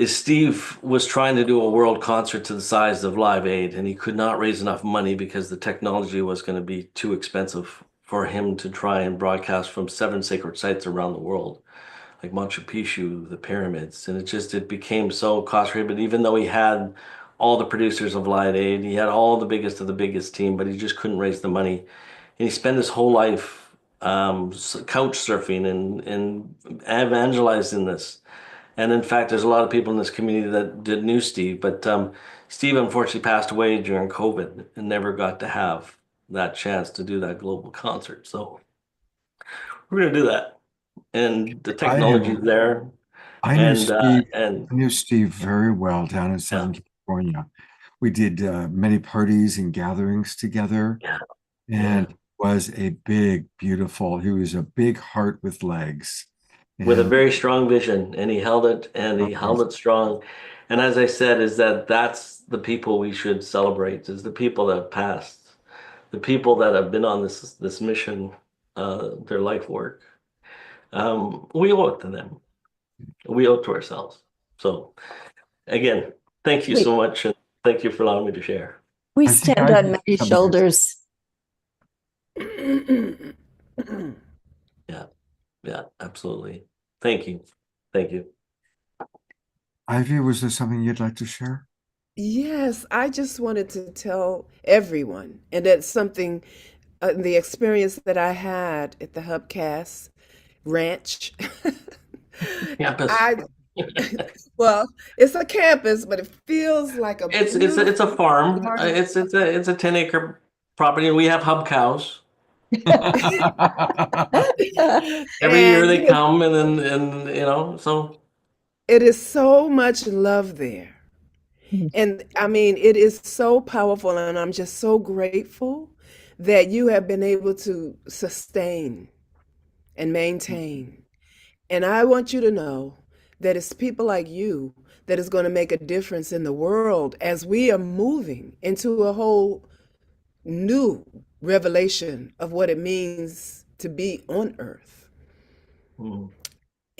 Steve was trying to do a world concert to the size of Live Aid, and he could not raise enough money because the technology was going to be too expensive for him to try and broadcast from 7 sacred sites around the world, like Machu Picchu, the pyramids. And it became so cost prohibitive, even though he had all the producers of Live Aid, he had all the biggest of the biggest team, but he just couldn't raise the money. And he spent his whole life couch surfing and evangelizing this. And in fact, there's a lot of people in this community that knew Steve, but Steve unfortunately passed away during COVID and never got to have that chance to do that global concert. So we're going to do that. And the technology is there. I knew Steve. And I knew Steve very well down in Southern California. We did many parties and gatherings together, and was a big, beautiful. He was a big heart with legs, with a very strong vision, and he held it, and he held it strong. And as I said, is that's the people we should celebrate, is the people that passed, the people that have been on this mission, their life work. We owe it to them. We owe it to ourselves. So again, thank you so much, and thank you for allowing me to share. We stand on many shoulders. Yeah, absolutely. Thank you. Thank you. Ivy, was there something you'd like to share? Yes, I just wanted to tell everyone, and that's something, the experience that I had at the Hubcast Ranch. Campus. Well, it's a campus, but it feels like it's a farm. It's a 10-acre property, and we have hub cows. Every year they come, and so it is so much love there. And I mean, it is so powerful, and I'm just so grateful that you have been able to sustain and maintain. And I want you to know that it's people like you that is going to make a difference in the world as we are moving into a whole new revelation of what it means to be on Earth.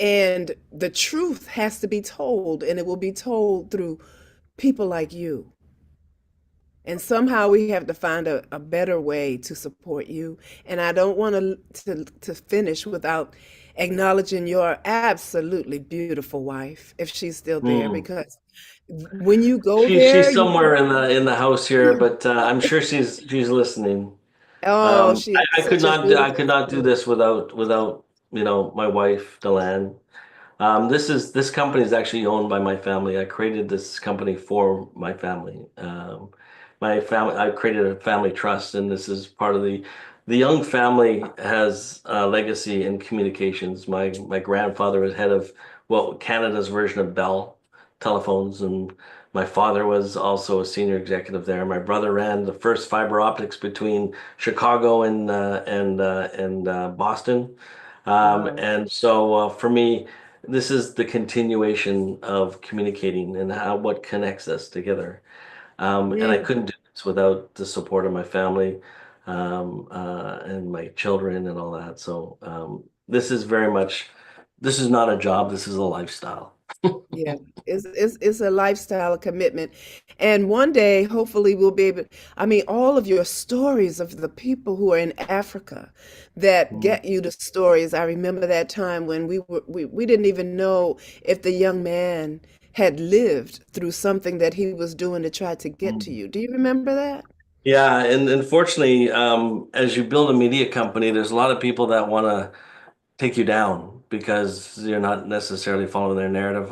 And the truth has to be told, and it will be told through people like you. And somehow we have to find a better way to support you. And I don't want to finish without acknowledging your absolutely beautiful wife, if she's still there, Mm. because when you go She's there, you somewhere in the house here, but I'm sure she's listening. oh, she is I could such a not I could beautiful not do spirit. this without my wife, Deland. This company is actually owned by my family. I created this company for my family. My family, I created a family trust, and this is part of the Young family has a legacy in communications. My grandfather was head of Canada's version of Bell telephones, and my father was also a senior executive there. My brother ran the first fiber optics between Chicago and Boston. Wow. And so for me, this is the continuation of communicating and what connects us together. And I Yeah. couldn't do this without the support of my family, and my children and all that. So this is very much, this is not a job, this is a lifestyle. Yeah, it's a lifestyle, a commitment. And one day, hopefully, we'll be able, I mean, all of your stories of the people who are in Africa that Mm. get you the stories. I remember that time when we didn't even know if the young man had lived through something that he was doing to try to get to Mm. you. Do you remember that? Yeah, and unfortunately, as you build a media company, there's a lot of people that want to take you down because you're not necessarily following their narrative.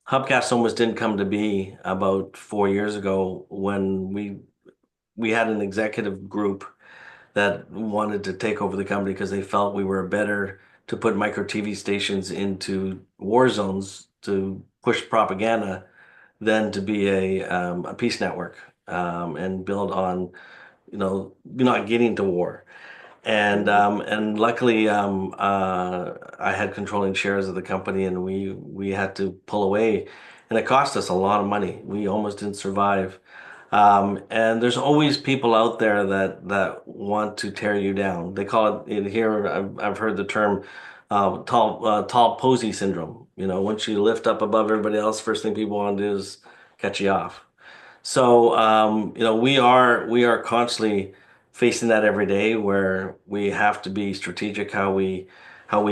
Hubcast almost didn't come to be about 4 years ago when we had an executive group that wanted to take over the company because they felt we were better to put micro TV stations into war zones to push propaganda than to be a peace network, and build on, not getting to war. And luckily, I had controlling shares of the company, and we had to pull away, and it cost us a lot of money. We almost didn't survive. And there's always people out there that want to tear you down. They call it here. I've heard the term tall posy syndrome. Once you lift up above everybody else, first thing people want to do is cut you off. So, we are constantly facing that every day where we have to be strategic how we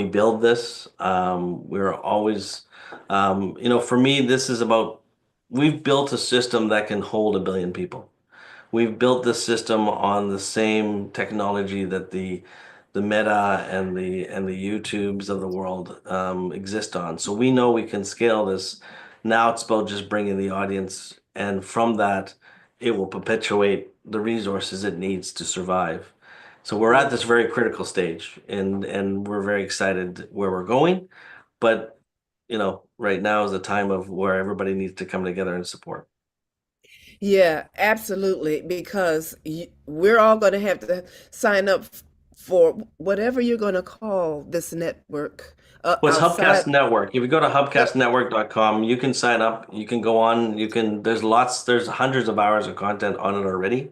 build this. We're always, for me, this is about we've built a system that can hold 1 billion people. We've built this system on the same technology that the Meta and the YouTubes of the world exist on. So we know we can scale this. Now it's about just bringing the audience, and from that, it will perpetuate the resources it needs to survive. So we're at Yeah. this very critical stage, and we're very excited where we're going. But right now is the time of where everybody needs to come together and support. Yeah, absolutely. Because we're all going to have to sign up for whatever you're going to call this network Well, it's outside. Hubcast Network. If you go to Yep. hubcastnetwork.com, you can sign up. You can go on. There's hundreds of hours of content on it already.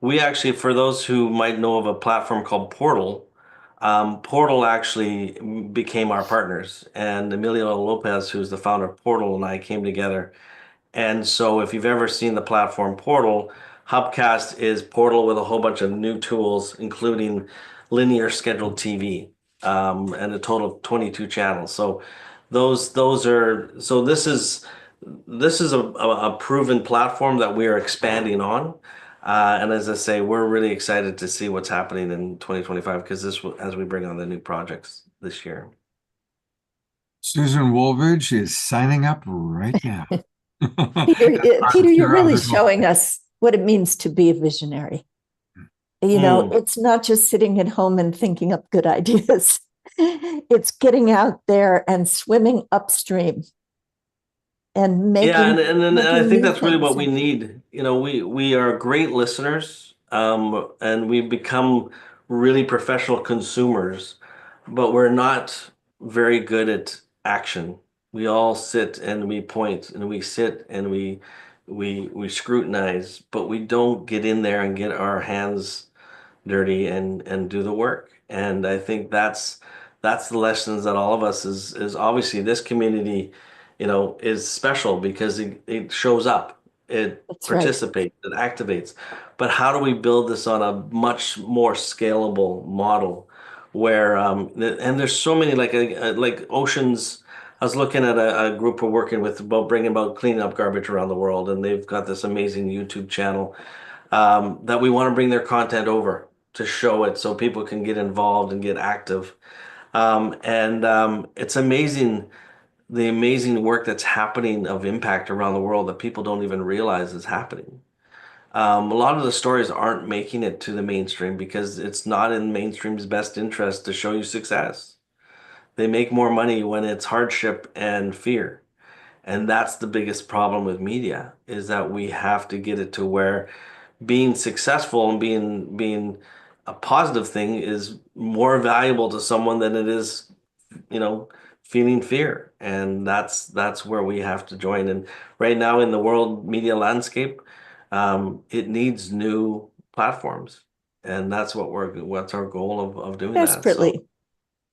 We actually, for those who might know of a platform called Portal, Portal actually became our partners. And Emilio Lopez, who's the founder of Portal, and I came together. And so if you've ever seen the platform Portal, Hubcast is Portal with a whole bunch of new tools, including linear scheduled TV, and a total of 22 channels. So this is a proven platform that we are expanding on. And as I say, we're really excited to see what's happening in 2025 because as we bring on the new projects this year. Susan Woolridge is signing up right now. Peter, you're Sure, really others will. showing us what it means to be a visionary. It's not just sitting at home and thinking up good ideas. It's getting out there and swimming upstream and Yeah, making and I making think new that's really things what we happen. need. We are great listeners, and we've become really professional consumers, but we're not very good at action. We all sit and we point and we sit and we scrutinize, but we don't get in there and get our hands dirty and do the work. And I think that's the lessons that all of us is obviously this community, is special because it shows up, it That's right. participates, it activates. But how do we build this on a much more scalable model where and there's so many like oceans. I was looking at a group we're working with about bringing about cleaning up garbage around the world, and they've got this amazing YouTube channel that we want to bring their content over to show it so people can get involved and get active. And it's amazing the amazing work that's happening of impact around the world that people don't even realize is happening. A lot of the stories aren't making it to the mainstream because it's not in mainstream's best interest to show you success. They make more money when it's hardship and fear. And that's the biggest problem with media is that we have to get it to where being successful and being a positive thing is more valuable to someone than it is, you know, feeling fear. And that's where we have to join. And right now in the world media landscape, it needs new platforms. And that's what's our goal of doing Desperately.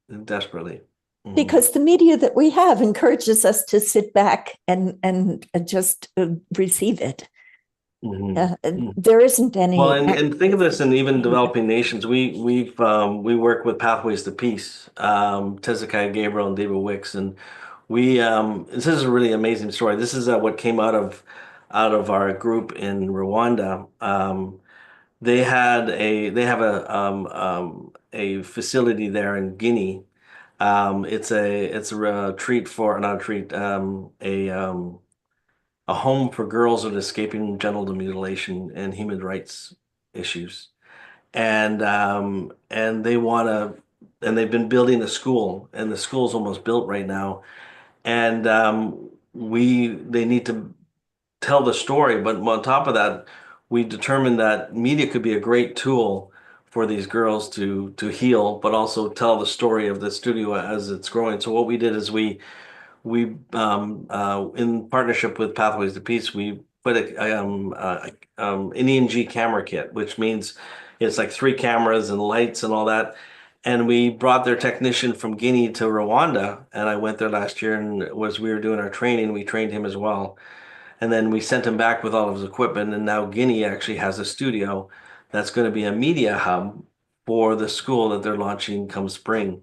that. So desperately. Mm-hmm. Because the media that we have encourages us to sit back and just receive it. There isn't any. Well, and think of this in even developing nations. We work with Pathways to Peace, Tezekiah Gabriel and David Wicks, and this is a really amazing story. This is what came out of our group in Rwanda. They have a facility there in Guinea. It's a retreat for not a treat a home for girls that are escaping genital mutilation and human rights issues. And they've been building a school, and the school's almost built right now. And they need to tell the story, but on top of that, we determined that media could be a great tool for these girls to heal, but also tell the story of the studio as it's growing. So what we did is we in partnership with Pathways to Peace, we put an ENG camera kit, which means it's like 3 cameras and lights and all that. And we brought their technician from Guinea to Rwanda, and I went there last year, and as we were doing our training, we trained him as well. And then we sent him back with all of his equipment, and now Guinea actually has a studio that's going to be a media hub for the school that they're launching come spring.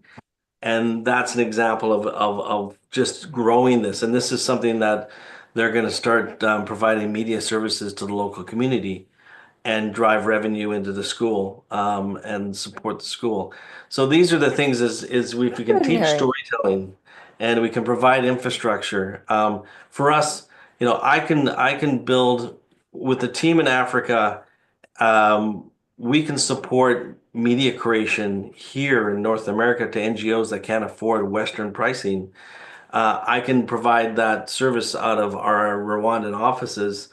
And that's an example of just growing this. And this is something that they're going to start providing media services to the local community and drive revenue into the school and support the school. So these are the things if we can teach storytelling and we can provide infrastructure. For us, I can build with the team in Africa. We can support media creation here in North America to NGOs that can't afford Western pricing. I can provide that service out of our Rwandan offices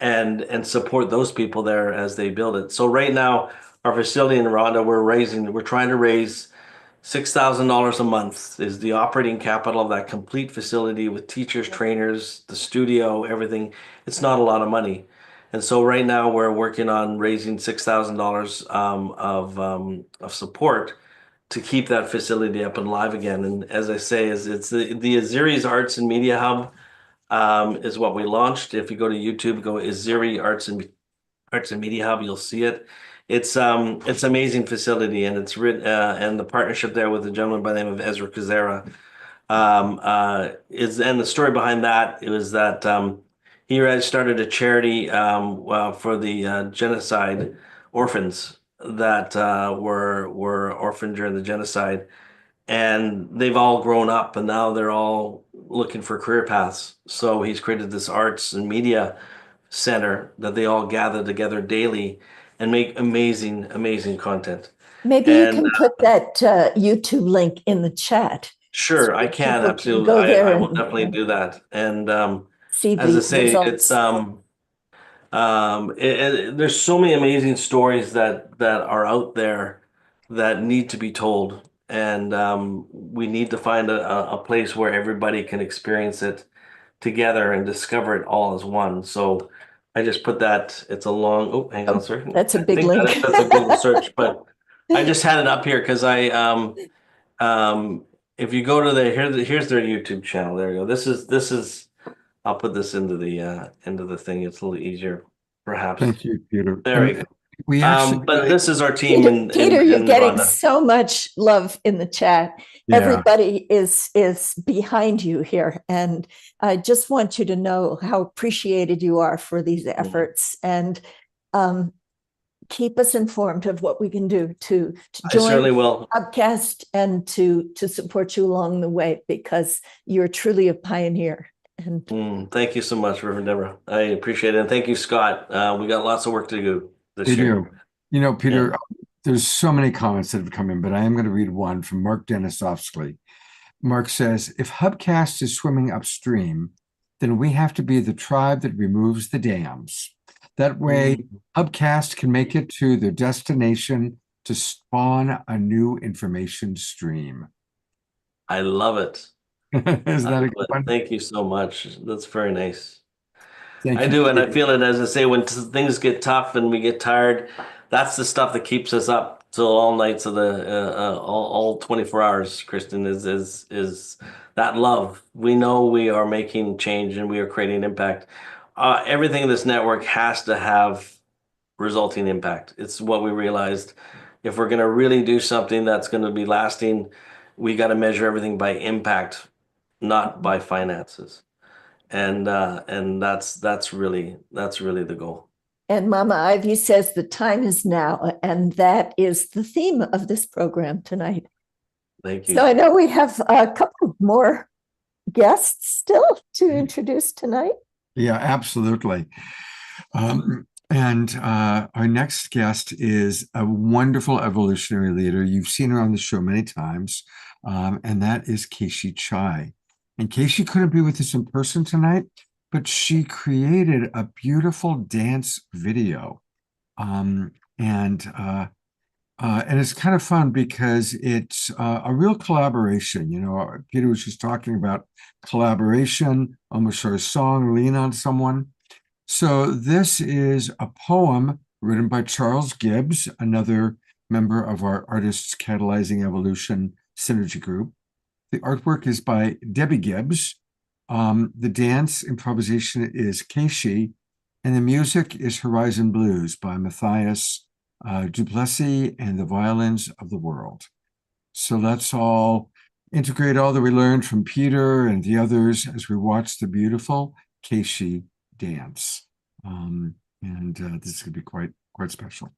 and support those people there as they build it. So right now, our facility in Rwanda, we're trying to raise $6,000 a month is the operating capital of that complete facility with teachers, trainers, the studio, everything. It's not a lot of money. And so right now we're working on raising $6,000 of support to keep that facility up and live again. And as I say, it's the Aziri's Arts and Media Hub is what we launched. If you go to YouTube, go Aziri Arts and Media Hub, you'll see it. It's amazing facility, and it's written and the partnership there with a gentleman by the name of Ezra Kazera and the story behind that was that he had started a charity for the genocide orphans that were orphaned during the genocide, and they've all grown up, and now they're all looking for career paths. So he's created this arts and media center that they all gather together daily and make amazing, amazing content. Maybe you can put that YouTube link in the chat. Sure, so I can absolutely. Go there I will definitely do that. And see as I the say, results. there's so many amazing stories that are out there that need to be told, and we need to find a place where everybody can experience it together and discover it all as one. So I just put that. It's a long. Oh, hang on, sir. That's a big link. That's a Google search, but I just had it up here because If you go to here's their YouTube channel. There you go. This is. I'll put this into the thing. It's a little easier, perhaps. Thank you, Peter. There you go. We actually, but this is our team Peter, you're in getting Rwanda. so much love in the chat. Yeah. Everybody is behind you here, and I just want you to know how appreciated you are for these efforts, and keep us informed of what we can do to I certainly join will. Upcast and to support you along the way, because you're truly a pioneer. And Thank you so much, Reverend Deborah. I appreciate it. And thank you, Scott. We got lots of work to do this year. do. Peter, there's so many comments that have come in, but I am going to read one from Mark Denisovsky. Mark says, if Hubcast is swimming upstream, then we have to be the tribe that removes the dams. That way, Hubcast can make it to their destination to spawn a new information stream. I love it. Is that a good one? Thank you so much. That's very nice. Thank I you. do, and I feel it, as I say, when things get tough and we get tired, that's the stuff that keeps us up till all nights of all 24 hours. Kristen, is that love. We know we are making change and we are creating impact. Everything in this network has to have resulting impact. It's what we realized. If we're going to really do something that's going to be lasting, we got to measure everything by impact, not by finances. And that's really the goal. And Mama Ivy says the time is now, and that is the theme of this program tonight. Thank you. So I know we have a couple more guests still to introduce tonight. Yeah, absolutely. And our next guest is a wonderful evolutionary leader. You've seen her on the show many times, and that is Keishi Chai. And Keishi couldn't be with us in person tonight, but she created a beautiful dance video. And it's kind of fun because it's a real collaboration. Peter was just talking about collaboration, almost our song, Lean on Someone. So this is a poem written by Charles Gibbs, another member of our Artists Catalyzing Evolution Synergy Group. The artwork is by Debbie Gibbs. The dance improvisation is Keishi, and the music is Horizon Blues by Matthias Duplessis and the Violins of the World. So let's all integrate all that we learned from Peter and the others as we watch the beautiful Keishi dance. This is going to be quite special.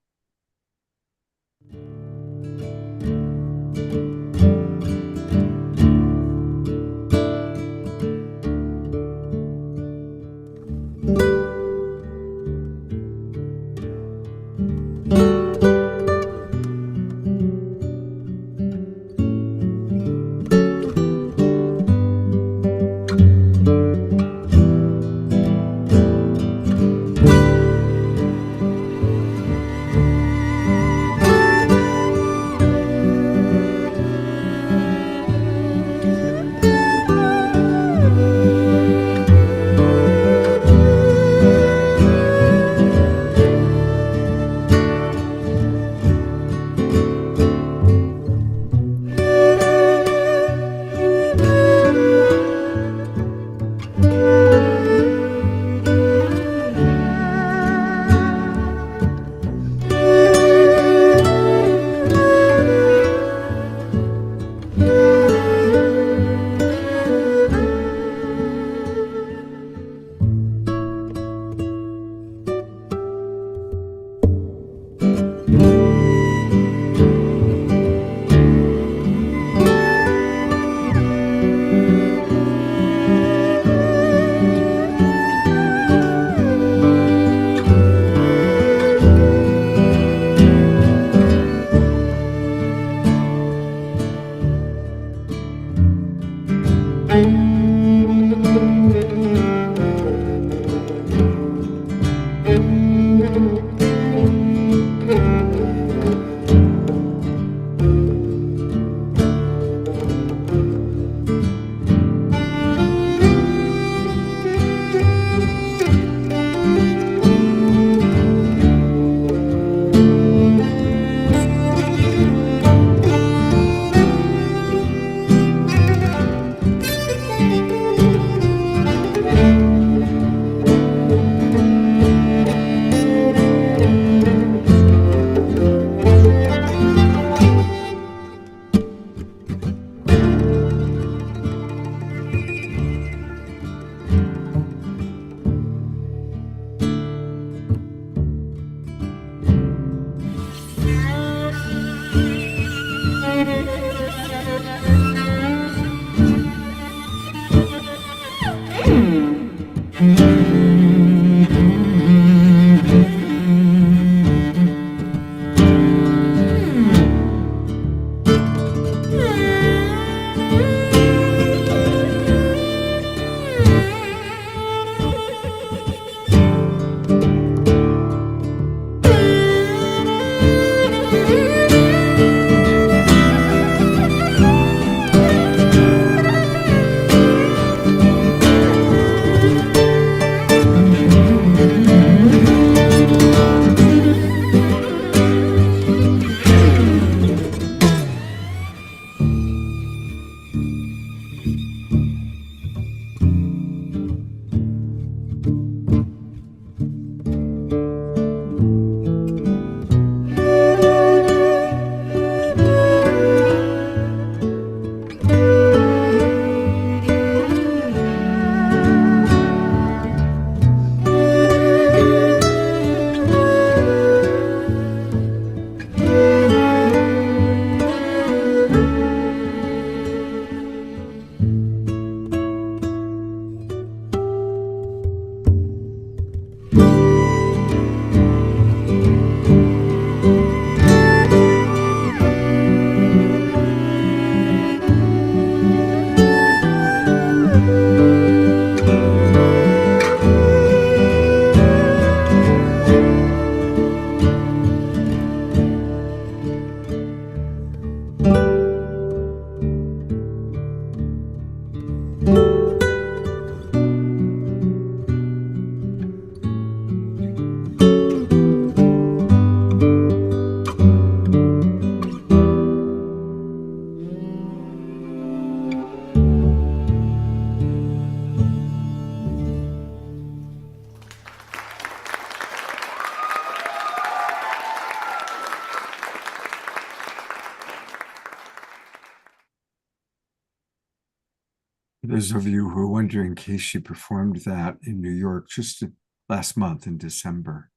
those of you who are wondering, Casey performed that in New York just last month in December.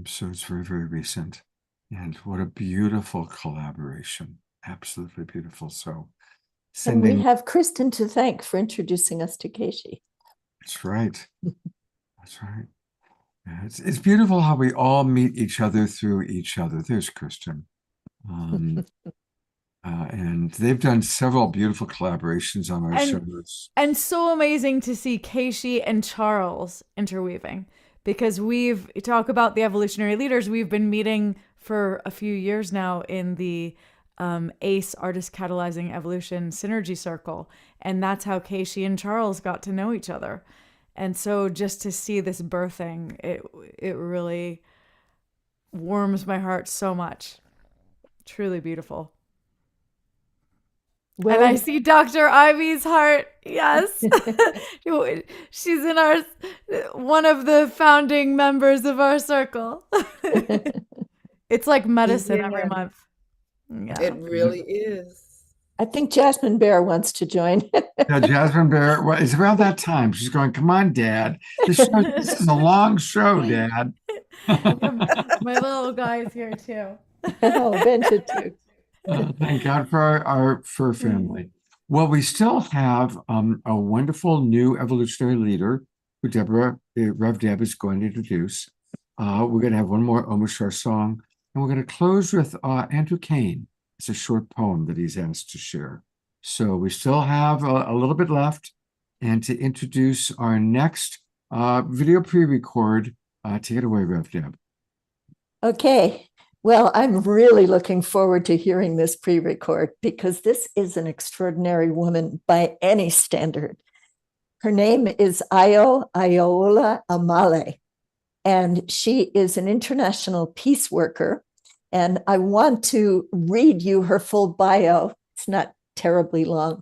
So it's very, very recent. And what a beautiful collaboration. Absolutely beautiful. So and we have Kristen to thank for introducing us to Casey. That's right. That's right. It's beautiful how we all meet each other through each other. There's Kristen. And they've done several beautiful collaborations on our shows. And so amazing to see Casey and Charles interweaving, because we've talk about the evolutionary leaders. We've been meeting for a few years now in the ACE, Artist Catalyzing Evolution Synergy Circle. And that's how Casey and Charles got to know each other. And so just to see this birthing, it really warms my heart so much. Truly beautiful. Well, and I see Dr. Ivy's heart. Yes. She's in one of the founding members of our circle. It's like medicine every month. Yeah. It really is. I think Jasmine Bear wants to join. Yeah, Jasmine Bear. Well, it's around that time. She's going, come on, Dad. This is a long show, Dad. My little guy is here too. Oh, Benja too. Thank God for our fur family. Well, we still have a wonderful new evolutionary leader who Rev Deb is going to introduce. We're going to have one more Omashar song, and we're going to close with Andrew Kane. It's a short poem that he's asked to share. So we still have a little bit left, and to introduce our next video pre-record, take it away, Rev Deb. Okay. Well, I'm really looking forward to hearing this pre-record because this is an extraordinary woman by any standard. Her name is Iola Amale, and she is an international peace worker. And I want to read you her full bio. It's not terribly long,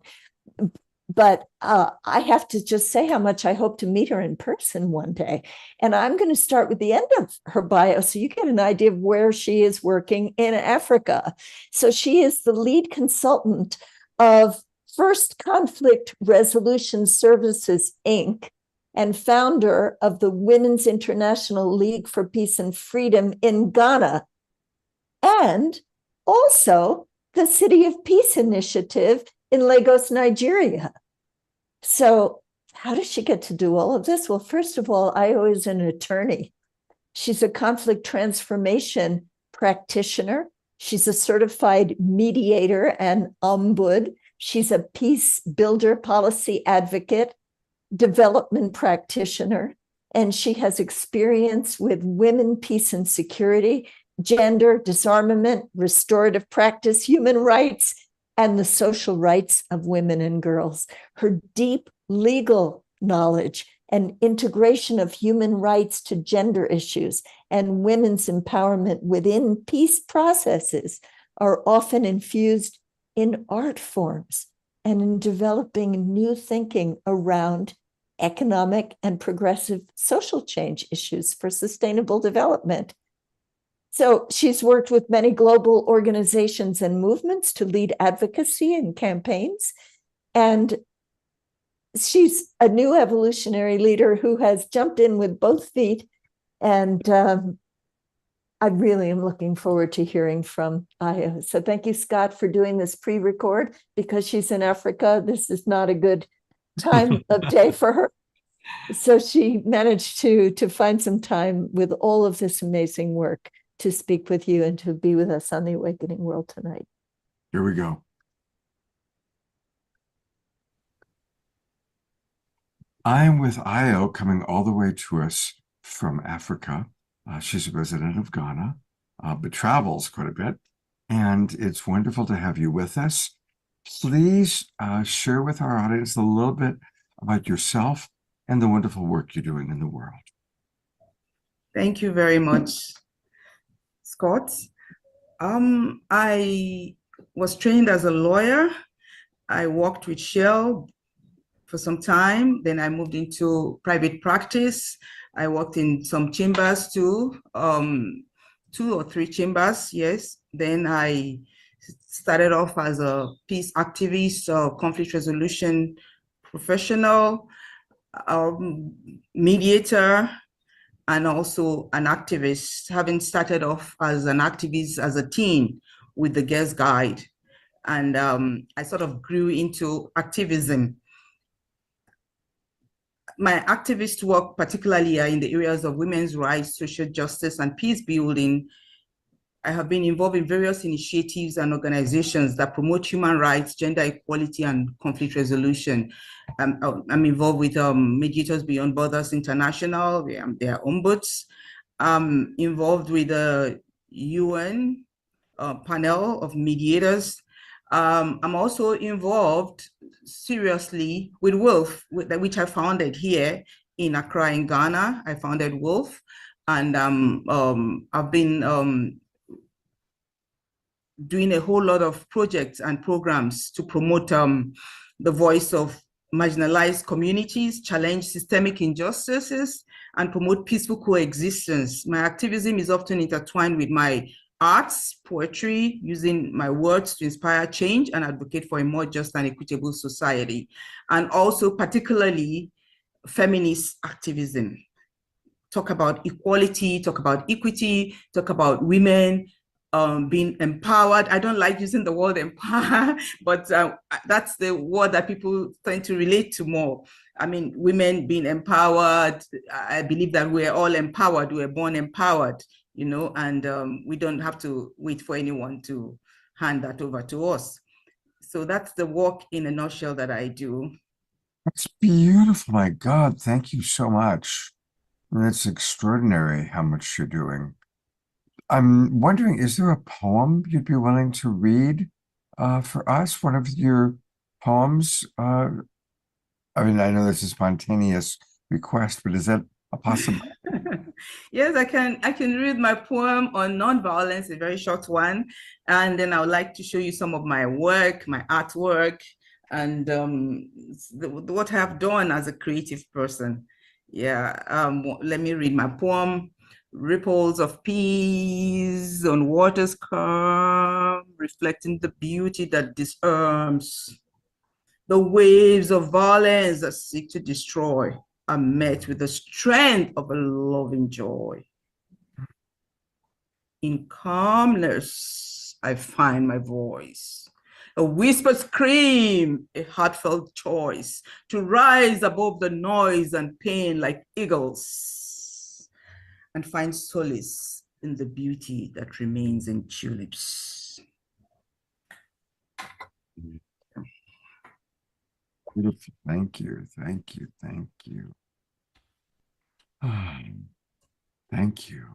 but I have to just say how much I hope to meet her in person one day. And I'm going to start with the end of her bio so you get an idea of where she is working in Africa. So she is the lead consultant of First Conflict Resolution Services, Inc., and founder of the Women's International League for Peace and Freedom in Ghana, and also the City of Peace Initiative in Lagos, Nigeria. So how does she get to do all of this? Well, first of all, Io is an attorney. She's a conflict transformation practitioner. She's a certified mediator and ombud. She's a peace builder, policy advocate, development practitioner, and she has experience with women, peace and security, gender, disarmament, restorative practice, human rights, and the social rights of women and girls. Her deep legal knowledge and integration of human rights to gender issues and women's empowerment within peace processes are often infused in art forms and in developing new thinking around economic and progressive social change issues for sustainable development. So she's worked with many global organizations and movements to lead advocacy and campaigns. And she's a new evolutionary leader who has jumped in with both feet. And I really am looking forward to hearing from Aya. So thank you, Scott, for doing this pre-record. Because she's in Africa, this is not a good time of day for her. So she managed to find some time with all of this amazing work to speak with you and to be with us on the Awakening World tonight. Here we go. I'm with Io coming all the way to us from Africa. She's a resident of Ghana, but travels quite a bit. And it's wonderful to have you with us. Please share with our audience a little bit about yourself and the wonderful work you're doing in the world. Thank you very much, Scott. I was trained as a lawyer. I worked with Shell for some time. Then I moved into private practice. I worked in some chambers too, 2 or 3 chambers, yes. Then I started off as a peace activist, conflict resolution professional, mediator, and also an activist, having started off as an activist as a teen with the Girls Guide. And I sort of grew into activism. My activist work particularly are in the areas of women's rights, social justice, and peace building. I have been involved in various initiatives and organizations that promote human rights, gender equality, and conflict resolution. I'm involved with Mediators Beyond Borders International, they are ombuds. I'm involved with the UN panel of mediators. I'm also involved seriously with WOLF, which I founded here in Accra, in Ghana. I founded WOLF, and I've been doing a whole lot of projects and programs to promote the voice of marginalized communities, challenge systemic injustices, and promote peaceful coexistence. My activism is often intertwined with my arts, poetry, using my words to inspire change and advocate for a more just and equitable society, and also particularly feminist activism. Talk about equality, talk about equity, talk about women being empowered. I don't like using the word empower, but that's the word that people tend to relate to more. I mean, women being empowered. I believe that we're all empowered. We're born empowered, you know, and we don't have to wait for anyone to hand that over to us. So that's the work in a nutshell that I do. That's beautiful. My God, thank you so much. That's extraordinary how much you're doing. I'm wondering, is there a poem you'd be willing to read for us? One of your poems? I mean, I know this is a spontaneous request, but is that a possibility? Yes, I can read my poem on nonviolence, a very short one, and then I would like to show you some of my work, my artwork, and what I have done as a creative person. Yeah, let me read my poem. Ripples of peace on waters calm, reflecting the beauty that disarms. The waves of violence that seek to destroy are met with the strength of a loving joy. In calmness, I find my voice. A whispered scream, a heartfelt choice to rise above the noise and pain like eagles, and find solace in the beauty that remains in tulips. Beautiful. Thank you. Thank you. Thank you. Thank you.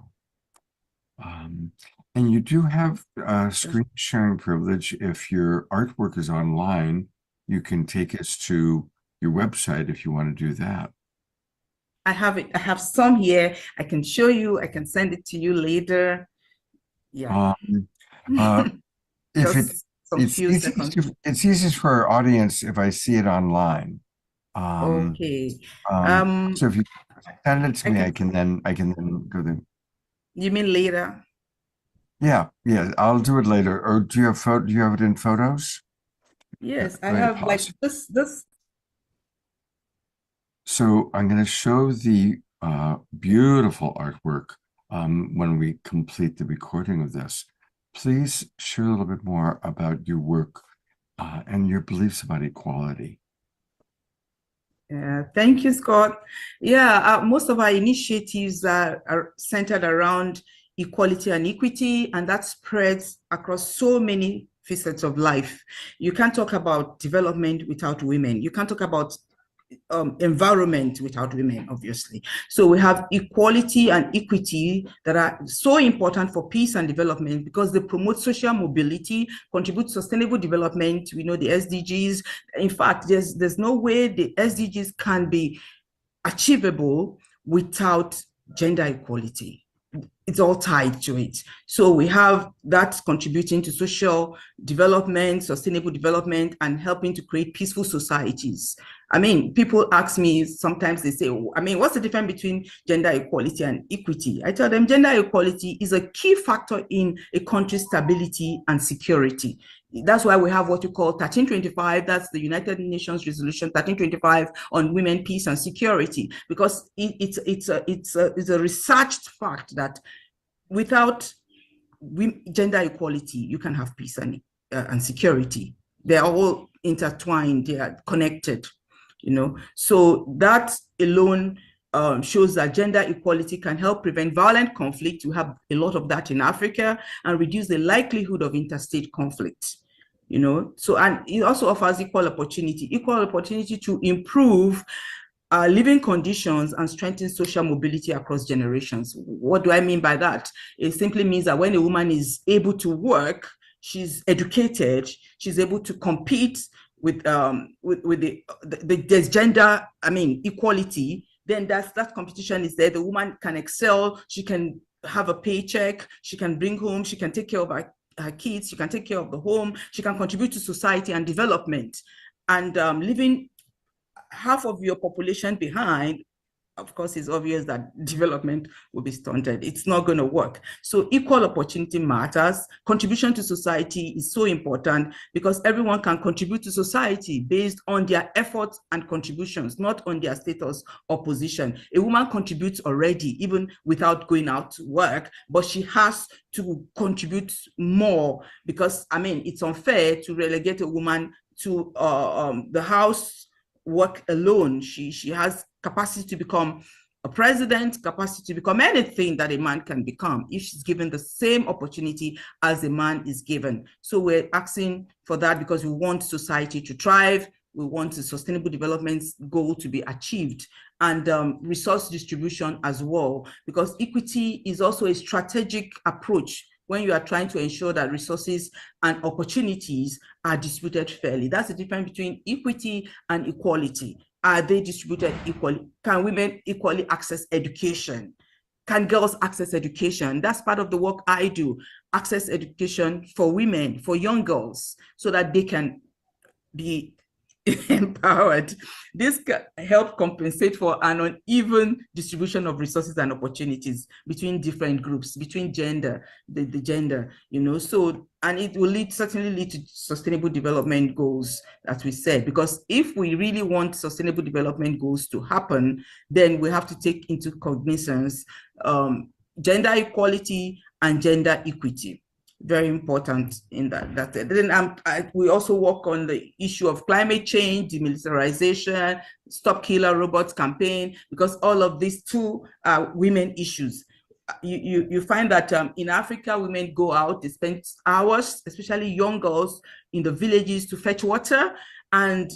And you do have screen sharing privilege. If your artwork is online, you can take us to your website if you want to do that. I have it. I have some here. I can show you. I can send it to you later. Yeah. If it's easiest for our audience if I see it online. Okay. So if you send it to me, I can then go there. You mean later? Yeah, I'll do it later. Or do you have it in photos? Yes, I have like this. So I'm going to show the beautiful artwork when we complete the recording of this. Please share a little bit more about your work and your beliefs about equality. Yeah, thank you, Scott. Yeah, most of our initiatives are centered around equality and equity, and that spreads across so many facets of life. You can't talk about development without women. You can't talk about environment without women, obviously. So we have equality and equity that are so important for peace and development because they promote social mobility, contribute to sustainable development. We know the SDGs. In fact, there's no way the SDGs can be achievable without gender equality. It's all tied to it. So we have that contributing to social development, sustainable development, and helping to create peaceful societies. I mean, people ask me, sometimes they say, I mean, what's the difference between gender equality and equity? I tell them gender equality is a key factor in a country's stability and security. That's why we have what you call 1325. That's the United Nations Resolution 1325 on women, peace, and security, because it's a researched fact that without gender equality, you can have peace and security. They are all intertwined. They are connected. So that alone shows that gender equality can help prevent violent conflict. We have a lot of that in Africa, and reduce the likelihood of interstate conflict. So, and it also offers equal opportunity to improve living conditions and strengthen social mobility across generations. What do I mean by that? It simply means that when a woman is able to work, she's educated, she's able to compete with there's gender, equality, then that competition is there. The woman can excel, she can have a paycheck, she can bring home, she can take care of her kids, she can take care of the home, she can contribute to society and development. And leaving half of your population behind, of course, it's obvious that development will be stunted. It's not going to work. So equal opportunity matters. Contribution to society is so important, because everyone can contribute to society based on their efforts and contributions, not on their status or position. A woman contributes already, even without going out to work, but she has to contribute more, because, it's unfair to relegate a woman to the house work alone. She has capacity to become a president, capacity to become anything that a man can become if she's given the same opportunity as a man is given. So we're asking for that because we want society to thrive. We want the sustainable development goal to be achieved, and resource distribution as well, because equity is also a strategic approach when you are trying to ensure that resources and opportunities are distributed fairly. That's the difference between equity and equality. Are they distributed equally? Can women equally access education? Can girls access education? That's part of the work I do. Access education for women, for young girls, so that they can be empowered. This can help compensate for an uneven distribution of resources and opportunities between different groups, between gender, the gender, so, and it will certainly lead to sustainable development goals, as we said, because if we really want sustainable development goals to happen, then we have to take into cognizance gender equality and gender equity. Very important in that. Then we also work on the issue of climate change, demilitarization, Stop Killer Robots campaign, because all of these too are women issues. You find that in Africa, women go out, they spend hours, especially young girls, in the villages to fetch water, and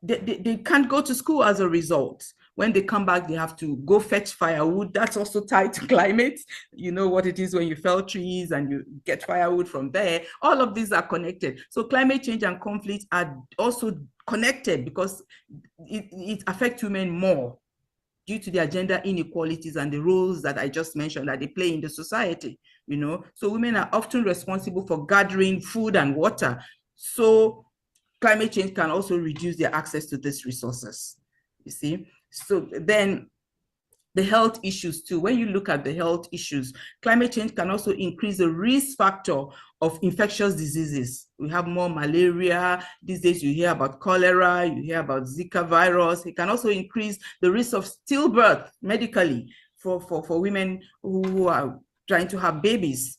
they can't go to school as a result. When they come back, they have to go fetch firewood. That's also tied to climate. You know what it is when you fell trees and you get firewood from there. All of these are connected. So climate change and conflict are also connected, because it affects women more due to their gender inequalities and the roles that I just mentioned that they play in the society. So women are often responsible for gathering food and water. So climate change can also reduce their access to these resources, you see. So then the health issues too. When you look at the health issues, climate change can also increase the risk factor of infectious diseases. We have more malaria. These days you hear about cholera, you hear about Zika virus. It can also increase the risk of stillbirth medically for women who are trying to have babies.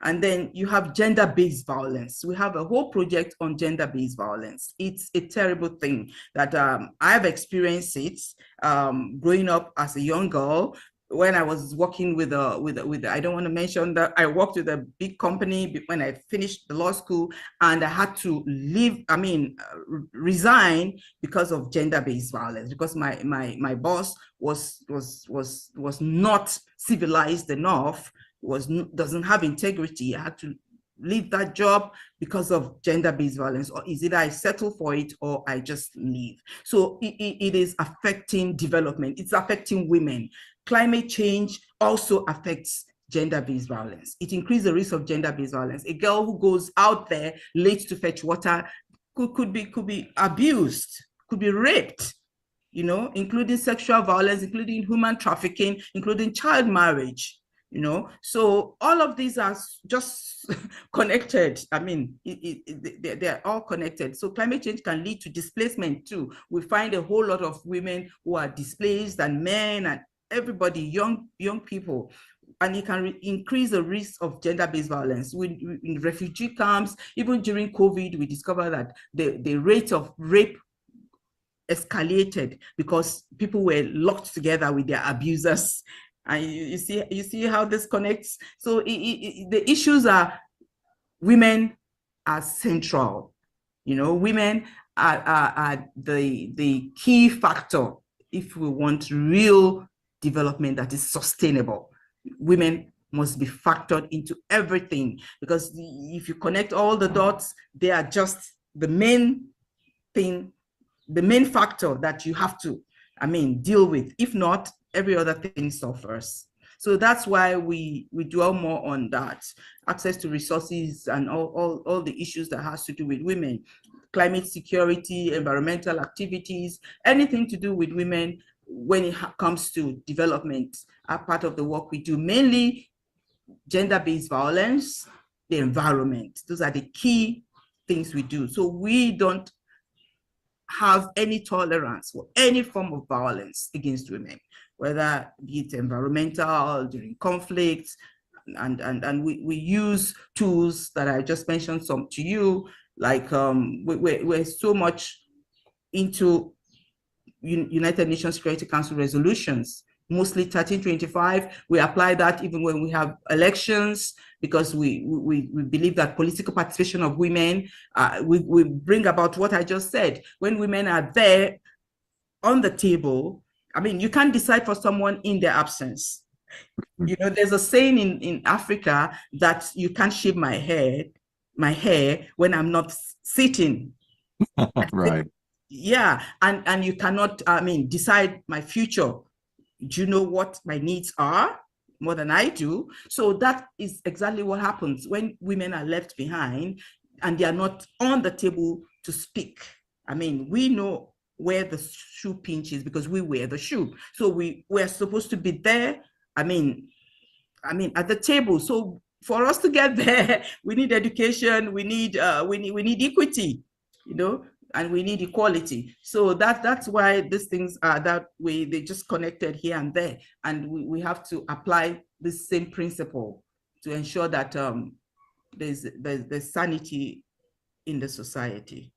And then you have gender-based violence. We have a whole project on gender-based violence. It's a terrible thing that I've experienced it growing up as a young girl. When I was working with I don't want to mention that I worked with a big company when I finished the law school, and I had to leave, resign because of gender-based violence, because my boss was not civilized enough, doesn't have integrity. I had to leave that job because of gender-based violence, or is it I settle for it or I just leave? So it is affecting development. It's affecting women. Climate change also affects gender-based violence. It increases the risk of gender-based violence. A girl who goes out there late to fetch water could be abused, could be raped, including sexual violence, including human trafficking, including child marriage. So all of these are just connected. I mean, they're all connected. So climate change can lead to displacement too. We find a whole lot of women who are displaced, and men, and everybody, young people, and it can increase the risk of gender-based violence. In refugee camps, even during COVID, we discovered that the rate of rape escalated because people were locked together with their abusers. And you see how this connects. So the issues are, women are central. Women are the key factor if we want real development that is sustainable. Women must be factored into everything, because if you connect all the dots, they are just the main thing, the main factor that you have to, deal with. If not, every other thing suffers. So that's why we dwell more on that, access to resources and all the issues that has to do with women, climate security, environmental activities, anything to do with women when it comes to development are part of the work we do, mainly gender-based violence, the environment. Those are the key things we do. So we don't have any tolerance for any form of violence against women, whether it's environmental, during conflicts, and we use tools that I just mentioned some to you, like we're so much into United Nations Security Council resolutions, mostly 1325. We apply that even when we have elections, because we believe that political participation of women we bring about what I just said. When women are there on the table, you can't decide for someone in their absence. There's a saying in Africa that you can't shave my hair when I'm not sitting. Right. Yeah, and you cannot, decide my future. Do you know what my needs are more than I do? So that is exactly what happens when women are left behind and they are not on the table to speak. We know where the shoe pinches because we wear the shoe. So we're supposed to be there, at the table. So for us to get there, we need education, we need equity, and we need equality. So that's why these things are that way. They just connected here and there, and we have to apply this same principle to ensure that there's sanity in the society.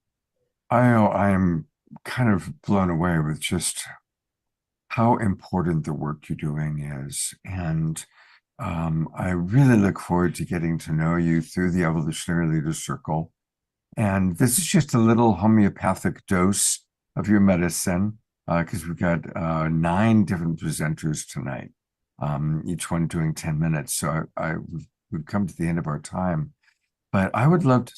I'm kind of blown away with just how important the work you're doing is. And I really look forward to getting to know you through the Evolutionary Leaders Circle. And this is just a little homeopathic dose of your medicine, because we've got 9 different presenters tonight, each one doing 10 minutes. So we've come to the end of our time. But I would love to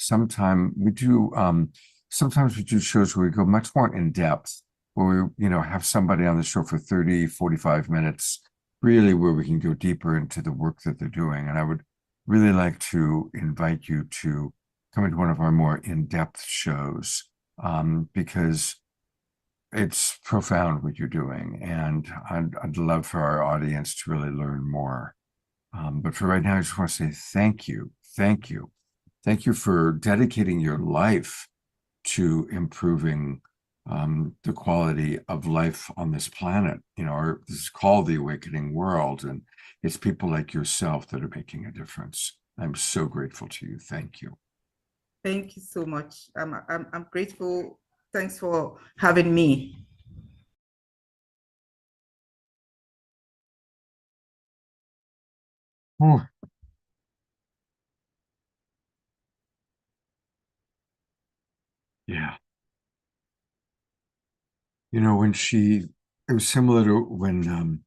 sometimes we do shows where we go much more in depth, where we, have somebody on the show for 30, 45 minutes, really where we can go deeper into the work that they're doing. And I would really like to invite you to come into one of our more in-depth shows, because it's profound what you're doing. And I'd love for our audience to really learn more. But for right now, I just want to say thank you. Thank you. Thank you for dedicating your life to improving the quality of life on this planet. This is called the Awakening World, and it's people like yourself that are making a difference. I'm so grateful to you. Thank you. Thank you so much. I'm grateful. Thanks for having me. Oh. Yeah. It was similar to when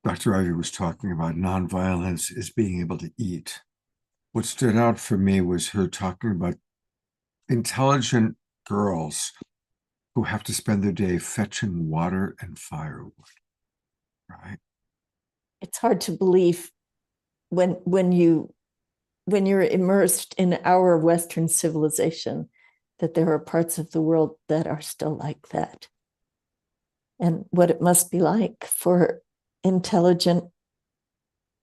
Dr. Ivy was talking about nonviolence is being able to eat. What stood out for me was her talking about intelligent girls who have to spend their day fetching water and firewood, right? It's hard to believe when you're immersed in our Western civilization that there are parts of the world that are still like that. And what it must be like for intelligent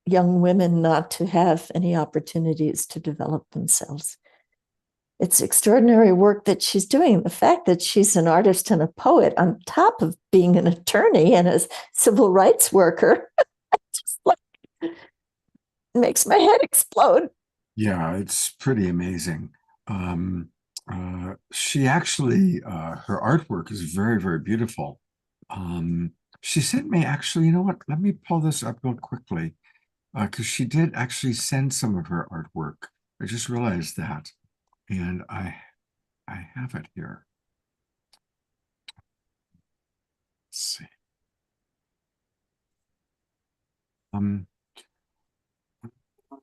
young women not to have any opportunities to develop themselves. It's extraordinary work that she's doing. The fact that she's an artist and a poet on top of being an attorney and a civil rights worker just like makes my head explode. Yeah, it's pretty amazing. She actually, her artwork is very, very beautiful. She sent me actually, you know what? Let me pull this up real quickly because she did actually send some of her artwork. I just realized that. And I have it here. Let's see.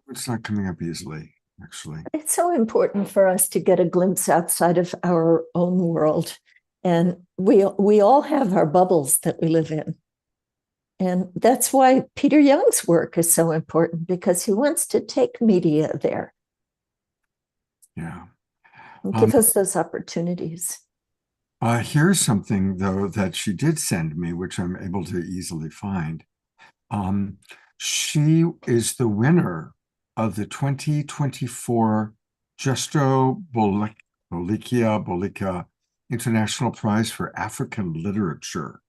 It's not coming up easily, actually. It's so important for us to get a glimpse outside of our own world. And we all have our bubbles that we live in. And that's why Peter Young's work is so important, because he wants to take media there. Yeah. And give us those opportunities. Here's something, though, that she did send me, which I'm able to easily find. She is the winner of the 2024 Justo Bolica International Prize for African Literature.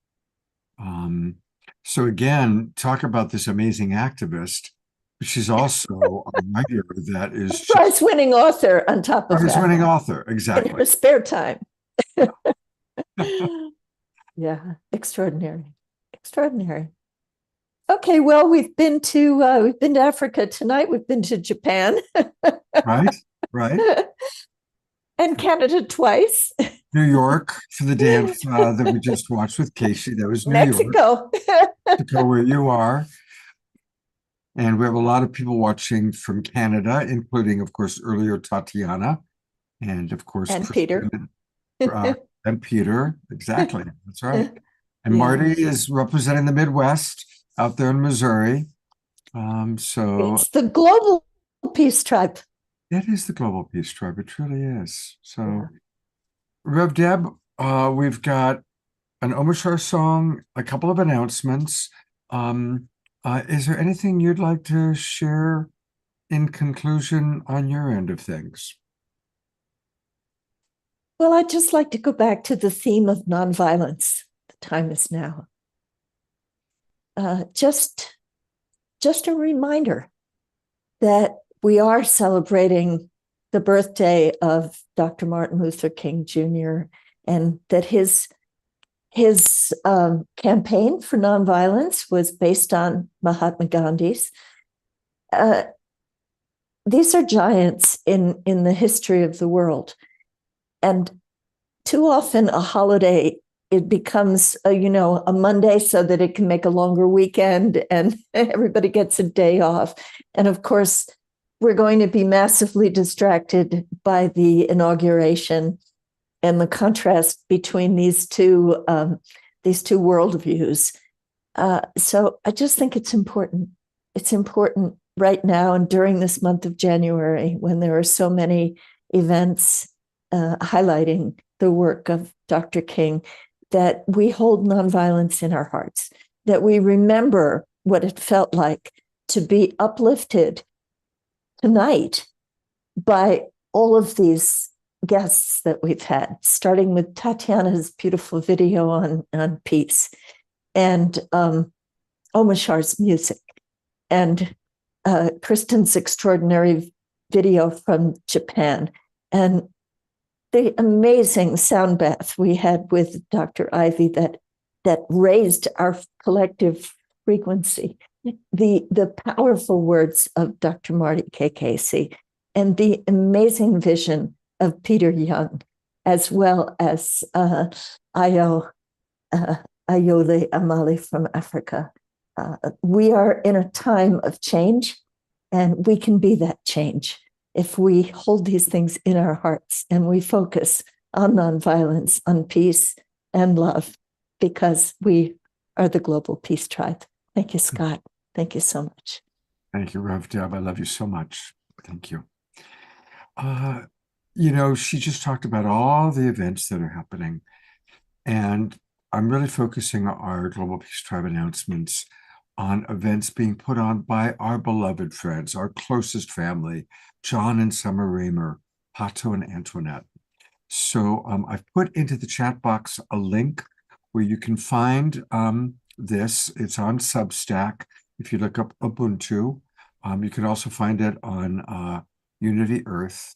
So again, talk about this amazing activist. She's also a writer that is prize-winning author on top of that. Prize-winning author, exactly. In her spare time. Yeah, extraordinary, extraordinary. Okay, well, we've been to Africa tonight. We've been to Japan, right, and Canada twice. New York for the dance that we just watched with Casey. That was Mexico. Mexico, where you are. And we have a lot of people watching from Canada, including, of course, earlier Tatiana, and of course, and Peter. And Peter, exactly. That's right. And Marty is representing the Midwest out there in Missouri. So it's the Global Peace Tribe. It is the Global Peace Tribe. It truly is. So, Rev Deb, we've got an Omashar song, a couple of announcements. Is there anything you'd like to share in conclusion on your end of things? Well, I'd just like to go back to the theme of nonviolence. The time is now. Just a reminder that we are celebrating the birthday of Dr. Martin Luther King Jr. and that his campaign for nonviolence was based on Mahatma Gandhi's. These are giants in the history of the world. And too often a holiday, it becomes a Monday so that it can make a longer weekend and everybody gets a day off. And of course, we're going to be massively distracted by the inauguration and the contrast between these two worldviews. So I just think it's important. It's important right now and during this month of January, when there are so many events highlighting the work of Dr. King, that we hold nonviolence in our hearts, that we remember what it felt like to be uplifted tonight by all of these guests that we've had, starting with Tatiana's beautiful video on peace, and Omashar's music, and Kristen's extraordinary video from Japan, and the amazing sound bath we had with Dr. Ivy that raised our collective frequency, the powerful words of Dr. Marty K. Casey, and the amazing vision of Peter Young, as well as Ayole Amali from Africa. We are in a time of change, and we can be that change if we hold these things in our hearts and we focus on nonviolence, on peace and love, because we are the Global Peace Tribe. Thank you, Scott. Thank you so much. Thank you, Rev Deb. I love you so much. Thank you. She just talked about all the events that are happening, and I'm really focusing our Global Peace Tribe announcements on events being put on by our beloved friends, our closest family, John and Summer Raymer, Pato and Antoinette. So I've put into the chat box a link where you can find this. It's on Substack. If you look up Ubuntu, you can also find it on Unity Earth.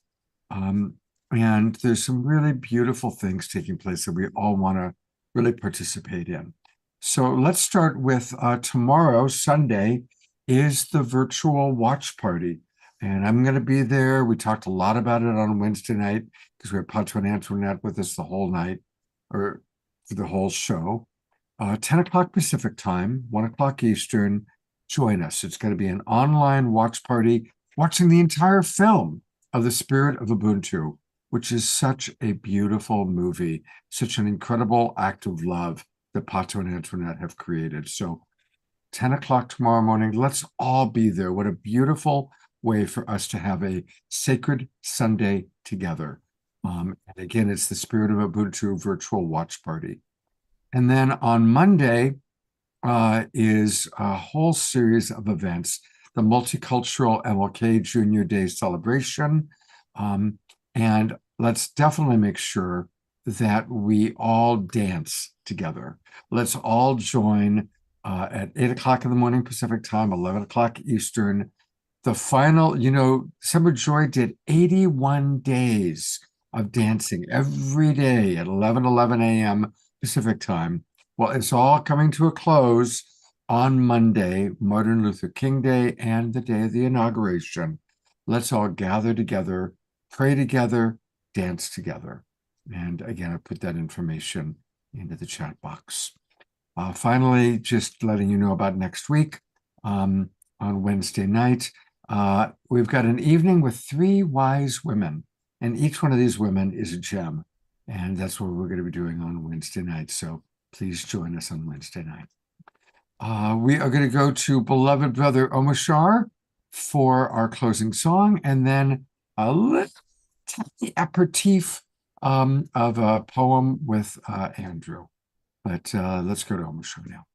And there's some really beautiful things taking place that we all want to really participate in. So let's start with tomorrow, Sunday, is the virtual watch party. And I'm going to be there. We talked a lot about it on Wednesday night because we have Pato and Antoinette with us the whole night, or for the whole show. 10 o'clock Pacific time, 1 o'clock Eastern. Join us. It's going to be an online watch party, watching the entire film of The Spirit of Ubuntu, which is such a beautiful movie, such an incredible act of love that Pato and Antoinette have created. So 10 o'clock tomorrow morning, let's all be there. What a beautiful way for us to have a sacred Sunday together. And again, it's the Spirit of Ubuntu virtual watch party. And then on Monday is a whole series of events, the Multicultural MLK Junior Day celebration. And let's definitely make sure that we all dance together. Let's all join at 8 o'clock in the morning Pacific time, 11 o'clock Eastern. The final, Summer Joy did 81 days of dancing every day at 11 a.m. Pacific time. Well, it's all coming to a close on Monday, Martin Luther King Day, and the day of the inauguration. Let's all gather together, pray together, dance together. And again, I put that information into the chat box. Finally, just letting you know about next week on Wednesday night. We've got an evening with 3 wise women, and each one of these women is a gem. And that's what we're going to be doing on Wednesday night. So please join us on Wednesday night. We are going to go to beloved brother Omashar for our closing song, and then a little tiny aperitif of a poem with Andrew. But let's go to Omashar now.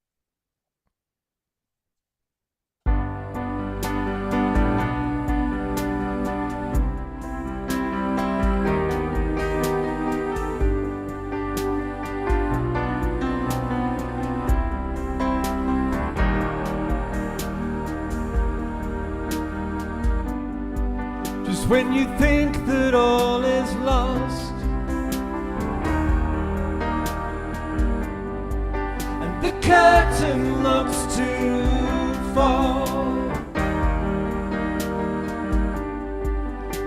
Just when you think that all is lost, and the curtain looks to fall,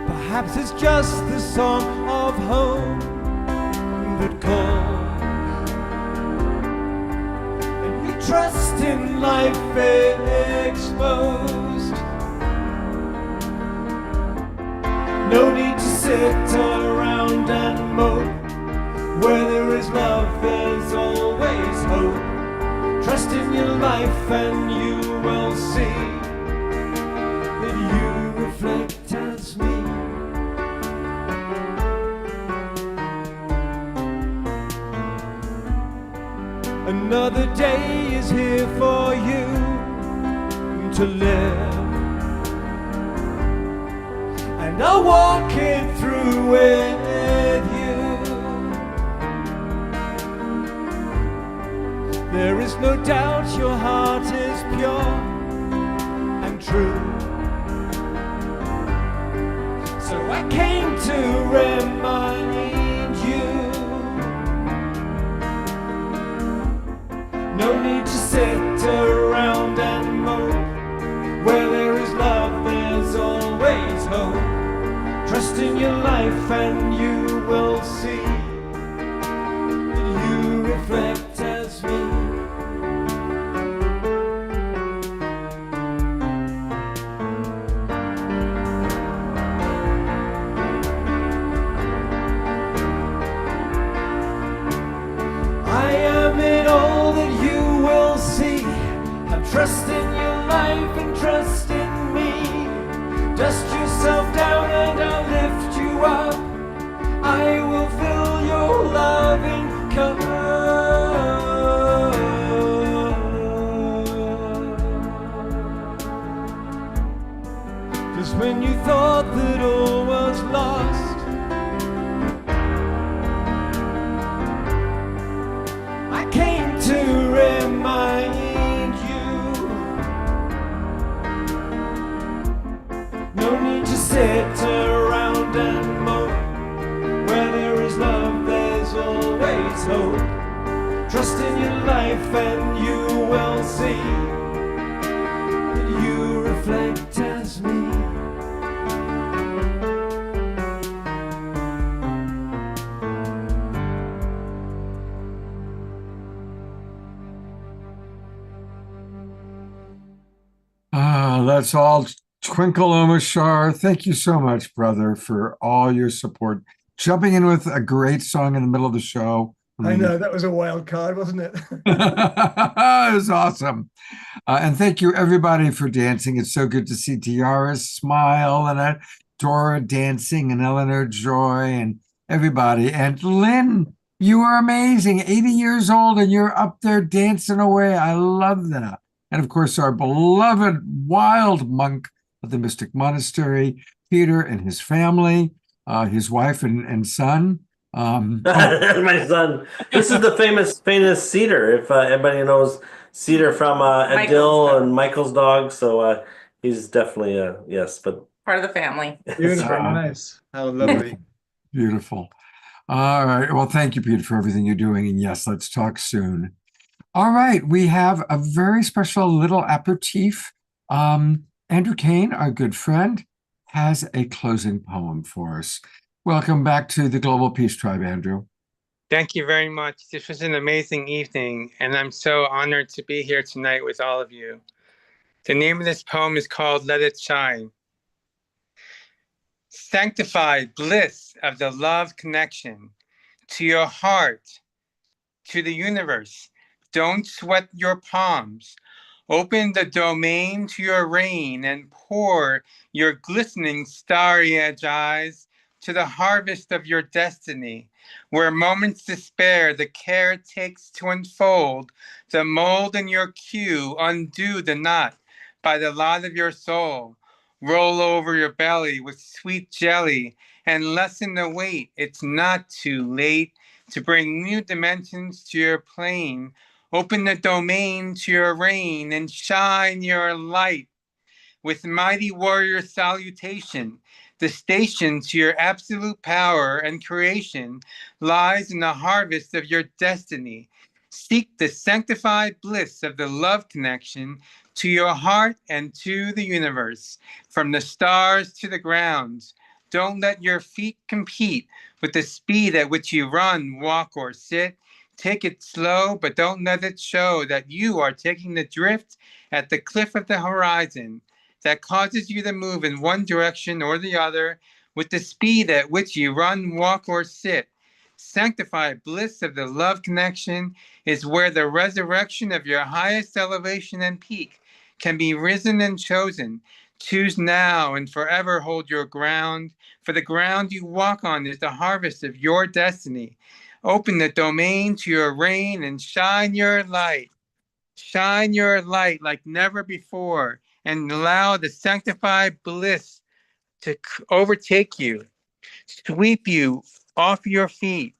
perhaps it's just the song of hope that calls, and you trust in life exposed. No need to sit around and mope. Where there is love, there's always hope. Trust in your life and you will see that you reflect as me. Another day is here for you to live, and I'll walk it through with you. There is no doubt your heart is pure and true. So I came to remind you. No need to sit around and mope. Where there is love, there's always hope. Trust in your life and you will see that you reflect as me. I am in all that you will see. Have trust in your life and trust in me. Dust yourself down and I'll lift you up. I will fill your loving cup. Just when you thought that all was lost, I came to remind you. No need to sit around and mope. Where there is love, there's always hope. Trust in your life and you will see that you reflect as me. Let's all twinkle Omashar. Thank you so much, brother, for all your support. Jumping in with a great song in the middle of the show. I know, that was a wild card, wasn't it? It was awesome. And thank you, everybody, for dancing. It's so good to see Tiara smile and Dora dancing and Eleanor Joy and everybody. And Lynn, you are amazing. 80 years old and you're up there dancing away. I love that. And of course, our beloved wild monk of the Mystic Monastery, Peter and his family, his wife and son. My son. This is the famous Cedar. If anybody knows Cedar from Adil and Michael's dog, so he's definitely yes, but part of the family. Beautiful, nice. How lovely. Beautiful. All right. Well, thank you, Peter, for everything you're doing. And yes, let's talk soon. All right. We have a very special little aperitif. Andrew Kane, our good friend, has a closing poem for us. Welcome back to the Global Peace Tribe, Andrew. Thank you very much. This was an amazing evening, and I'm so honored to be here tonight with all of you. The name of this poem is called Let It Shine. Sanctified bliss of the love connection to your heart, to the universe. Don't sweat your palms. Open the domain to your rain and pour your glistening starry-edged eyes to the harvest of your destiny, where moments despair the care it takes to unfold the mold in your cue, undo the knot by the lot of your soul. Roll over your belly with sweet jelly and lessen the weight. It's not too late to bring new dimensions to your plane. Open the domain to your reign and shine your light with mighty warrior salutation. The station to your absolute power and creation lies in the harvest of your destiny. Seek the sanctified bliss of the love connection to your heart and to the universe, from the stars to the ground. Don't let your feet compete with the speed at which you run, walk, or sit. Take it slow, but don't let it show that you are taking the drift at the cliff of the horizon that causes you to move in one direction or the other with the speed at which you run, walk, or sit. Sanctified bliss of the love connection is where the resurrection of your highest elevation and peak can be risen and chosen. Choose now and forever hold your ground, for the ground you walk on is the harvest of your destiny. Open the domain to your reign and shine your light. Shine your light like never before and allow the sanctified bliss to overtake you, sweep you off your feet,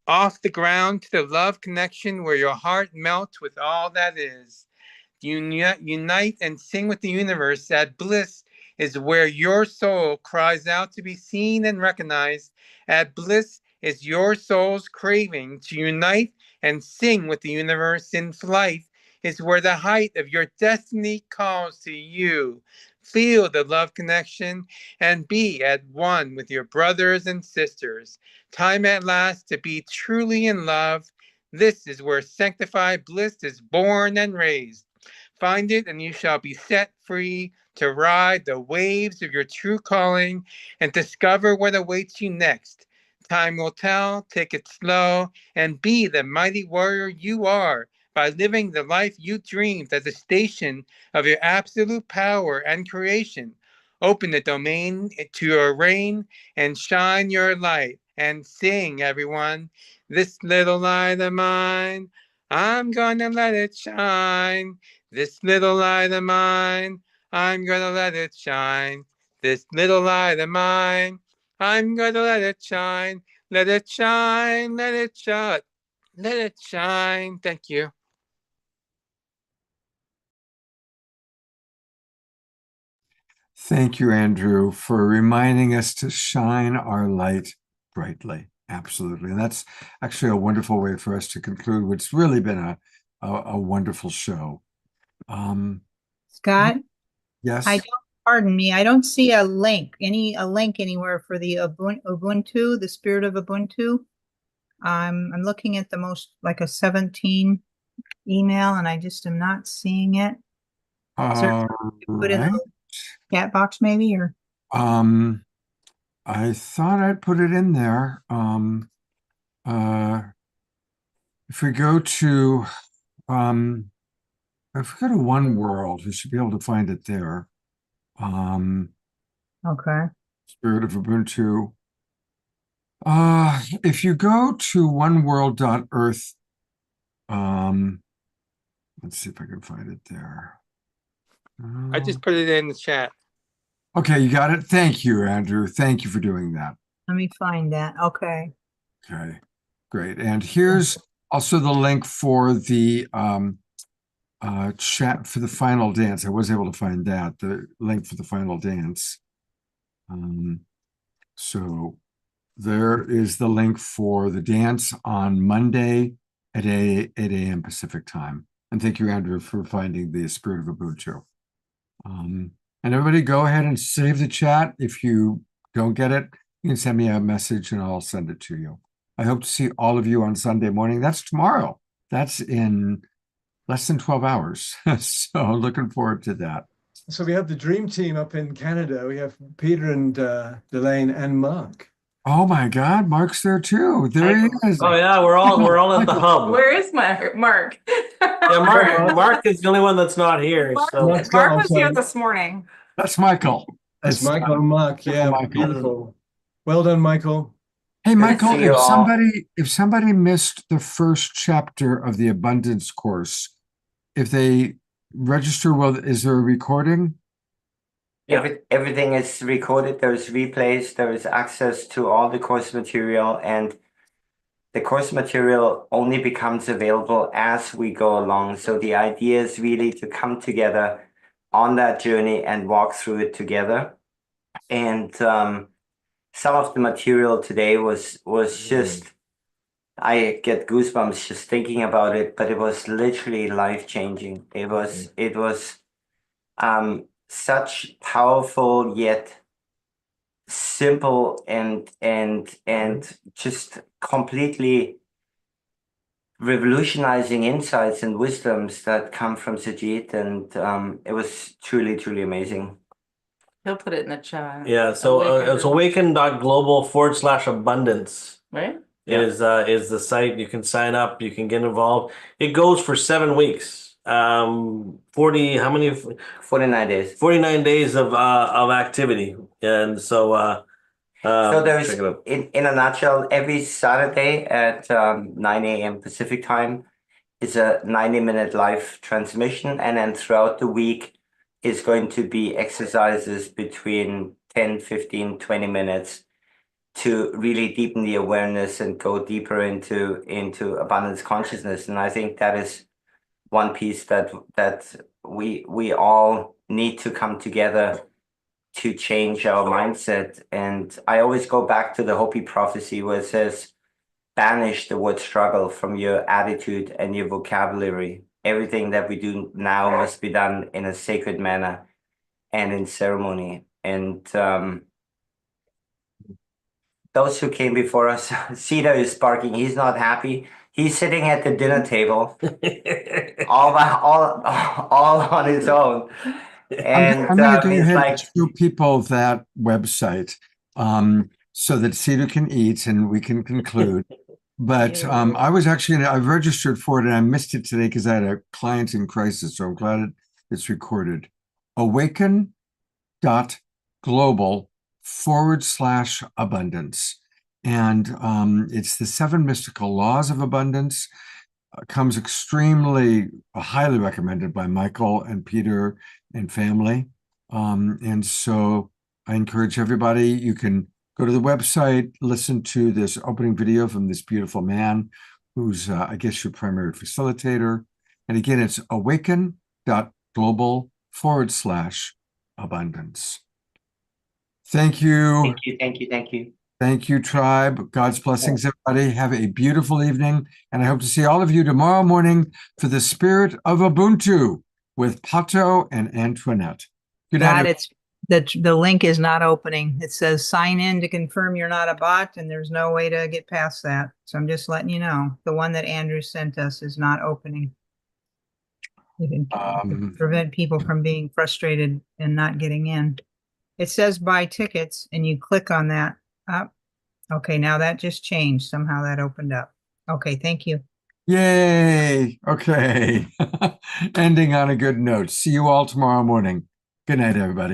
off the ground to the love connection where your heart melts with all that is. Unite and sing with the universe. That bliss is where your soul cries out to be seen and recognized. That bliss is your soul's craving to unite and sing with the universe. In flight is where the height of your destiny calls to you. Feel the love connection and be at one with your brothers and sisters. Time at last to be truly in love. This is where sanctified bliss is born and raised. Find it and you shall be set free to ride the waves of your true calling and discover what awaits you next. Time will tell, take it slow, and be the mighty warrior you are by living the life you dreamed at the station of your absolute power and creation. Open the domain to your reign and shine your light and sing, everyone. This little light of mine, I'm gonna let it shine. This little light of mine, I'm gonna let it shine. This little light of mine. I'm gonna let it shine. Let it shine. Let it shine. Let it shine. Thank you. Thank you, Andrew, for reminding us to shine our light brightly. Absolutely. And that's actually a wonderful way for us to conclude what's really been a wonderful show. Scott, Yes. pardon me, I don't see a link anywhere for the Ubuntu, the spirit of Ubuntu. I'm looking at the most like a 17 email and I just am not seeing it. Is there something you put in Right. the chat box maybe, or I thought I'd put it in there. If we go to One World, we should be able to find it there. okay. Spirit of Ubuntu. If you go to oneworld.earth, let's see if I can find it there. I just put it in the chat. Okay, you got it. Thank you, Andrew. Thank you for doing that. Let me find that. Okay. Okay, great. And here's also the link for the chat for the final dance. I was able to find that, the link for the final dance. So there is the link for the dance on Monday at 8 a.m. Pacific time. And thank you, Andrew, for finding the Spirit of Ubuntu. And everybody go ahead and save the chat. If you don't get it, you can send me a message and I'll send it to you. I hope to see all of you on Sunday morning. That's tomorrow. That's in less than 12 hours. So looking forward to that. So we have the dream team up in Canada. We have Peter and Delane and Mark. Oh my God, Mark's there too. There he is. Oh yeah, we're all at the hub. Where is Mark? Yeah, Mark is the only one that's not here. So Mark was here this morning. That's Michael. That's Michael and Mark. Yeah, Michael. beautiful. Well done, Michael. Hey, Michael, if somebody missed the first chapter of the abundance course, if they register, is there a recording? Everything is recorded. There's replays. There is access to all the course material, and the course material only becomes available as we go along. So the idea is really to come together on that journey and walk through it together. And some of the material today was just, I get goosebumps just thinking about it, but it was literally life-changing. It was such powerful yet simple and just completely revolutionizing insights and wisdoms that come from Sajid, and it was truly amazing. He'll put it in the chat. yeah, so it's awaken.global/abundance. Right? Is the site. You can sign up, you can get involved. It goes for 7 weeks. 49 days. 49 days of activity. And so So there's, check it out. in a nutshell, every Saturday at 9 a.m. Pacific time is a 90-minute live transmission, and then throughout the week is going to be exercises between 10, 15, 20 minutes to really deepen the awareness and go deeper into abundance consciousness. And I think that is one piece that we all need to come together to change our mindset. And I always go back to the Hopi prophecy where it says, banish the word struggle from your attitude and your vocabulary. Everything that we do now must be done in a sacred manner and in ceremony. And those who came before us, Cedar is barking. He's not happy. He's sitting at the dinner table, all on his own. And I'm going to go he's ahead like, and show people that website so that Cedar can eat and we can conclude. But I was actually, I registered for it and I missed it today because I had a client in crisis. So I'm glad it's recorded. Awaken.global/abundance. And it's the 7 mystical laws of abundance. Comes extremely highly recommended by Michael and Peter and family. And so I encourage everybody, you can go to the website, listen to this opening video from this beautiful man who's, I guess, your primary facilitator. And again, it's awaken.global/abundance. Thank you. Thank you, thank you, thank you. Thank you, tribe. God's blessings, everybody. Have a beautiful evening. And I hope to see all of you tomorrow morning for the Spirit of Ubuntu with Pato and Antoinette. Good night. God, it's the link is not opening. It says sign in to confirm you're not a bot, and there's no way to get past that. So I'm just letting you know. The one that Andrew sent us is not opening. You can prevent people from being frustrated and not getting in. It says buy tickets, and you click on that. Okay, now that just changed. Somehow that opened up. Okay, thank you. Yay. Okay. Ending on a good note. See you all tomorrow morning. Good night, everybody.